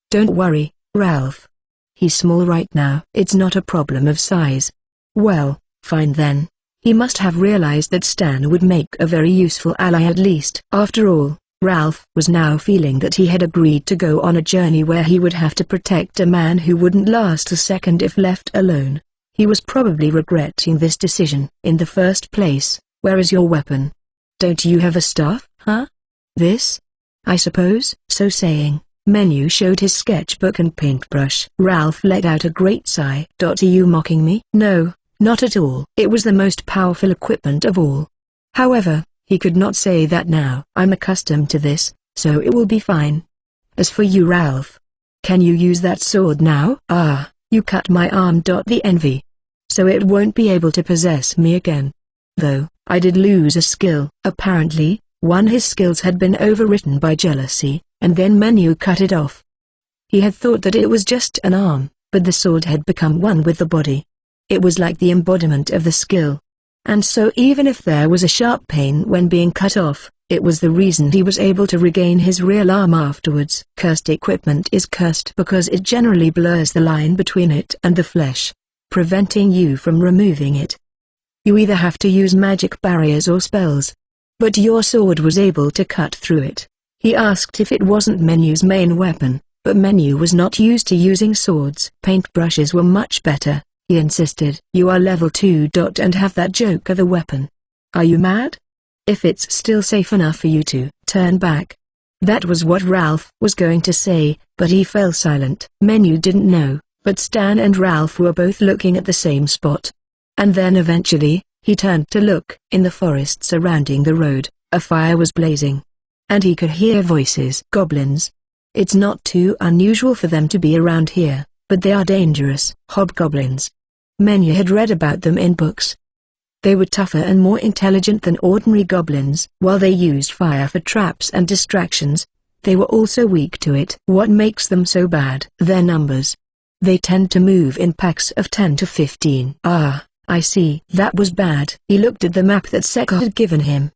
Don't worry, Ralph. He's small right now. It's not a problem of size. Well, fine then. He must have realized that Stan would make a very useful ally at least. After all, Ralph was now feeling that he had agreed to go on a journey where he would have to protect a man who wouldn't last a second if left alone. He was probably regretting this decision. In the first place, where is your weapon? Don't you have a staff, huh? This? I suppose. So saying, Menu showed his sketchbook and paintbrush. Ralph let out a great sigh. Are you mocking me? No, not at all. It was the most powerful equipment of all. However, he could not say that now. I'm accustomed to this, so it will be fine. As for you, Ralph, can you use that sword now? You cut my arm. The envy. So it won't be able to possess me again. Though, I did lose a skill. Apparently, his skills had been overwritten by jealousy, and then Menu cut it off. He had thought that it was just an arm, but the sword had become one with the body. It was like the embodiment of the skill. And so even if there was a sharp pain when being cut off, it was the reason he was able to regain his real arm afterwards. Cursed equipment is cursed because it generally blurs the line between it and the flesh, preventing you from removing it. You either have to use magic barriers or spells. But your sword was able to cut through it. He asked if it wasn't Menu's main weapon, but Menu was not used to using swords. Paintbrushes were much better, he insisted. You are level 2. And have that joke of a weapon. Are you mad? If it's still safe enough for you to turn back. That was what Ralph was going to say, but he fell silent. Menu didn't know, but Stan and Ralph were both looking at the same spot. And then eventually, he turned to look. In the forest surrounding the road, a fire was blazing. And he could hear voices. Goblins. It's not too unusual for them to be around here, but they are dangerous. Hobgoblins. Menu had read about them in books. They were tougher and more intelligent than ordinary goblins. While they used fire for traps and distractions, they were also weak to it. What makes them so bad? Their numbers. They tend to move in packs of 10 to 15. Ah, I see. That was bad. He looked at the map that Sekka had given him.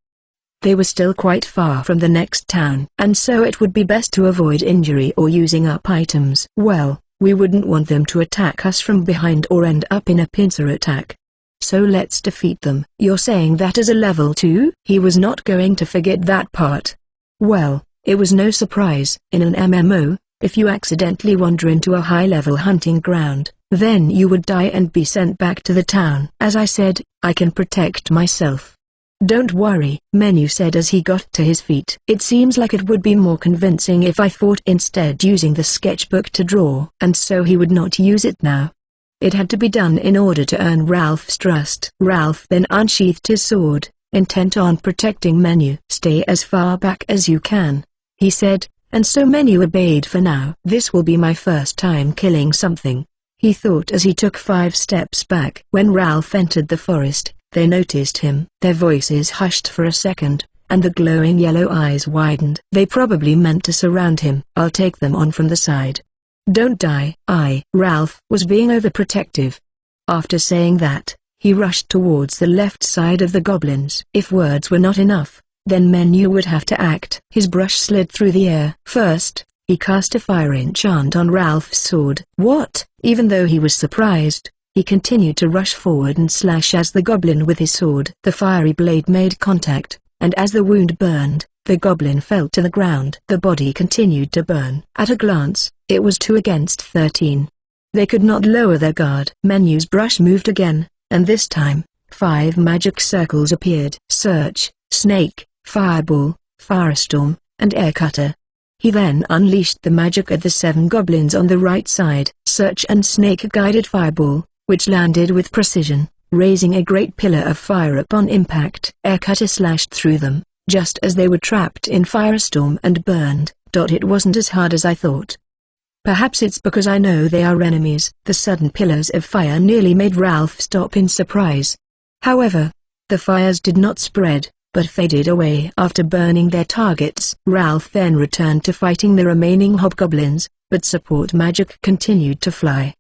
They were still quite far from the next town, and so it would be best to avoid injury or using up items. Well, we wouldn't want them to attack us from behind or end up in a pincer attack. So let's defeat them. You're saying that as a level 2? He was not going to forget that part. Well, it was no surprise. In an MMO, if you accidentally wander into a high-level hunting ground, then you would die and be sent back to the town. As I said, I can protect myself. Don't worry, Menu said as he got to his feet. It seems like it would be more convincing if I fought instead using the sketchbook to draw. And so he would not use it now. It had to be done in order to earn Ralph's trust. Ralph then unsheathed his sword, intent on protecting Menu. Stay as far back as you can, he said, and so Menu obeyed for now. This will be my first time killing something, he thought as he took 5 steps back. When Ralph entered the forest, they noticed him. Their voices hushed for a second, and the glowing yellow eyes widened. They probably meant to surround him. I'll take them on from the side. Don't die. Ralph was being overprotective. After saying that, he rushed towards the left side of the goblins. If words were not enough, then Menu would have to act. His brush slid through the air. First, he cast a fire enchant on Ralph's sword. What? Even though he was surprised, he continued to rush forward and slash as the goblin with his sword. The fiery blade made contact, and as the wound burned, the goblin fell to the ground. The body continued to burn. At a glance, it was 2 against 13. They could not lower their guard. Menu's brush moved again, and this time, 5 magic circles appeared. Search, Snake, Fireball, Firestorm, and Air Cutter. He then unleashed the magic at the 7 goblins on the right side. Search and Snake guided Fireball, which landed with precision, raising a great pillar of fire upon impact. Air Cutter slashed through them, just as they were trapped in Firestorm and burned. It wasn't as hard as I thought. Perhaps it's because I know they are enemies. The sudden pillars of fire nearly made Ralph stop in surprise. However, the fires did not spread, but faded away after burning their targets. Ralph then returned to fighting the remaining hobgoblins, but support magic continued to fly.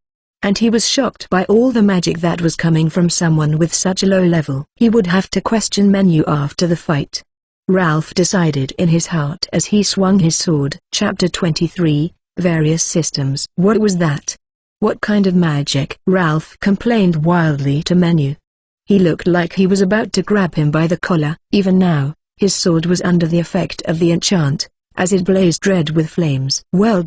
And he was shocked by all the magic that was coming from someone with such a low level. He would have to question Menu after the fight. Ralph decided in his heart as he swung his sword. Chapter 23, Various Systems. What was that? What kind of magic? Ralph complained wildly to Menu. He looked like he was about to grab him by the collar. Even now, his sword was under the effect of the enchant, as it blazed red with flames. Well,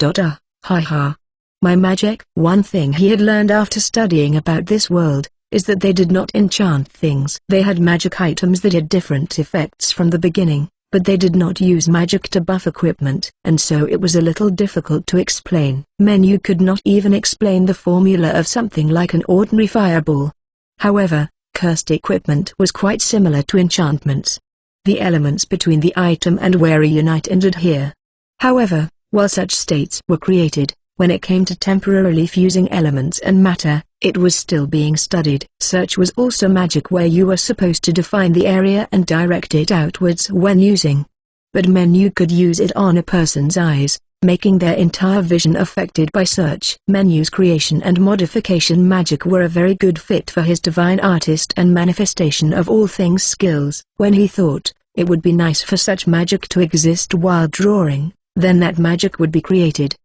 ha. My magic? One thing he had learned after studying about this world, is that they did not enchant things. They had magic items that had different effects from the beginning, but they did not use magic to buff equipment, and so it was a little difficult to explain. Menu could not even explain the formula of something like an ordinary fireball. However, cursed equipment was quite similar to enchantments. The elements between the item and wearer unite and adhere. However, while such states were created, when it came to temporarily fusing elements and matter, it was still being studied. Search was also magic where you were supposed to define the area and direct it outwards when using. But Menu could use it on a person's eyes, making their entire vision affected by search. Menu's creation and modification magic were a very good fit for his divine artist and manifestation of all things skills. When he thought, it would be nice for such magic to exist while drawing, then that magic would be created.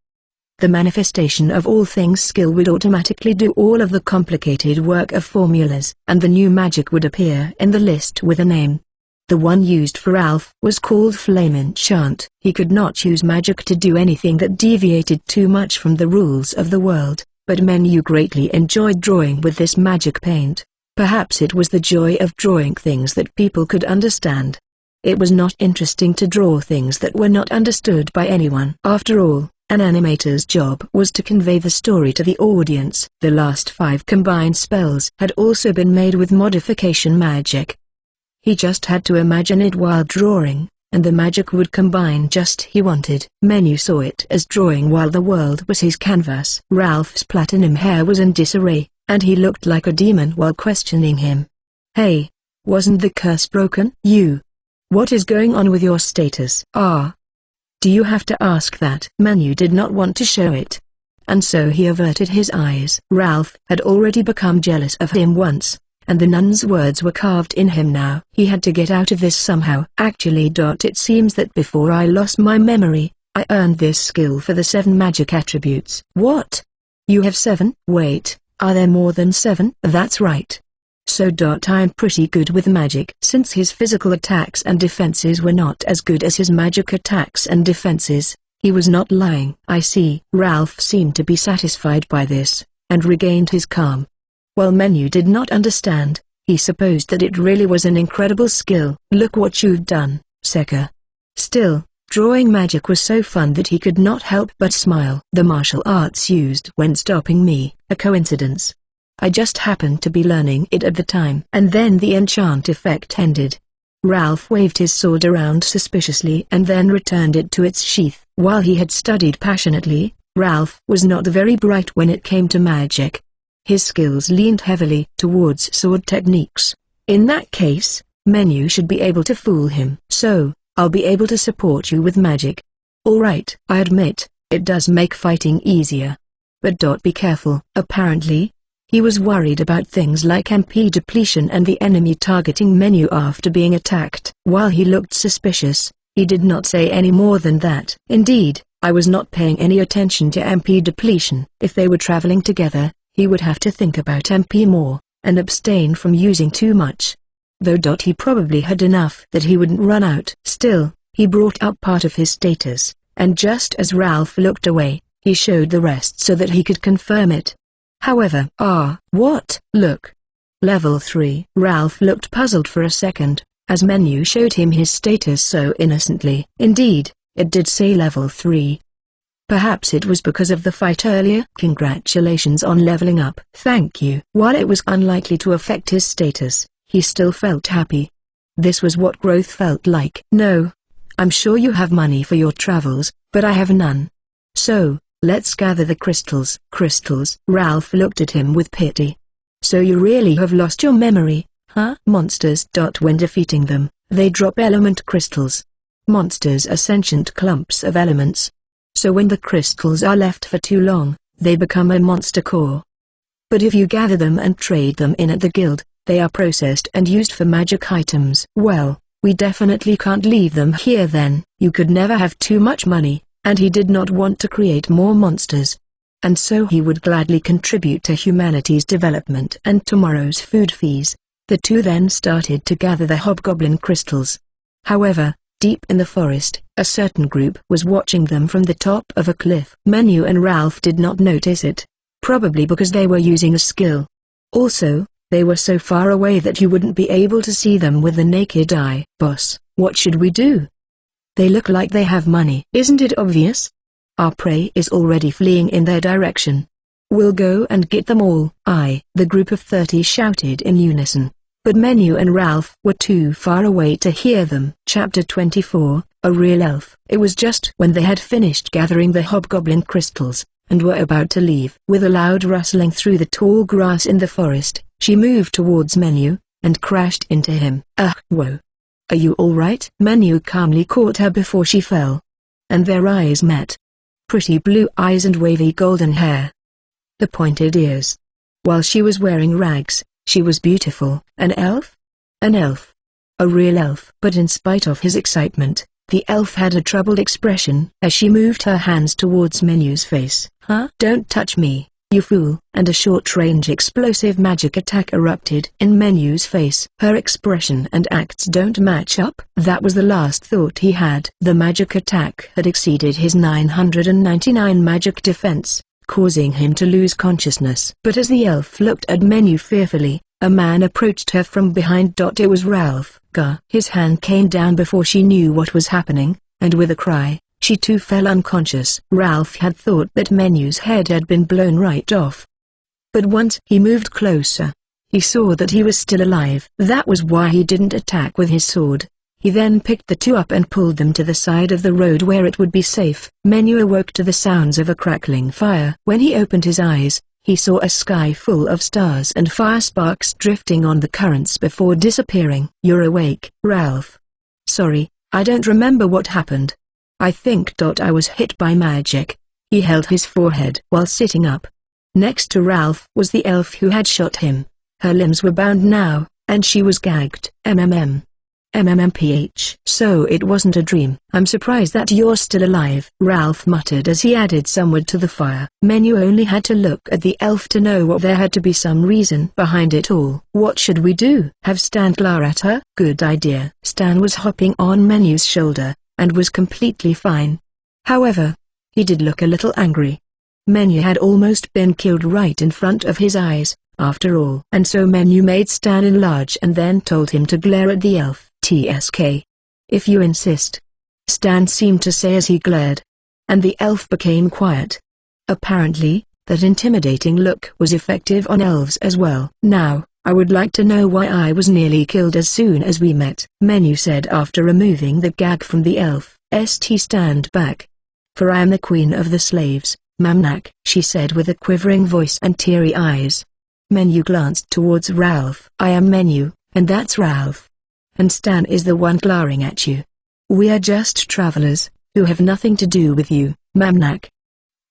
The manifestation of all things skill would automatically do all of the complicated work of formulas, and the new magic would appear in the list with a name. The one used for Ralph was called Flame Enchant. He could not use magic to do anything that deviated too much from the rules of the world, but Menu greatly enjoyed drawing with this magic paint. Perhaps it was the joy of drawing things that people could understand. It was not interesting to draw things that were not understood by anyone. After all, an animator's job was to convey the story to the audience. The last 5 combined spells had also been made with modification magic. He just had to imagine it while drawing, and the magic would combine just he wanted. Menu saw it as drawing while the world was his canvas. Ralph's platinum hair was in disarray, and he looked like a demon while questioning him. Hey, wasn't the curse broken? What is going on with your status? Do you have to ask that? Menu did not want to show it, and so he averted his eyes. Ralph had already become jealous of him once, and the nun's words were carved in him now. He had to get out of this somehow. Actually, it seems that before I lost my memory, I earned this skill for the 7 magic attributes. What? You have 7? Wait, are there more than 7? That's right. So I'm pretty good with magic. Since his physical attacks and defenses were not as good as his magic attacks and defenses, he was not lying. I see. Ralph seemed to be satisfied by this, and regained his calm. While Menu did not understand, he supposed that it really was an incredible skill. Look what you've done, Sekka. Still, drawing magic was so fun that he could not help but smile. The martial arts used when stopping me, a coincidence. I just happened to be learning it at the time. And then the enchant effect ended. Ralph waved his sword around suspiciously and then returned it to its sheath. While he had studied passionately, Ralph was not very bright when it came to magic. His skills leaned heavily towards sword techniques. In that case, Menu should be able to fool him. So, I'll be able to support you with magic. Alright. I admit, it does make fighting easier. But be careful. Apparently, he was worried about things like MP depletion and the enemy targeting Menu after being attacked. While he looked suspicious, he did not say any more than that. Indeed, I was not paying any attention to MP depletion. If they were traveling together, he would have to think about MP more, and abstain from using too much. Though he probably had enough that he wouldn't run out. Still, he brought up part of his status, and just as Ralph looked away, he showed the rest so that he could confirm it. However, what? Look. Level 3. Ralph looked puzzled for a second, as Menu showed him his status so innocently. Indeed, it did say level 3. Perhaps it was because of the fight earlier. Congratulations on leveling up. Thank you. While it was unlikely to affect his status, he still felt happy. This was what growth felt like. No. I'm sure you have money for your travels, but I have none. So, let's gather the crystals. Crystals? Ralph looked at him with pity. So you really have lost your memory, huh? Monsters. When defeating them, they drop element crystals. Monsters are sentient clumps of elements. So when the crystals are left for too long, they become a monster core. But if you gather them and trade them in at the guild, they are processed and used for magic items. Well, we definitely can't leave them here then. You could never have too much money, and he did not want to create more monsters. And so he would gladly contribute to humanity's development and tomorrow's food fees. The two then started to gather the hobgoblin crystals. However, deep in the forest, a certain group was watching them from the top of a cliff. Menu and Ralph did not notice it, probably because they were using a skill. Also, they were so far away that you wouldn't be able to see them with the naked eye. Boss, what should we do? They look like they have money. Isn't it obvious? Our prey is already fleeing in their direction. We'll go and get them all. The group of 30 shouted in unison. But Menu and Ralph were too far away to hear them. Chapter 24, A Real Elf. It was just when they had finished gathering the hobgoblin crystals, and were about to leave. With a loud rustling through the tall grass in the forest, she moved towards Menu, and crashed into him. Whoa. Are you alright? Menu calmly caught her before she fell. And their eyes met. Pretty blue eyes and wavy golden hair. The pointed ears. While she was wearing rags, she was beautiful. An elf? An elf. A real elf. But in spite of his excitement, the elf had a troubled expression as she moved her hands towards Menu's face. Don't touch me, you fool. And a short-range explosive magic attack erupted in Menu's face. Her expression and acts don't match up. That was the last thought he had. The magic attack had exceeded his 999 magic defense, causing him to lose consciousness. But as the elf looked at Menu fearfully, A man approached her from behind. It was Ralph. His hand came down before she knew what was happening, and with a cry, she too fell unconscious. Ralph had thought that Menu's head had been blown right off. But once he moved closer, he saw that he was still alive. That was why he didn't attack with his sword. He then picked the two up and pulled them to the side of the road where it would be safe. Menu awoke to the sounds of a crackling fire. When he opened his eyes, he saw a sky full of stars and fire sparks drifting on the currents before disappearing. "You're awake, Ralph." "Sorry, I don't remember what happened. I think I was hit by magic." He held his forehead while sitting up. Next to Ralph was the elf who had shot him. Her limbs were bound now, and she was gagged. MMMPH. "So it wasn't a dream." "I'm surprised that you're still alive," Ralph muttered as he added some wood to the fire. Menu only had to look at the elf to know what there had to be some reason behind it all. "What should we do? Have Stan glare at her?" "Good idea." Stan was hopping on Menu's shoulder, and was completely fine. However, he did look a little angry. Menu had almost been killed right in front of his eyes, after all. And so Menu made Stan enlarge and then told him to glare at the elf. "TSK. If you insist," Stan seemed to say as he glared. And the elf became quiet. Apparently, that intimidating look was effective on elves as well. "Now, I would like to know why I was nearly killed as soon as we met," Menu said after removing the gag from the elf. "Stand back. For I am the queen of the slaves, Mamnak," she said with a quivering voice and teary eyes. Menu glanced towards Ralph. "I am Menu, and that's Ralph. And Stan is the one glaring at you. We are just travelers, who have nothing to do with you, Mamnak.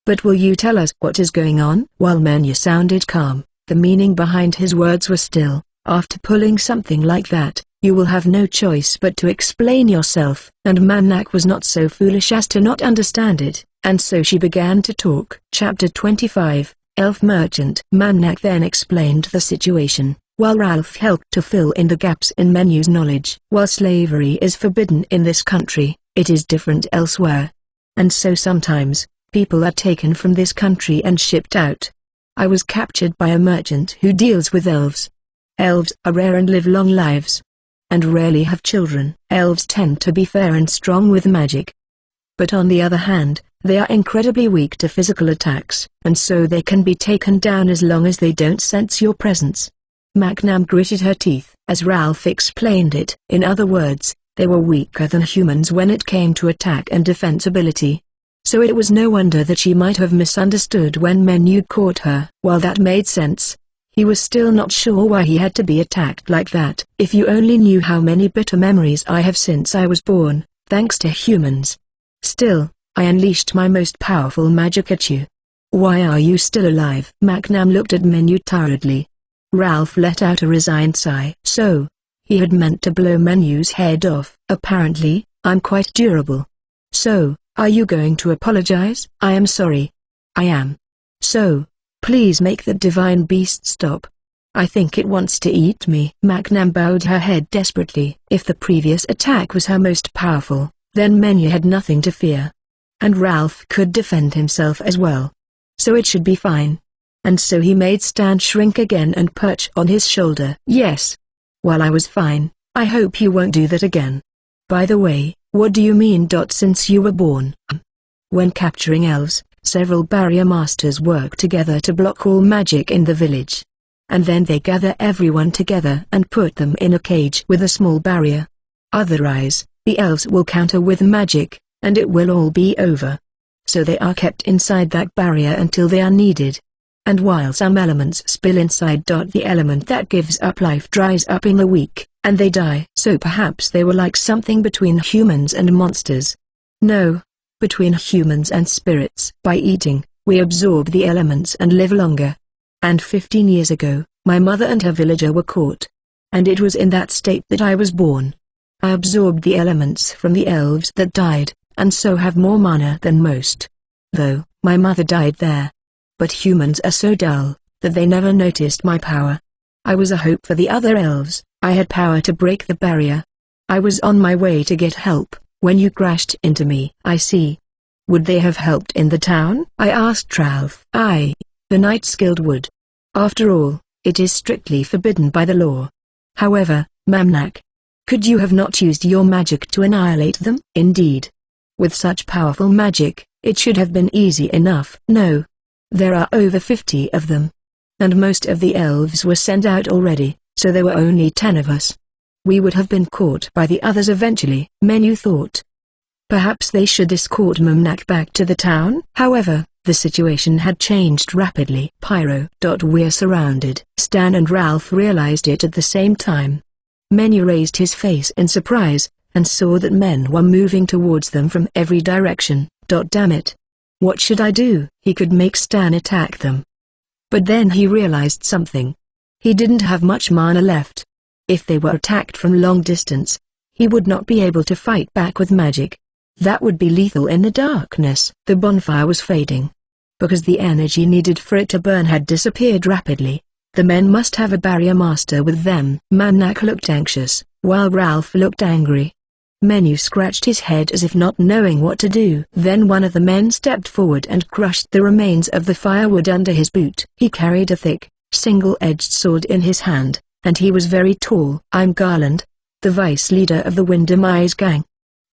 But will you tell us what is going on?" While Menu sounded calm, the meaning behind his words was still, "After pulling something like that, you will have no choice but to explain yourself." And Mamnak was not so foolish as to not understand it, and so she began to talk. Chapter 25, Elf Merchant. Mamnak then explained the situation, while Ralph helped to fill in the gaps in Menu's knowledge. "While slavery is forbidden in this country, it is different elsewhere. And so sometimes, people are taken from this country and shipped out. I was captured by a merchant who deals with elves. Elves are rare and live long lives, and rarely have children. Elves tend to be fair and strong with magic. But on the other hand, they are incredibly weak to physical attacks, and so they can be taken down as long as they don't sense your presence." Macnam gritted her teeth as Ralph explained it. In other words, they were weaker than humans when it came to attack and defense ability. So it was no wonder that she might have misunderstood when Menu caught her. While that made sense, he was still not sure why he had to be attacked like that. "If you only knew how many bitter memories I have since I was born, thanks to humans. Still, I unleashed my most powerful magic at you. Why are you still alive?" Macnam looked at Menu tiredly. Ralph let out a resigned sigh. So, he had meant to blow Menu's head off. "Apparently, I'm quite durable. So, are you going to apologize?" "I am sorry. I am. So, please make the divine beast stop. I think it wants to eat me." Macnam bowed her head desperately. If the previous attack was her most powerful, then Menu had nothing to fear. And Ralph could defend himself as well. So it should be fine. And so he made Stan shrink again and perch on his shoulder. "Yes. Well, I was fine. I hope you won't do that again. By the way, what do you mean? Since you were born?" When capturing elves, several barrier masters work together to block all magic in the village. And then they gather everyone together and put them in a cage with a small barrier. Otherwise, the elves will counter with magic, and it will all be over. So they are kept inside that barrier until they are needed. And while some elements spill inside, the element that gives up life dries up in a week, and they die. So perhaps they were like something between humans and monsters. No, between humans and spirits. By eating, we absorb the elements and live longer. And 15 years ago, my mother and her villager were caught. And it was in that state that I was born. I absorbed the elements from the elves that died, and so have more mana than most. Though, my mother died there. But humans are so dull, that they never noticed my power. I was a hope for the other elves. I had power to break the barrier. I was on my way to get help, when you crashed into me." "I see. Would they have helped in the town?" I asked Ralph. "Aye, the knights guild would. After all, It is strictly forbidden by the law. However, Mamnak, could you have not used your magic to annihilate them? Indeed. With such powerful magic, it should have been easy enough. No. There are over 50 of them. And most of the elves were sent out already, so there were only 10 of us. We would have been caught by the others eventually, Menu thought. Perhaps they should escort Mamnak back to the town? However, the situation had changed rapidly. Pyro. We're surrounded. Stan and Ralph realized it at the same time. Menu raised his face in surprise, and saw that men were moving towards them from every direction. Damn it. What should I do? He could make Stan attack them. But then he realized something. He didn't have much mana left. If they were attacked from long distance, he would not be able to fight back with magic. That would be lethal in the darkness. The bonfire was fading. Because the energy needed for it to burn had disappeared rapidly. The men must have a barrier master with them. Mamnak looked anxious, while Ralph looked angry. Menu scratched his head as if not knowing what to do. Then one of the men stepped forward and crushed the remains of the firewood under his boot. He carried a thick, single-edged sword in his hand, and he was very tall. I'm Garland, the vice leader of the Wyndham Eyes gang.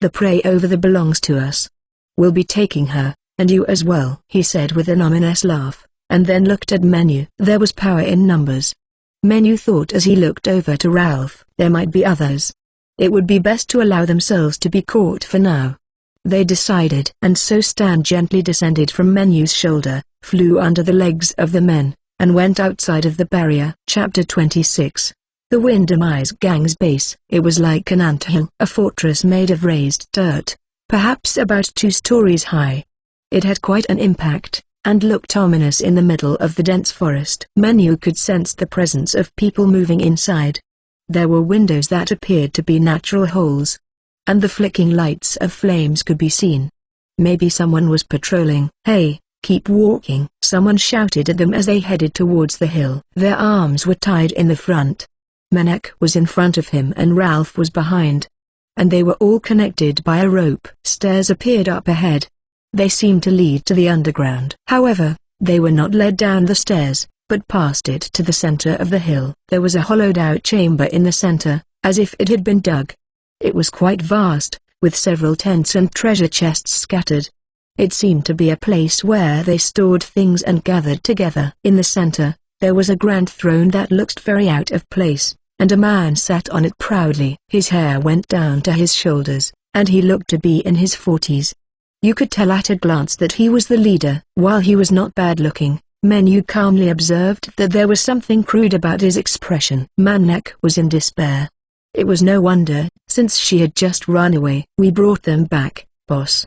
The prey over there belongs to us. We'll be taking her, and you as well, he said with an ominous laugh, and then looked at Menu. There was power in numbers. Menu thought as he looked over to Ralph. There might be others. It would be best to allow themselves to be caught for now. They decided. And so Stan gently descended from Menu's shoulder, flew under the legs of the men, and went outside of the barrier. Chapter 26. The Wyndham Eyes gang's base. It was like an anthill, a fortress made of raised dirt, perhaps about 2 stories high. It had quite an impact, and looked ominous in the middle of the dense forest. Menu could sense the presence of people moving inside. There were windows that appeared to be natural holes, and the flicking lights of flames could be seen. Maybe someone was patrolling. Hey, keep walking, someone shouted at them as they headed towards the hill. Their arms were tied in the front. Mamnak was in front of him and Ralph was behind. And they were all connected by a rope. Stairs appeared up ahead. They seemed to lead to the underground. However, they were not led down the stairs, but passed it to the center of the hill. There was a hollowed-out chamber in the center, as if it had been dug. It was quite vast, with several tents and treasure chests scattered. It seemed to be a place where they stored things and gathered together. In the center, there was a grand throne that looked very out of place, and a man sat on it proudly. His hair went down to his shoulders, and he looked to be in his 40s. You could tell at a glance that he was the leader. While he was not bad-looking, Menu calmly observed that there was something crude about his expression. Mamnak was in despair. It was no wonder, since she had just run away. We brought them back, boss.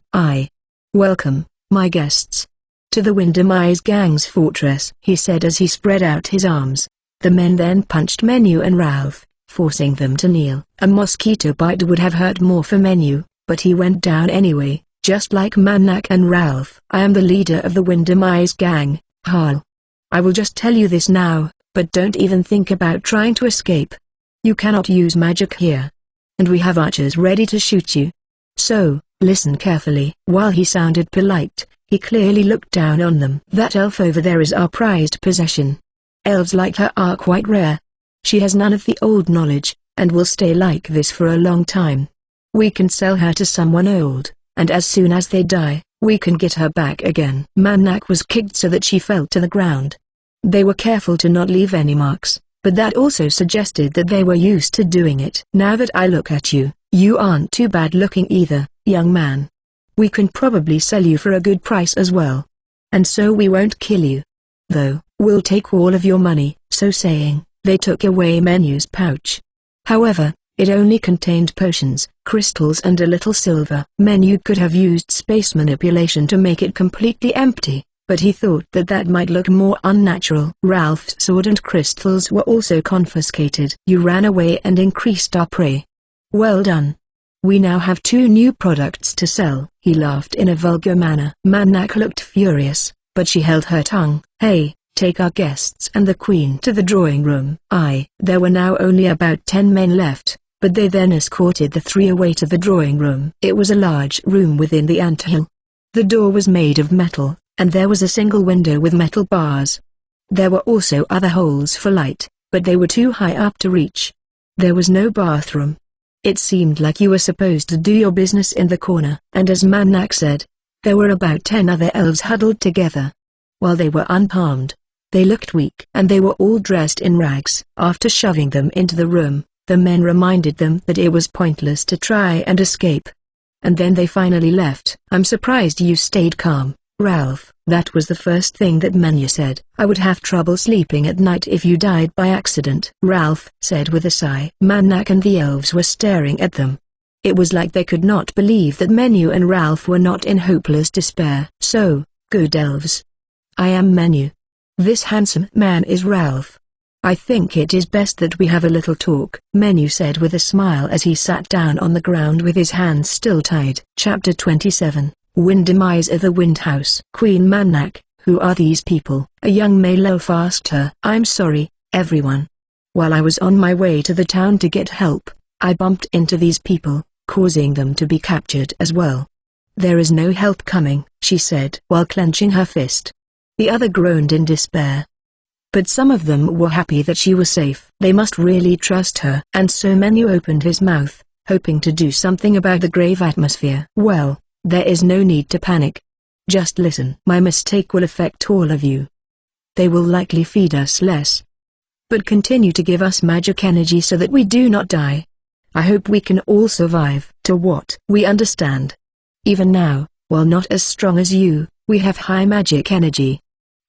Welcome, my guests, to the Wyndham Eyes gang's fortress, he said as he spread out his arms. The men then punched Menu and Ralph, forcing them to kneel. A mosquito bite would have hurt more for Menu, but he went down anyway, just like Mamnak and Ralph. I am the leader of the Wyndham Eyes gang, Harl. I will just tell you this now, but don't even think about trying to escape. You cannot use magic here. And we have archers ready to shoot you. So, listen carefully. While he sounded polite, he clearly looked down on them. That elf over there is our prized possession. Elves like her are quite rare. She has none of the old knowledge, and will stay like this for a long time. We can sell her to someone old, and as soon as they die, we can get her back again. Mamnak was kicked so that she fell to the ground. They were careful to not leave any marks, but that also suggested that they were used to doing it. Now that I look at you, you aren't too bad looking either, young man. We can probably sell you for a good price as well. And so we won't kill you. Though, we'll take all of your money. So saying, they took away Menu's pouch. However, it only contained potions, crystals and a little silver. Menu could have used space manipulation to make it completely empty, but he thought that that might look more unnatural. Ralph's sword and crystals were also confiscated. You ran away and increased our prey. Well done. We now have 2 new products to sell. He laughed in a vulgar manner. Mamnak looked furious, but she held her tongue. Hey, take our guests and the queen to the drawing room. There were now only about 10 men left, but they then escorted the 3 away to the drawing room. It was a large room within the anthill. The door was made of metal, and there was a single window with metal bars. There were also other holes for light, but they were too high up to reach. There was no bathroom. It seemed like you were supposed to do your business in the corner. And as Manak said, there were about 10 other elves huddled together. While they were unarmed, they looked weak and they were all dressed in rags. After shoving them into the room, the men reminded them that it was pointless to try and escape. And then they finally left. "I'm surprised you stayed calm, Ralph." That was the first thing that Menu said. "I would have trouble sleeping at night if you died by accident," Ralph said with a sigh. Manak and the elves were staring at them. It was like they could not believe that Menu and Ralph were not in hopeless despair. "So, good elves. I am Menu. This handsome man is Ralph. I think it is best that we have a little talk," Menu said with a smile as he sat down on the ground with his hands still tied. Chapter 27, Wind Demise of the Wind House. "Queen Manak, who are these people?" a young male elf asked her. "I'm sorry, everyone. While I was on my way to the town to get help, I bumped into these people, causing them to be captured as well. There is no help coming," she said while clenching her fist. The other groaned in despair. But some of them were happy that she was safe. They must really trust her. And so Menu opened his mouth, hoping to do something about the grave atmosphere. "Well, there is no need to panic. Just listen. My mistake will affect all of you. They will likely feed us less, but continue to give us magic energy so that we do not die. I hope we can all survive." "To what we understand. Even now, while not as strong as you, we have high magic energy.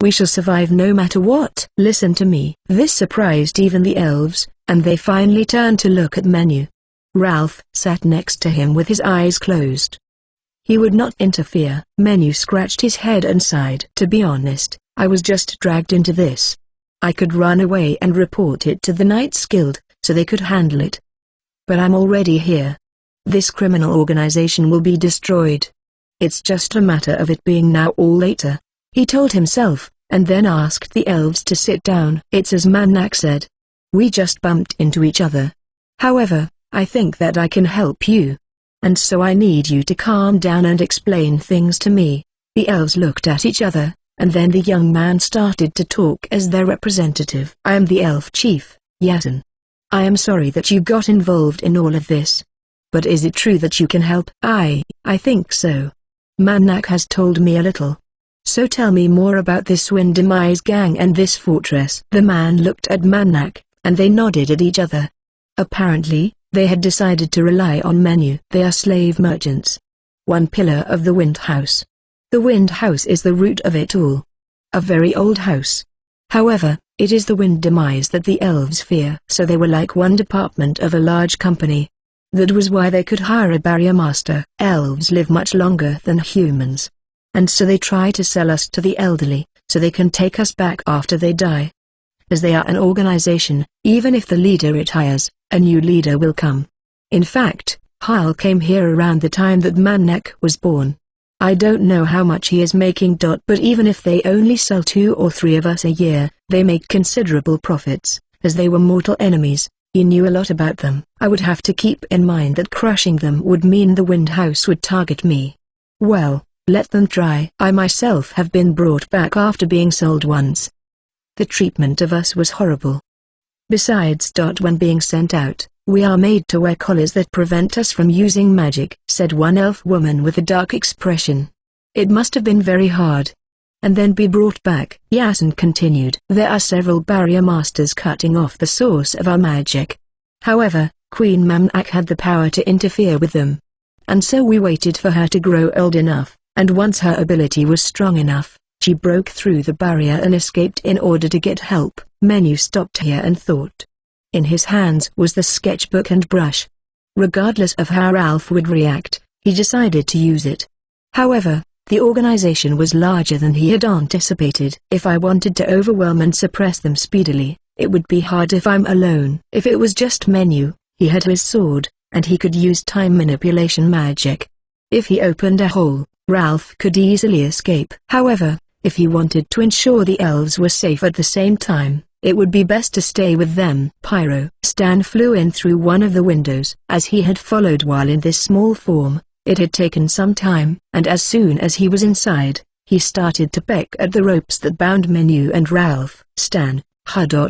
We shall survive no matter what." "Listen to me." This surprised even the elves, and they finally turned to look at Menu. Ralph sat next to him with his eyes closed. He would not interfere. Menu scratched his head and sighed. "To be honest, I was just dragged into this. I could run away and report it to the Knights Guild, so they could handle it. But I'm already here. This criminal organization will be destroyed. It's just a matter of it being now or later," he told himself, and then asked the elves to sit down. "It's as Manak said. We just bumped into each other. However, I think that I can help you. And so I need you to calm down and explain things to me." The elves looked at each other, and then the young man started to talk as their representative. "I am the elf chief, Yasin. I am sorry that you got involved in all of this. But is it true that you can help?" I think so. Manak has told me a little. So tell me more about this Wind Demise gang and this fortress." The man looked at Manak, and they nodded at each other. Apparently, they had decided to rely on Menu. "They are slave merchants. One pillar of the Wind House. The Wind House is the root of it all. A very old house. However, it is the Wind Demise that the elves fear." So they were like one department of a large company. That was why they could hire a barrier master. "Elves live much longer than humans. And so they try to sell us to the elderly, so they can take us back after they die. As they are an organization, even if the leader retires, a new leader will come. In fact, Hyle came here around the time that Manak was born. I don't know how much he is making. But even if they only sell 2 or 3 of us a year, they make considerable profits. As they were mortal enemies, he knew a lot about them. I would have to keep in mind that crushing them would mean the Wind House would target me. Well, let them try. I myself have been brought back after being sold once. The treatment of us was horrible. Besides, when being sent out, we are made to wear collars that prevent us from using magic," said one elf woman with a dark expression. "It must have been very hard. And then be brought back." Yasin continued. "There are several barrier masters cutting off the source of our magic. However, Queen Manak had the power to interfere with them. And so we waited for her to grow old enough, and once her ability was strong enough, she broke through the barrier and escaped in order to get help." Menu stopped here and thought. In his hands was the sketchbook and brush. Regardless of how Ralph would react, he decided to use it. However, the organization was larger than he had anticipated. "If I wanted to overwhelm and suppress them speedily, it would be hard if I'm alone." If it was just Menu, he had his sword, and he could use time manipulation magic. If he opened a hole, Ralph could easily escape. However, if he wanted to ensure the elves were safe at the same time, it would be best to stay with them. Pyro Stan flew in through one of the windows. As he had followed while in this small form, it had taken some time, and as soon as he was inside, he He started to peck at the ropes that bound Menu and Ralph. Stan,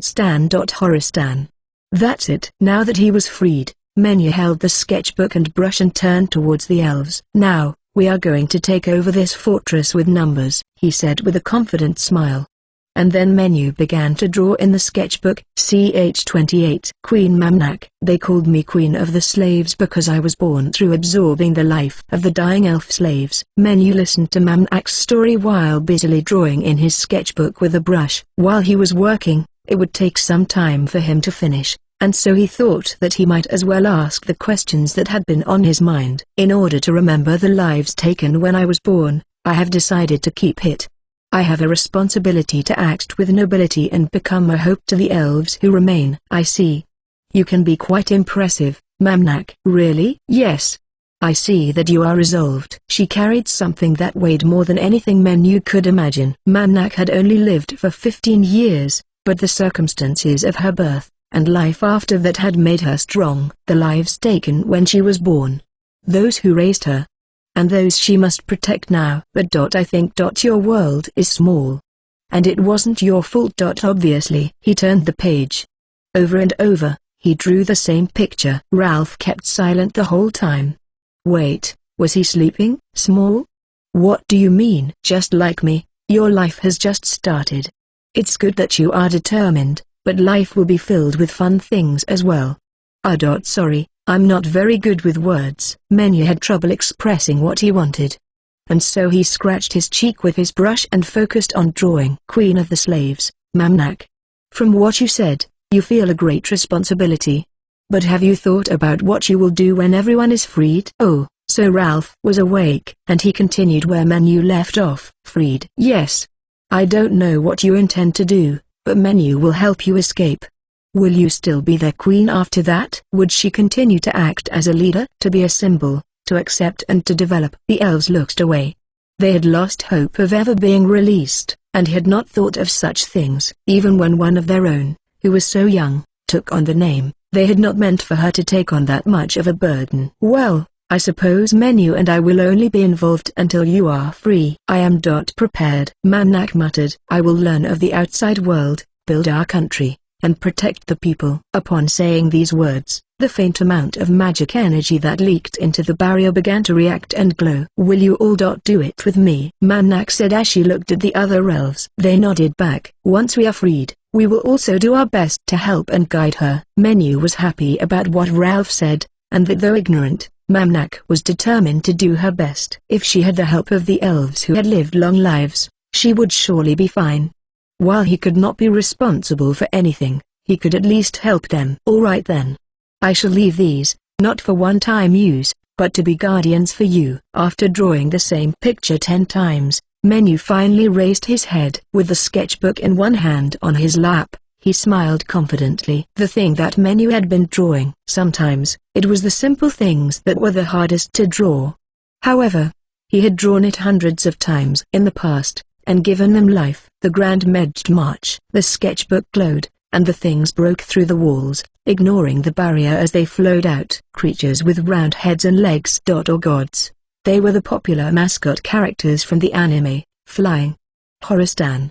Stan. Horror Stan. That's it. Now that he was freed, Menu held the sketchbook and brush and turned towards the elves. Now, we are going to take over this fortress with numbers, he said with a confident smile. And then Menu began to draw in the sketchbook. Ch28. Queen Mamnak. They called me Queen of the Slaves because I was born through absorbing the life of the dying elf slaves. Menu listened to Mamnak's story while busily drawing in his sketchbook with a brush. While he was working, it would take some time for him to finish, and so he thought that he might as well ask the questions that had been on his mind. In order to remember the lives taken when I was born, I have decided to keep it. I have a responsibility to act with nobility and become a hope to the elves who remain. I see. You can be quite impressive, Mamnak. Really? Yes. I see that you are resolved. She carried something that weighed more than anything Menu could imagine. Mamnak had only lived for 15 years, but the circumstances of her birth, and life after that had made her strong. The lives taken when she was born. Those who raised her. And those she must protect now. But I think your world is small. And it wasn't your fault. Obviously. He turned the page. Over and over, he drew the same picture. Ralph kept silent the whole time. Wait, was he sleeping? Small? What do you mean? Just like me, your life has just started. It's good that you are determined, but life will be filled with fun things as well. Sorry. I'm not very good with words. Menu had trouble expressing what he wanted. And so he scratched his cheek with his brush and focused on drawing. Queen of the Slaves, Mamnak. From what you said, you feel a great responsibility. But have you thought about what you will do when everyone is freed? Oh, so Ralph was awake, and he continued where Menu left off. Freed? Yes. I don't know what you intend to do, but Menu will help you escape. Will you still be their queen after that? Would she continue to act as a leader, to be a symbol, to accept and to develop? The elves looked away. They had lost hope of ever being released, and had not thought of such things. Even when one of their own, who was so young, took on the name, they had not meant for her to take on that much of a burden. Well, I suppose Menu and I will only be involved until you are free. I am prepared. Mamnak muttered. I will learn of the outside world, build our country, and protect the people. Upon saying these words, the faint amount of magic energy that leaked into the barrier began to react and glow. Will you all do it with me? Mamnak said as she looked at the other elves. They nodded back. Once we are freed, we will also do our best to help and guide her. Menu was happy about what Ralph said, and that though ignorant, Mamnak was determined to do her best. If she had the help of the elves who had lived long lives, she would surely be fine. While he could not be responsible for anything, he could at least help them. All right then. I shall leave these, not for one-time use, but to be guardians for you. After drawing the same picture 10 times, Menu finally raised his head. With the sketchbook in one hand on his lap, he smiled confidently. The thing that Menu had been drawing. Sometimes, it was the simple things that were the hardest to draw. However, he had drawn it hundreds of times in the past, and given them life. The Grand Medjed March. The sketchbook glowed, and the things broke through the walls, ignoring the barrier as they flowed out. Creatures with round heads and legs. Or gods. They were the popular mascot characters from the anime, Flying Horror Stan.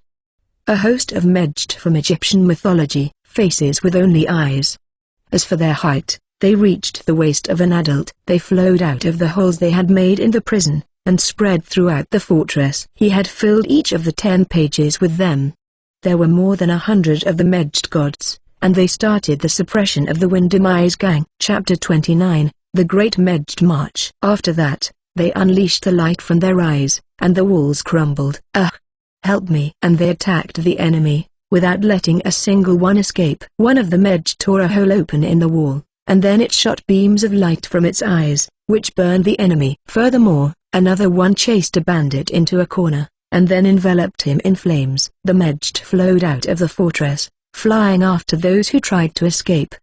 A host of Medjed from Egyptian mythology, faces with only eyes. As for their height, they reached the waist of an adult. They flowed out of the holes they had made in the prison, and spread throughout the fortress. He had filled each of the 10 pages with them. There were more than 100 of the Medjed gods, and they started the suppression of the Windemise gang. Chapter 29, The Great Medjed March. After that, they unleashed the light from their eyes, and the walls crumbled. Help me! And they attacked the enemy, without letting a single one escape. One of the Medjed tore a hole open in the wall, and then it shot beams of light from its eyes, which burned the enemy. Furthermore, another one chased a bandit into a corner, and then enveloped him in flames. The Medjed flowed out of the fortress, flying after those who tried to escape.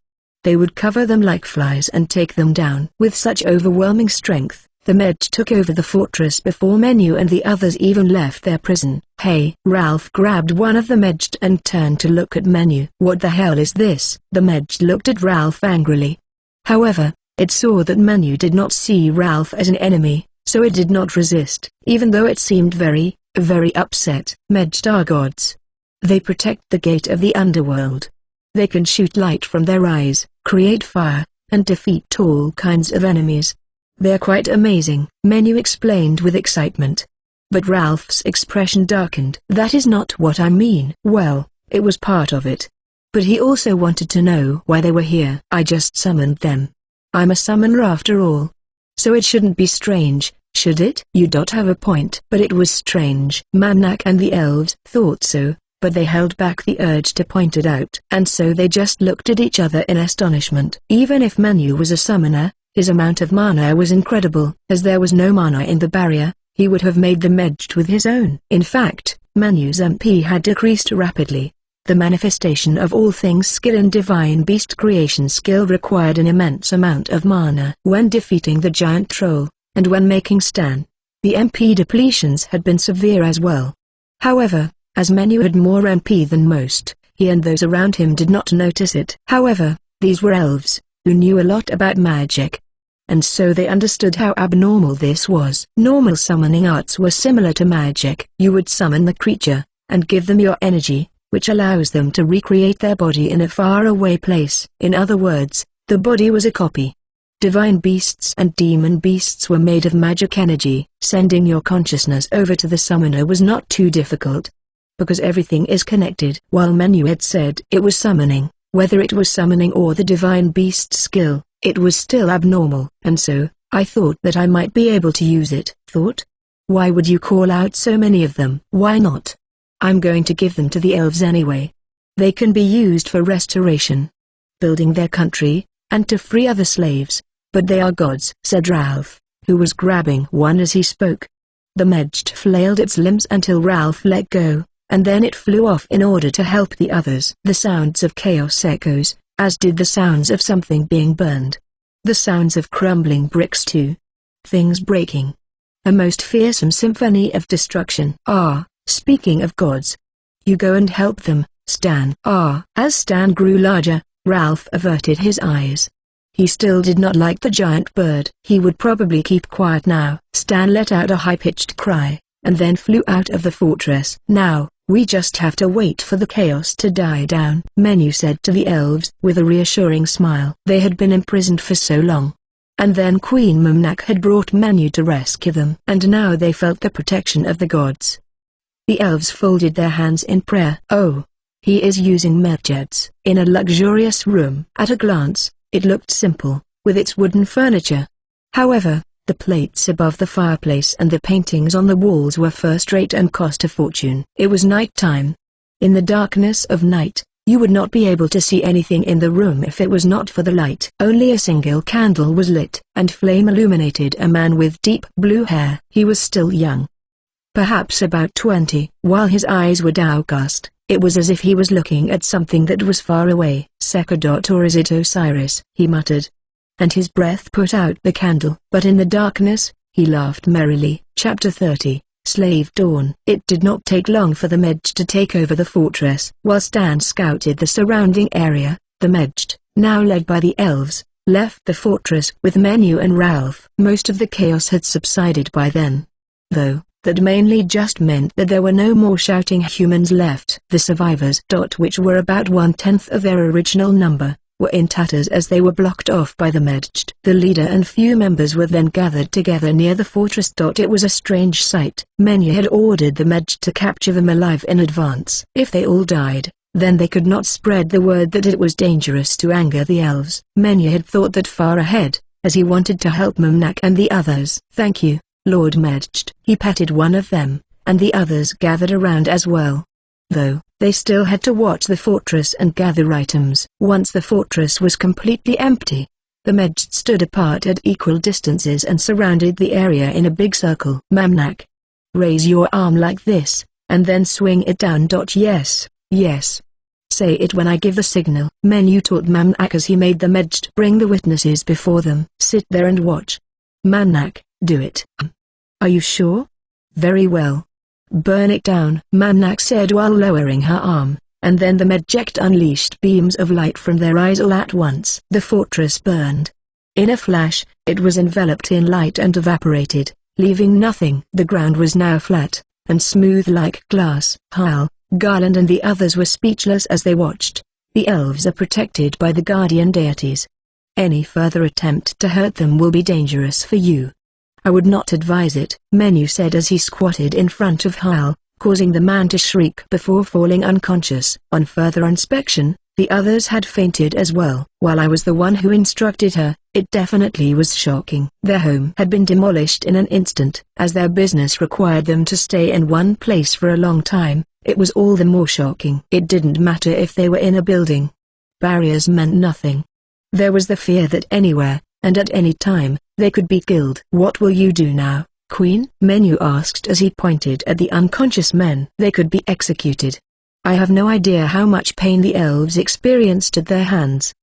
They would cover them like flies and take them down. With such overwhelming strength, the Medjed took over the fortress before Menu and the others even left their prison. Hey! Ralph grabbed one of the Medjed and turned to look at Menu. What the hell is this? The Medjed looked at Ralph angrily. However, it saw that Menu did not see Ralph as an enemy, so it did not resist. Even though it seemed very very upset. Medjed are gods. They protect the gate of the underworld. They can shoot light from their eyes, create fire, and defeat all kinds of enemies. They're quite amazing, Menu explained with excitement. But Ralph's expression darkened. That is not what I mean. Well, it was part of it. But he also wanted to know why they were here. I just summoned them. I'm a summoner after all. So it shouldn't be strange, should it? You have a point. But it was strange. Mamnak and the elves thought so, but they held back the urge to point it out. And so they just looked at each other in astonishment. Even if Manu was a summoner, his amount of mana was incredible. As there was no mana in the barrier, he would have made them edged with his own. In fact, Manu's MP had decreased rapidly. The manifestation of all things skill in divine beast creation skill required an immense amount of mana. When defeating the giant troll, and when making Stan, the MP depletions had been severe as well. However, as Menu had more MP than most, he and those around him did not notice it. However, these were elves, who knew a lot about magic. And so they understood how abnormal this was. Normal summoning arts were similar to magic. You would summon the creature, and give them your energy, which allows them to recreate their body in a faraway place. In other words, the body was a copy. Divine beasts and demon beasts were made of magic energy. Sending your consciousness over to the summoner was not too difficult, because everything is connected. While Menu had said it was summoning, whether it was summoning or the divine beast skill, it was still abnormal. And so, I thought that I might be able to use it. Thought? Why would you call out so many of them? Why not? I'm going to give them to the elves anyway. They can be used for restoration, building their country, and to free other slaves. But they are gods, said Ralph, who was grabbing one as he spoke. The Medjed flailed its limbs until Ralph let go, and then it flew off in order to help the others. The sounds of chaos echoes, as did the sounds of something being burned. The sounds of crumbling bricks too. Things breaking. A most fearsome symphony of destruction. Speaking of gods, you go and help them, Stan. As Stan grew larger, Ralph averted his eyes. He still did not like the giant bird. He would probably keep quiet now. Stan let out a high-pitched cry, and then flew out of the fortress. Now, we just have to wait for the chaos to die down, Menu said to the elves with a reassuring smile. They had been imprisoned for so long. And then Queen Mamnak had brought Menu to rescue them. And now they felt the protection of the gods. The elves folded their hands in prayer. Oh, he is using Medjeds. In a luxurious room. At a glance, it looked simple, with its wooden furniture. However, the plates above the fireplace and the paintings on the walls were first-rate and cost a fortune. It was night time. In the darkness of night, you would not be able to see anything in the room if it was not for the light. Only a single candle was lit, and flame illuminated a man with deep blue hair. He was still young, perhaps about 20. While his eyes were downcast, it was as if he was looking at something that was far away. Sekadot, or is it Osiris? He muttered. And his breath put out the candle. But in the darkness, he laughed merrily. Chapter 30, Slave Dawn. It did not take long for the Medjed to take over the fortress. While Stan scouted the surrounding area, the Medjed, now led by the elves, left the fortress with Menu and Ralph. Most of the chaos had subsided by then, though. That mainly just meant that there were no more shouting humans left. The survivors, which were about 1/10 of their original number, were in tatters as they were blocked off by the Medjed. The leader and few members were then gathered together near the fortress. It was a strange sight. Menu had ordered the Medjed to capture them alive in advance. If they all died, then they could not spread the word that it was dangerous to anger the elves. Menu had thought that far ahead, as he wanted to help Mamnak and the others. Thank you, Lord Medjed. He petted one of them, and the others gathered around as well. Though, they still had to watch the fortress and gather items. Once the fortress was completely empty, the Medjed stood apart at equal distances and surrounded the area in a big circle. Mamnak, raise your arm like this, and then swing it down. Yes, yes. Say it when I give the signal. Menu taught Mamnak as he made the Medjed bring the witnesses before them. Sit there and watch. Mamnak, do it. Are you sure? Very well. Burn it down, Mamnak said while lowering her arm, and then the Medjed unleashed beams of light from their eyes all at once. The fortress burned. In a flash, it was enveloped in light and evaporated, leaving nothing. The ground was now flat, and smooth like glass. Hal, Garland and the others were speechless as they watched. The elves are protected by the guardian deities. Any further attempt to hurt them will be dangerous for you. I would not advise it, Menu said as he squatted in front of Hal, causing the man to shriek before falling unconscious. On further inspection, the others had fainted as well. While I was the one who instructed her, it definitely was shocking. Their home had been demolished in an instant. As their business required them to stay in one place for a long time, it was all the more shocking. It didn't matter if they were in a building. Barriers meant nothing. There was the fear that anywhere, and at any time, they could be killed. What will you do now, Queen? Menu asked as he pointed at the unconscious men. They could be executed. I have no idea how much pain the elves experienced at their hands.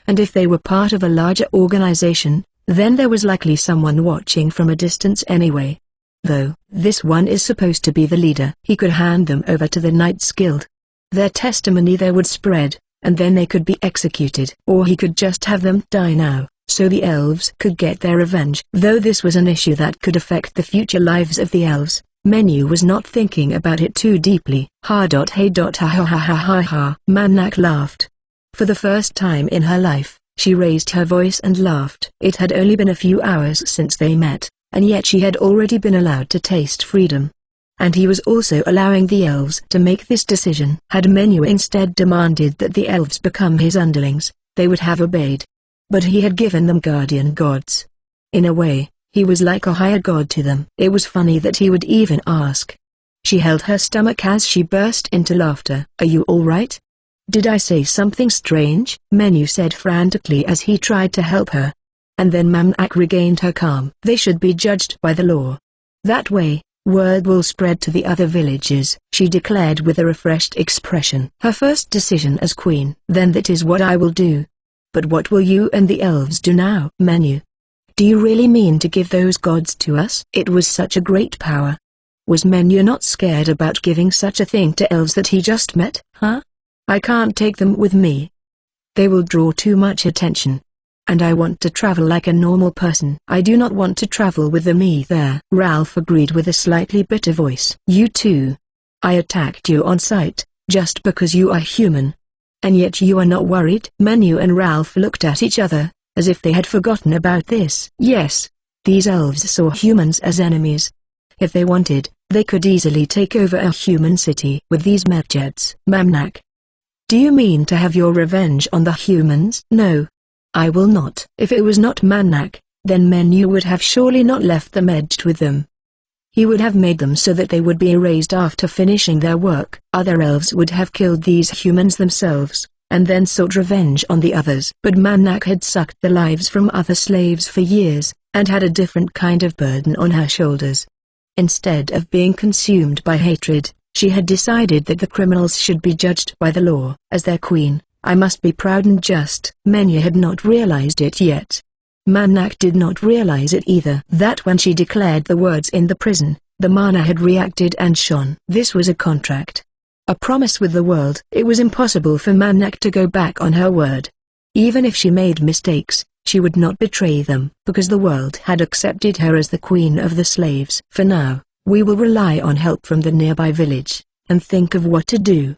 And if they were part of a larger organization, then there was likely someone watching from a distance anyway. Though, this one is supposed to be the leader. He could hand them over to the Knights Guild. Their testimony there would spread, and then they could be executed. Or he could just have them die now, so the elves could get their revenge. Though this was an issue that could affect the future lives of the elves, Menu was not thinking about it too deeply. Hey ha ha ha ha ha. Manak laughed. For the first time in her life, she raised her voice and laughed. It had only been a few hours since they met, and yet she had already been allowed to taste freedom. And he was also allowing the elves to make this decision. Had Menu instead demanded that the elves become his underlings, they would have obeyed. But he had given them guardian gods. In a way, he was like a higher god to them. It was funny that he would even ask. She held her stomach as she burst into laughter. Are you all right? Did I say something strange? Menu said frantically as he tried to help her. And then Manak regained her calm. They should be judged by the law. That way, word will spread to the other villages, she declared with a refreshed expression. Her first decision as queen. Then that is what I will do. But what will you and the elves do now? Menu. Do you really mean to give those gods to us? It was such a great power. Was Menu not scared about giving such a thing to elves that he just met? Huh? I can't take them with me. They will draw too much attention. And I want to travel like a normal person. I do not want to travel with them either. Ralph agreed with a slightly bitter voice. You too. I attacked you on sight, just because you are human. And yet you are not worried? Menu and Ralph looked at each other, as if they had forgotten about this. Yes, these elves saw humans as enemies. If they wanted, they could easily take over a human city with these medjeds. Mamnak. Do you mean to have your revenge on the humans? No. I will not. If it was not Mamnak, then Menu would have surely not left them edged with them. He would have made them so that they would be erased after finishing their work. Other elves would have killed these humans themselves, and then sought revenge on the others. But Mamnak had sucked the lives from other slaves for years, and had a different kind of burden on her shoulders. Instead of being consumed by hatred, she had decided that the criminals should be judged by the law. As their queen, I must be proud and just. Menu had not realized it yet. Mamnak did not realize it either. That when she declared the words in the prison, the mana had reacted and shone. This was a contract. A promise with the world. It was impossible for Mamnak to go back on her word. Even if she made mistakes, she would not betray them, because the world had accepted her as the queen of the slaves. For now, we will rely on help from the nearby village, and think of what to do.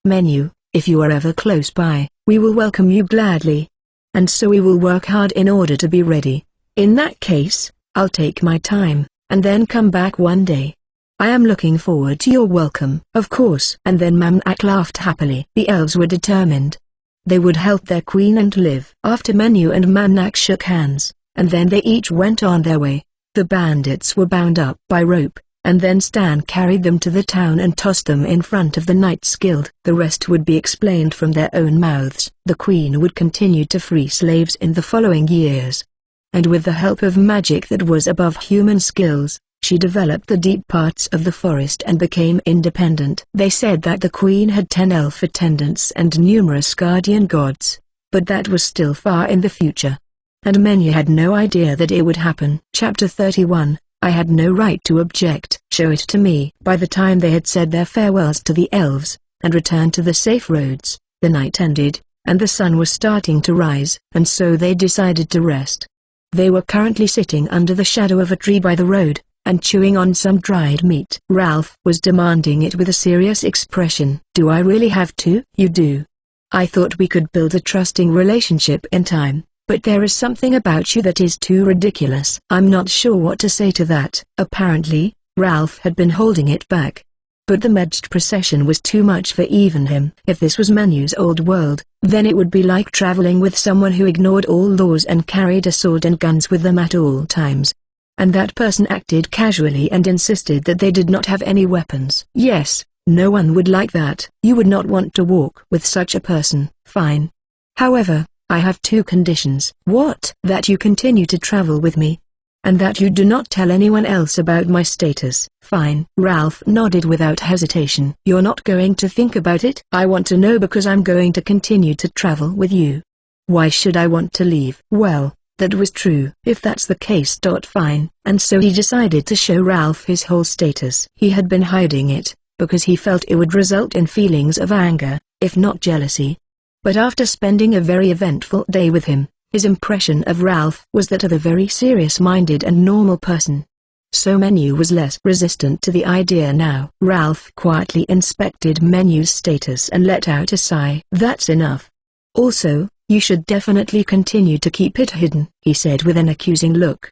Menu, if you are ever close by, we will welcome you gladly. And so we will work hard in order to be ready. In that case, I'll take my time, and then come back one day. I am looking forward to your welcome. Of course. And then Mamnak laughed happily. The elves were determined. They would help their queen and live. After Menu and Mamnak shook hands, and then they each went on their way. The bandits were bound up by rope, and then Stan carried them to the town and tossed them in front of the Knights Guild. The rest would be explained from their own mouths. The queen would continue to free slaves in the following years. And with the help of magic that was above human skills, she developed the deep parts of the forest and became independent. They said that the queen had 10 elf attendants and numerous guardian gods, but that was still far in the future. And Menu had no idea that it would happen. Chapter 31. I had no right to object. Show it to me. By the time they had said their farewells to the elves, and returned to the safe roads, the night ended, and the sun was starting to rise, and so they decided to rest. They were currently sitting under the shadow of a tree by the road, and chewing on some dried meat. Ralph was demanding it with a serious expression. "Do I really have to?" "You do. I thought we could build a trusting relationship in time, but there is something about you that is too ridiculous." I'm not sure what to say to that. Apparently, Ralph had been holding it back. But the merged procession was too much for even him. If this was Menyu's old world, then it would be like traveling with someone who ignored all laws and carried a sword and guns with them at all times. And that person acted casually and insisted that they did not have any weapons. Yes, no one would like that. You would not want to walk with such a person. Fine. However, I have two conditions. What? That you continue to travel with me, and that you do not tell anyone else about my status. Fine. Ralph nodded without hesitation. You're not going to think about it? I want to know because I'm going to continue to travel with you. Why should I want to leave? Well, that was true. If that's the case, fine. And so he decided to show Ralph his whole status. He had been hiding it, because he felt it would result in feelings of anger, if not jealousy. But after spending a very eventful day with him, his impression of Ralph was that of a very serious-minded and normal person. So Menyu was less resistant to the idea now. Ralph quietly inspected Menyu's status and let out a sigh. That's enough. Also, you should definitely continue to keep it hidden, he said with an accusing look.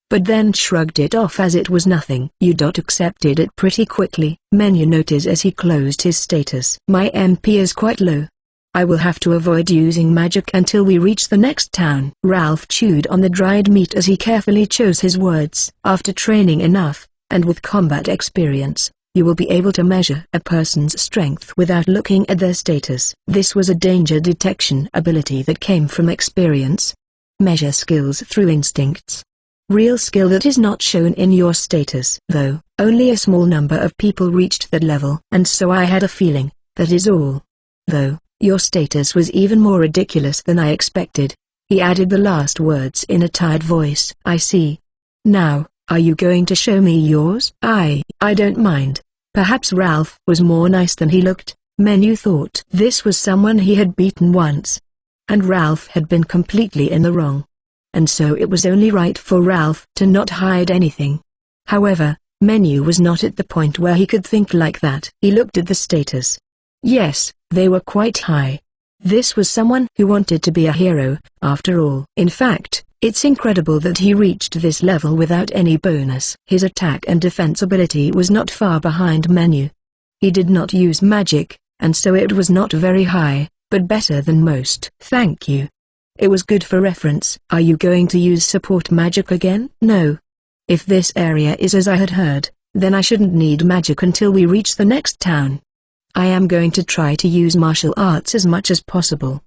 But then shrugged it off as it was nothing. You accepted it pretty quickly, Menyu noted as he closed his status. My MP is quite low. I will have to avoid using magic until we reach the next town. Ralph chewed on the dried meat as he carefully chose his words. After training enough, and with combat experience, you will be able to measure a person's strength without looking at their status. This was a danger detection ability that came from experience. Measure skills through instincts. Real skill that is not shown in your status. Though, only a small number of people reached that level. And so I had a feeling, that is all. Though, your status was even more ridiculous than I expected. He added the last words in a tired voice. I see. Now, are you going to show me yours? I don't mind. Perhaps Ralph was more nice than he looked, Menyu thought. This was someone he had beaten once. And Ralph had been completely in the wrong. And so it was only right for Ralph to not hide anything. However, Menyu was not at the point where he could think like that. He looked at the status. Yes, they were quite high. This was someone who wanted to be a hero, after all. In fact, it's incredible that he reached this level without any bonus. His attack and defense ability was not far behind Menyu. He did not use magic, and so it was not very high, but better than most. Thank you. It was good for reference. Are you going to use support magic again? No. If this area is as I had heard, then I shouldn't need magic until we reach the next town. I am going to try to use martial arts as much as possible.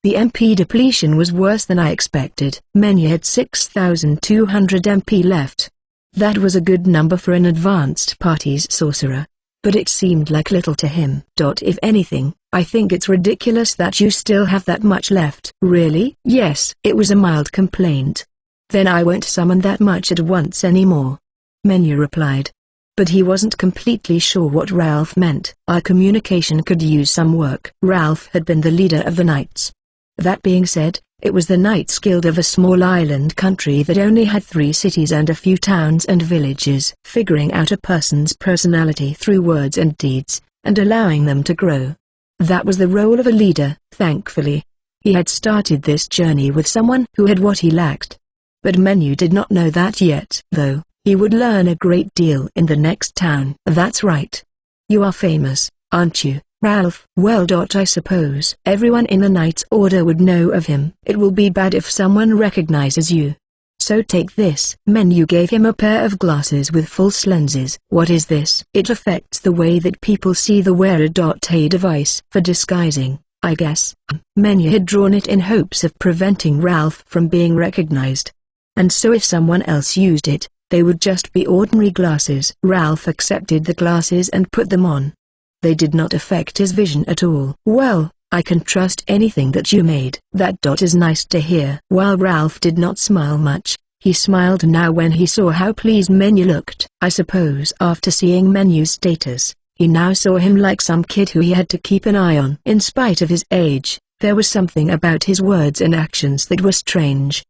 The MP depletion was worse than I expected. Menyu had 6,200 MP left. That was a good number for an advanced party's sorcerer. But it seemed like little to him. If anything, I think it's ridiculous that you still have that much left. Really? Yes. It was a mild complaint. Then I won't summon that much at once anymore. Menyu replied. But he wasn't completely sure what Ralph meant. Our communication could use some work. Ralph had been the leader of the Knights. That being said, it was the Knights Guild of a small island country that only had 3 cities and a few towns and villages. Figuring out a person's personality through words and deeds, and allowing them to grow. That was the role of a leader. Thankfully, he had started this journey with someone who had what he lacked. But Menyu did not know that yet. Though, he would learn a great deal in the next town. That's right. You are famous, aren't you, Ralph? Well, I suppose everyone in the Knights Order would know of him. It will be bad if someone recognizes you. So take this. Menyu gave him a pair of glasses with false lenses. What is this? It affects the way that people see the wearer. A device for disguising, I guess. Menyu had drawn it in hopes of preventing Ralph from being recognized. And so if someone else used it, they would just be ordinary glasses. Ralph accepted the glasses and put them on. They did not affect his vision at all. Well, I can trust anything that you made. That is nice to hear. While Ralph did not smile much, he smiled now when he saw how pleased Menyu looked. I suppose after seeing Menyu's status, he now saw him like some kid who he had to keep an eye on. In spite of his age, there was something about his words and actions that were strange.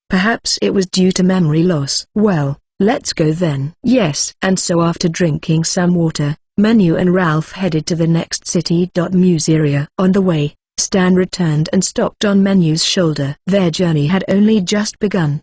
Perhaps it was due to memory loss. Well, Let's go then. Yes. And so after drinking some water, Menu and Ralph headed to the next city. Museria. On the way, Stan returned and stopped on Menu's shoulder. Their journey had only just begun.